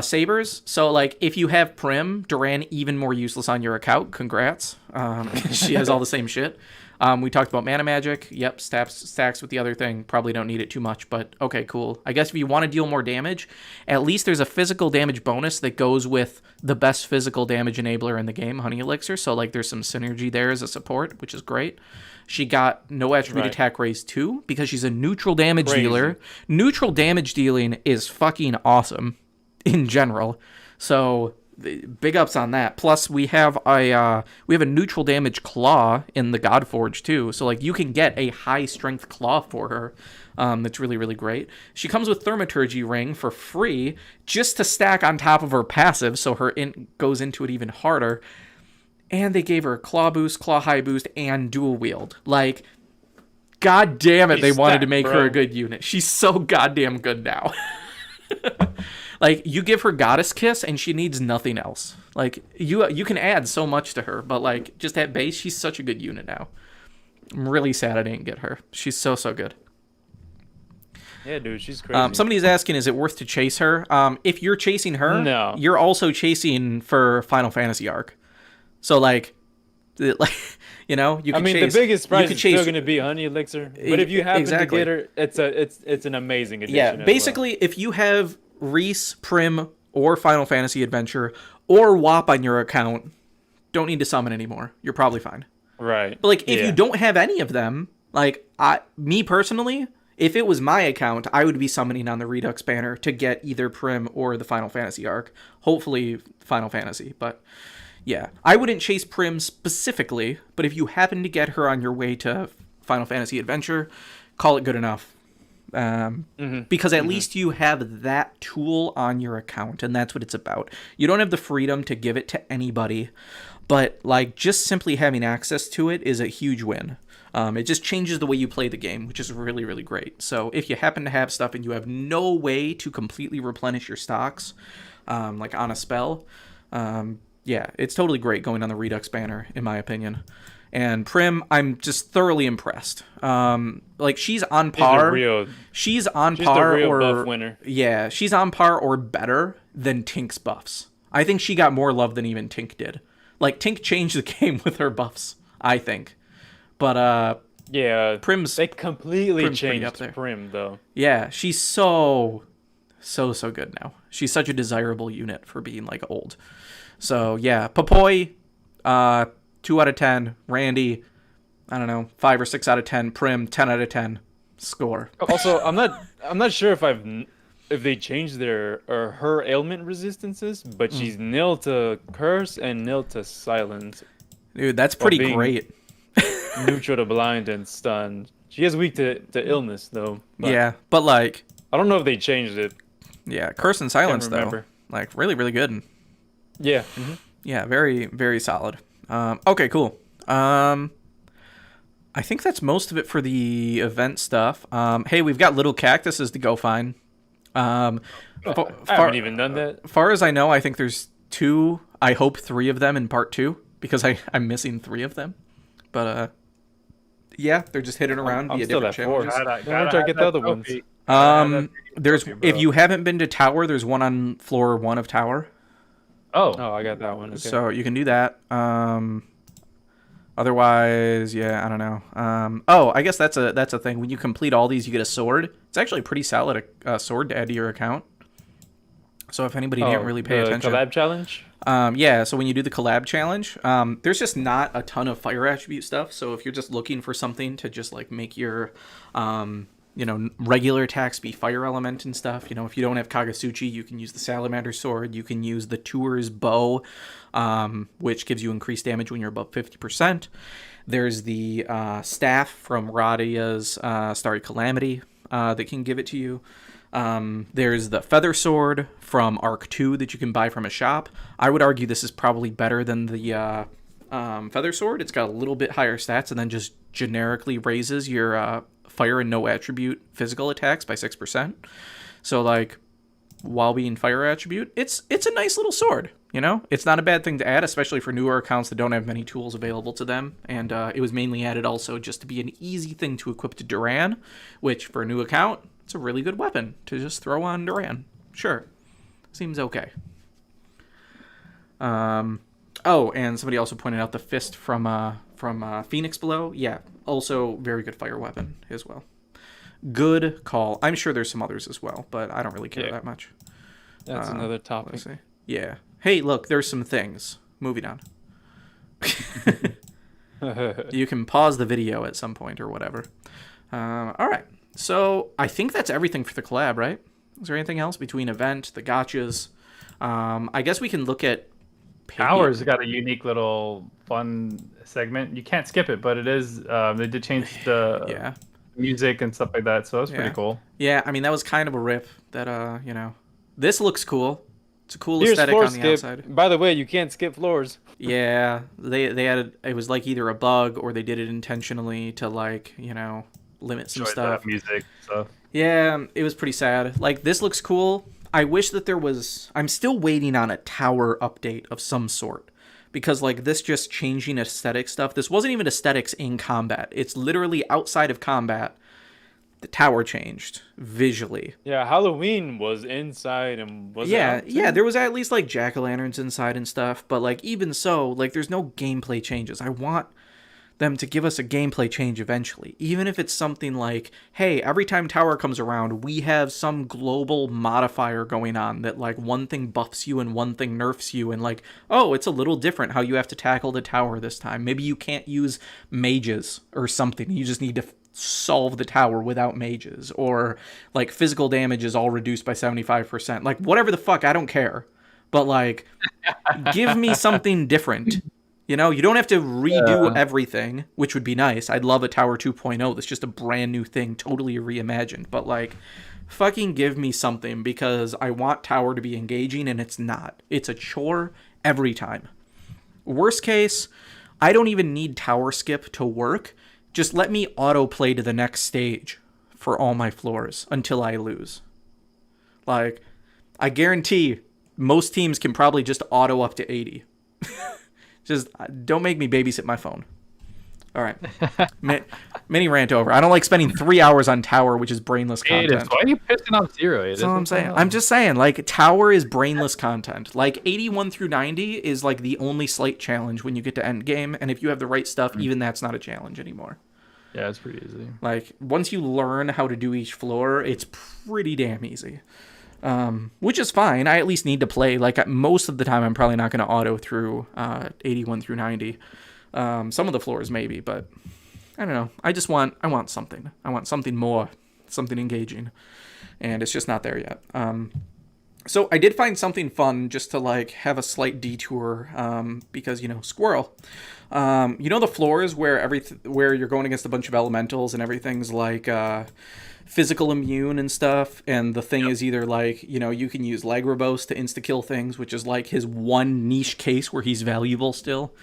Sabers. So, like, if you have Prim, Duran, even more useless on your account. Congrats. She has all the same shit. We talked about mana magic. Yep, stacks with the other thing. Probably don't need it too much, but okay, cool. I guess if you want to deal more damage, at least there's a physical damage bonus that goes with the best physical damage enabler in the game, Honey Elixir. So, like, there's some synergy there as a support, which is great. She got no attribute Right. attack raise 2 because she's a neutral damage Crazy. dealer. Neutral damage dealing is fucking awesome in general. So big ups on that. Plus we have a neutral damage claw in the Godforge too. So like you can get a high strength claw for her. That's really, really great. She comes with Thaumaturgy Ring for free just to stack on top of her passive so her int goes into it even harder. And they gave her claw boost, claw high boost, and dual wield. Like, god damn it, She's they wanted to stacked, make her bro. a good unit. She's so goddamn good now. Like, you give her Goddess Kiss, and she needs nothing else. Like, you can add so much to her, but, like, just at base, she's such a good unit now. I'm really sad I didn't get her. She's so good. Yeah, dude, she's crazy. Somebody's asking, is it worth to chase her? If you're chasing her, No. you're also chasing for Final Fantasy Arc. So, like, you know, you I can mean, chase, the biggest prize you is could still going to be Honey Elixir. But if you happen Exactly. to get her, it's an amazing addition. Yeah, as well. basically, if you have Riesz, Prim, or Final Fantasy Adventure, or WAP on your account, don't need to summon anymore. You're probably fine. Right. But, like, if Yeah. you don't have any of them, like, me personally, if it was my account, I would be summoning on the Redux banner to get either Prim or the Final Fantasy arc. Hopefully, Final Fantasy, but yeah. I wouldn't chase Prim specifically, but if you happen to get her on your way to Final Fantasy Adventure, call it good enough. Because at least you have that tool on your account, and that's what it's about. You don't have the freedom to give it to anybody, but like just simply having access to it is a huge win. It just changes the way you play the game, which is really, really great. So if you happen to have stuff and you have no way to completely replenish your stocks, like on a spell, yeah, it's totally great going on the Redux banner, in my opinion. And Prim, I'm just thoroughly impressed. Like she's on par. She's on par the real or buff winner. Yeah, she's on par or better than Tink's buffs. I think she got more love than even Tink did. Like Tink changed the game with her buffs, I think. But Yeah, Prim's they completely Prim's pretty up changed there. Prim though. yeah, she's so good now. She's such a desirable unit for being like old. So yeah, Popoy, 2 out of 10. Randy, I don't know, 5 or 6 out of 10. Prim, 10 out of 10. Score. Also, I'm not sure if they changed their or her ailment resistances, but she's nil to curse and nil to silence, Dude, that's pretty being- great. neutral to blind and stun. She is weak to illness though. But Yeah, but like, I don't know if they changed it. yeah, Curse and Silence though, remember. like really, really good. Yeah. Yeah, very, very solid. Okay, cool. I think that's most of it for the event stuff. Hey, we've got little cactuses to go find. I haven't even done that. Far as I know, I think there's 2, I hope 3 of them in part 2. because I'm missing 3 of them. But yeah, they're just hidden around I'm via still different at 4. challenges. Then why try to get the other ones? There's trophy, if bro. you haven't been to Tower, there's one on floor 1 of Tower, Oh, I got that one. Okay. so you can do that. Otherwise, yeah, I don't know. Oh, I guess that's a thing. When you complete all these, you get a sword. It's actually pretty solid sword to add to your account. So if anybody didn't really pay attention, collab challenge. yeah. So when you do the collab challenge, there's just not a ton of fire attribute stuff. So if you're just looking for something to just like make your, regular attacks be fire element and stuff. If you don't have Kagasuchi, you can use the Salamander sword. You can use the Tour's bow, which gives you increased damage when you're above 50%. There's the staff from Radia's Starry Calamity that can give it to you. There's the Feather Sword from Arc 2 that you can buy from a shop. I would argue this is probably better than the Feather Sword. It's got a little bit higher stats and then just generically raises your fire and no attribute physical attacks by 6%. So, like, while being fire attribute, it's a nice little sword, It's not a bad thing to add, especially for newer accounts that don't have many tools available to them. And it was mainly added also just to be an easy thing to equip to Duran, which, for a new account, it's a really good weapon to just throw on Duran. Sure. Seems okay. Oh, and somebody also pointed out the fist from Phoenix Below. Yeah, also very good fire weapon as well. Good call. I'm sure there's some others as well, but I don't really care that much. That's another topic. Let's see. Yeah. Hey, look, there's some things. Moving on. You can pause the video at some point or whatever. All right. So I think that's everything for the collab, right? Is there anything else between event, the gotchas? I guess we can look at Tower's got a unique little fun segment. You can't skip it, but it is. They did change the music and stuff like that, so that's pretty cool. Yeah, I mean that was kind of a rip. That this looks cool. It's a cool Here's aesthetic floor on the skip. outside. By the way, you can't skip floors. Yeah, they added. It was like either a bug or they did it intentionally to limit some stuff. Music stuff. Yeah, it was pretty sad. Like, this looks cool. I wish that there was... I'm still waiting on a tower update of some sort. Because, like, this just changing aesthetic stuff... This wasn't even aesthetics in combat. It's literally outside of combat. The tower changed visually. Yeah, Halloween was inside and was yeah, there was at least, like, jack-o'-lanterns inside and stuff. But, like, even so, like, there's no gameplay changes. I want them to give us a gameplay change eventually, even if it's something like, hey, every time tower comes around, we have some global modifier going on that, like, one thing buffs you and one thing nerfs you, and, like, oh, it's a little different how you have to tackle the tower this time. Maybe you can't use mages or something. You just need to solve the tower without mages, or, like, physical damage is all reduced by 75%. Like, whatever the fuck, I don't care. But, like, give me something different. You don't have to redo everything, which would be nice. I'd love a Tower 2.0 that's just a brand new thing, totally reimagined. But, like, fucking give me something, because I want Tower to be engaging, and it's not. It's a chore every time. Worst case, I don't even need Tower Skip to work. Just let me autoplay to the next stage for all my floors until I lose. Like, I guarantee most teams can probably just auto up to 80. Just don't make me babysit my phone. All right. Mini rant over. I don't like spending 3 hours on Tower, which is brainless content. Why are you pissing off Zero? That's what I'm saying. I'm just saying, like, Tower is brainless content. Like, 81 through 90 is, like, the only slight challenge when you get to end game. And if you have the right stuff, even that's not a challenge anymore. Yeah, it's pretty easy. Like, once you learn how to do each floor, it's pretty damn easy. Which is fine. I at least need to play. Like, most of the time, I'm probably not going to auto through 81 through 90. Some of the floors maybe, but I don't know. I want something. I want something more, something engaging, and it's just not there yet. So I did find something fun just to, like, have a slight detour, because, squirrel. The floors where you're going against a bunch of elementals and everything's like physical immune and stuff, and the thing is either like, you can use Lagrabos to insta-kill things, which is like his one niche case where he's valuable still,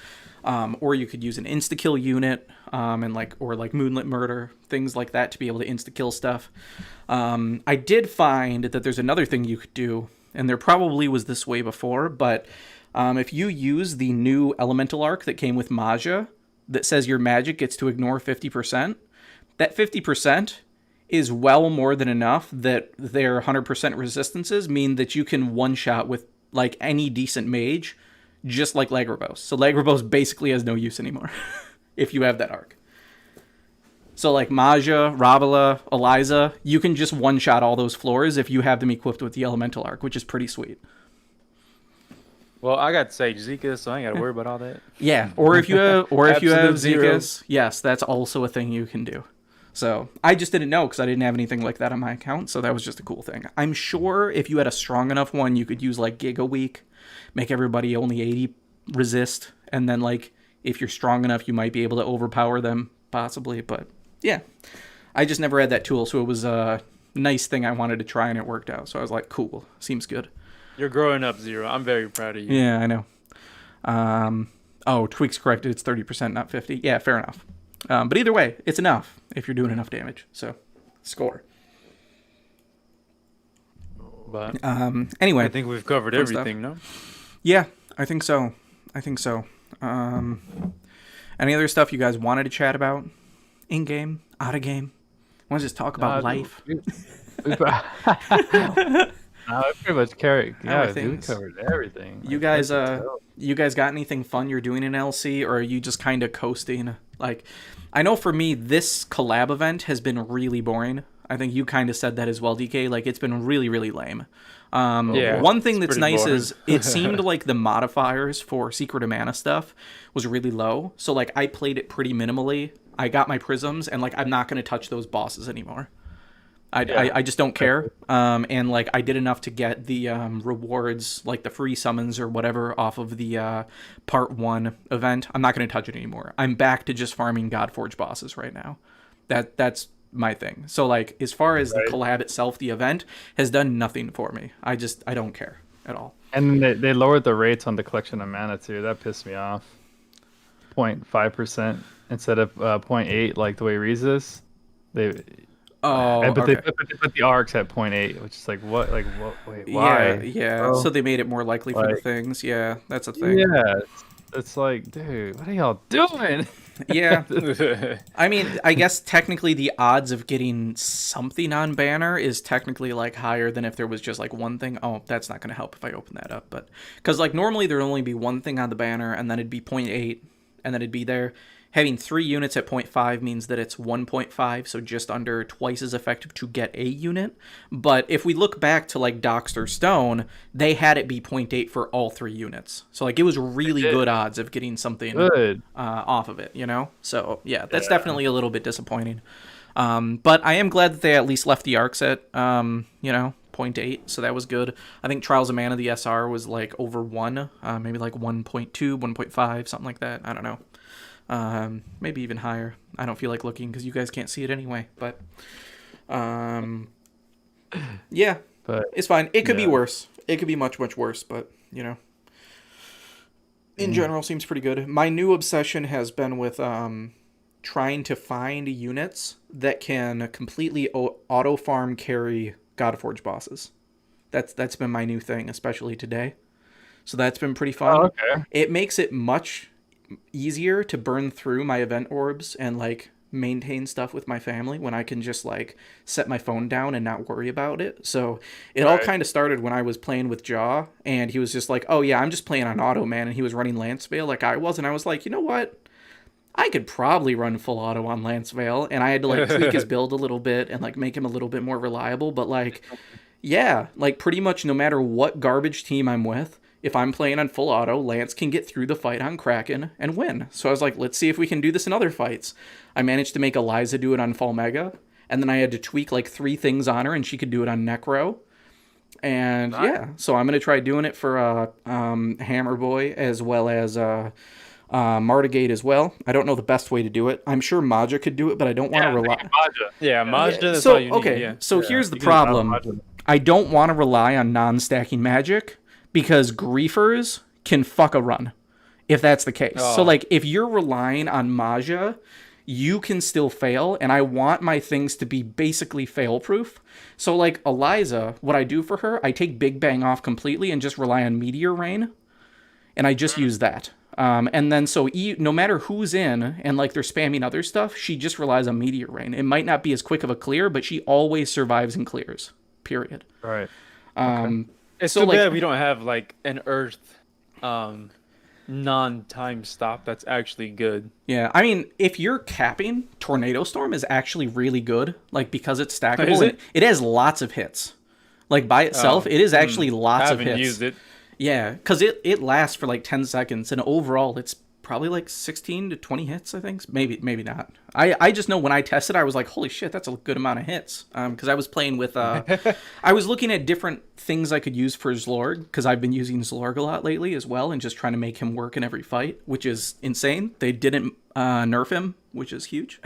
or you could use an insta-kill unit, or Moonlit Murder, things like that to be able to insta-kill stuff. I did find that there's another thing you could do, and there probably was this way before, but if you use the new elemental arc that came with Maja that says your magic gets to ignore 50%, that 50% is well more than enough that their 100% resistances mean that you can one-shot with like any decent mage, just like Lagrabos. So Lagrabos basically has no use anymore if you have that arc. So like Maja, Rabala, Eliza, you can just one-shot all those floors if you have them equipped with the elemental arc, which is pretty sweet. Well, I got Sage Zika, so I ain't got to worry about all that. Yeah, or if you have Absolute zero. Zekas, yes, that's also a thing you can do. So I just didn't know because I didn't have anything like that on my account, so that was just a cool thing. I'm sure if you had a strong enough one, you could use like Giga Week, make everybody only 80 resist, and then like if you're strong enough, you might be able to overpower them possibly. But yeah, I just never had that tool, so it was a nice thing I wanted to try, and it worked out. So I was like, cool, seems good. You're growing up, Zero. I'm very proud of you. Yeah, I know. Oh, Tweak's corrected. It's 30%, not 50. Yeah, fair enough. But either way, it's enough if you're doing enough damage. So, score. But Anyway. I think we've covered everything, no? Yeah, I think so. Any other stuff you guys wanted to chat about? In-game? Out-of-game? Want to just talk about life? I pretty much carry. Yeah, we things. covered everything. You guys got anything fun you're doing in LC, or are you just kind of coasting? Like, I know for me, this collab event has been really boring. I think you kind of said that as well, DK. Like, it's been really, really lame. Yeah, one thing that's nice boring. is it seemed like the modifiers for Secret of Mana stuff was really low. So, like, I played it pretty minimally. I got my prisms, and, like, I'm not going to touch those bosses anymore. I just don't care. And like I did enough to get the rewards, like the free summons or whatever, off of the part 1 event. I'm not going to touch it anymore. I'm back to just farming Godforge bosses right now. That's my thing. So like as far as the collab itself, the event has done nothing for me. I don't care at all. And they lowered the rates on the collection of mana too. That pissed me off. 0.5% instead of 0.8 like the way Riesz is. But okay. they put the arcs at 0.8, which is like what? Like what? Wait, why? Yeah. Bro? So they made it more likely for the things. Yeah, that's a thing. Yeah, it's like, dude, what are y'all doing? Yeah. I memean, I guess technically the odds of getting something on banner is technically like higher than if there was just like one thing. Oh, that's not going to help if I open that up, but because like normally there'd only be one thing on the banner, and then it'd be 0.8, and then it'd be there. Having 3 units at 0.5 means that it's 1.5, so just under twice as effective to get a unit. But if we look back to like Dockster Stone, they had it be 0.8 for all 3 units. So like it was really good odds of getting something off of it, you know? So yeah, that's definitely a little bit disappointing. But I am glad that they at least left the arcs at, 0.8, so that was good. I think Trials of Mana, the SR, was like over 1, maybe like 1.2, 1.5, something like that. I don't know. Maybe even higher. I don't feel like looking because you guys can't see it anyway, but yeah, but it's fine. It could be worse. It could be much, much worse, but you know, in general seems pretty good. My new obsession has been with trying to find units that can completely auto farm carry Godforge bosses. That's been my new thing, especially today. So that's been pretty fun. Oh, okay. It makes it much easier to burn through my event orbs and like maintain stuff with my family when I can just like set my phone down and not worry about it. So it all kind of started when I was playing with Jaw, and he was just like, oh yeah, I'm just playing on auto, man, and he was running Lance Veil like I was, and I was like, you know what, I could probably run full auto on Lance Veil, and I had to like tweak his build a little bit and like make him a little bit more reliable, but like yeah, like pretty much no matter what garbage team I'm with, if I'm playing on full auto, Lance can get through the fight on Kraken and win. So I was like, let's see if we can do this in other fights. I managed to make Eliza do it on Fall Mega, and then I had to tweak like 3 things on her, and she could do it on Necro. And yeah, so I'm going to try doing it for Hammer Boy as well as Martigate as well. I don't know the best way to do it. I'm sure Maja could do it, but I don't want to rely. Maja, that's so, all you need. Okay, yeah. so here's the problem. I don't want to rely on non-stacking magic, because griefers can fuck a run if that's the case. So like if you're relying on Maja, you can still fail, and I want my things to be basically fail-proof. So, like, Eliza, what I do for her, I take Big Bang off completely and just rely on Meteor Rain, and I just use that. And then, so no matter who's in, and, like, they're spamming other stuff, she just relies on Meteor Rain. It might not be as quick of a clear, but she always survives and clears, period. Right. It's so, too like- bad we don't have like an Earth, non-time stop that's actually good. Yeah, I mean, if you're capping, Tornado Storm is actually really good, like, because it's stackable. Is it? It has lots of hits. Like, by itself, it is actually lots of hits. Haven't used it. Yeah, because it lasts for like 10 seconds, and overall, it's probably like 16 to 20 hits, I think. Maybe not. I just know when I tested, I was like, holy shit, that's a good amount of hits. Because I was playing with... I was looking at different things I could use for Zlorg, because I've been using Zlorg a lot lately as well, and just trying to make him work in every fight, which is insane. They didn't nerf him, which is huge.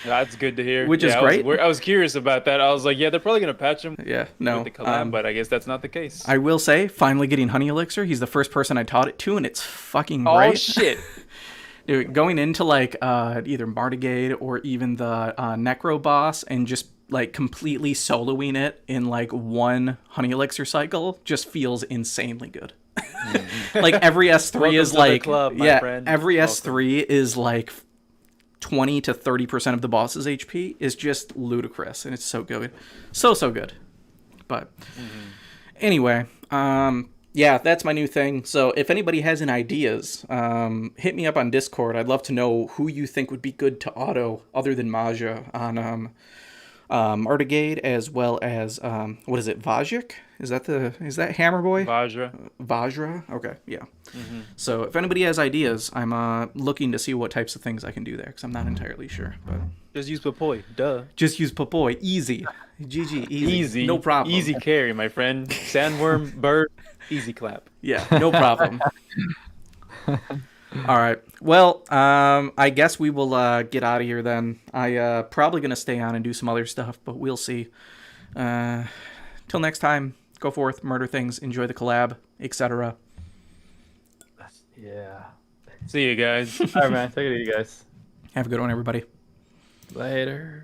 That's good to hear. Which is great. I was curious about that. I was like, yeah, they're probably gonna patch him Yeah, no. with the collab, but I guess that's not the case. I will say, finally getting Honey Elixir, he's the first person I taught it to, and it's fucking Oh great. shit! Dude, going into like either Martigade or even the Necro boss and just like completely soloing it in like one Honey Elixir cycle just feels insanely good. Like every S3 Welcome is to the like club, my yeah, friend. every Welcome. S3 is like 20 to 30% of the boss's HP is just ludicrous, and it's so good. So good. But anyway, yeah, that's my new thing. So if anybody has any ideas, hit me up on Discord. I'd love to know who you think would be good to auto other than Maja on Martigade, as well as what is it, Vajik? Is that Hammer Boy? Vajra? Okay, yeah. So if anybody has ideas, I'm looking to see what types of things I can do there, because I'm not entirely sure. But Just use Popoy. Duh. just use Popoy. Easy. GG. Easy. No problem. Easy carry, my friend. Sandworm, bird, easy clap. Yeah, no problem. All right. Well, I guess we will get out of here then. I probably going to stay on and do some other stuff, but we'll see. Till next time, go forth, murder things, enjoy the collab, etc. Yeah. See you guys. All right, man. Take it easy, guys. Have a good one, everybody. Later.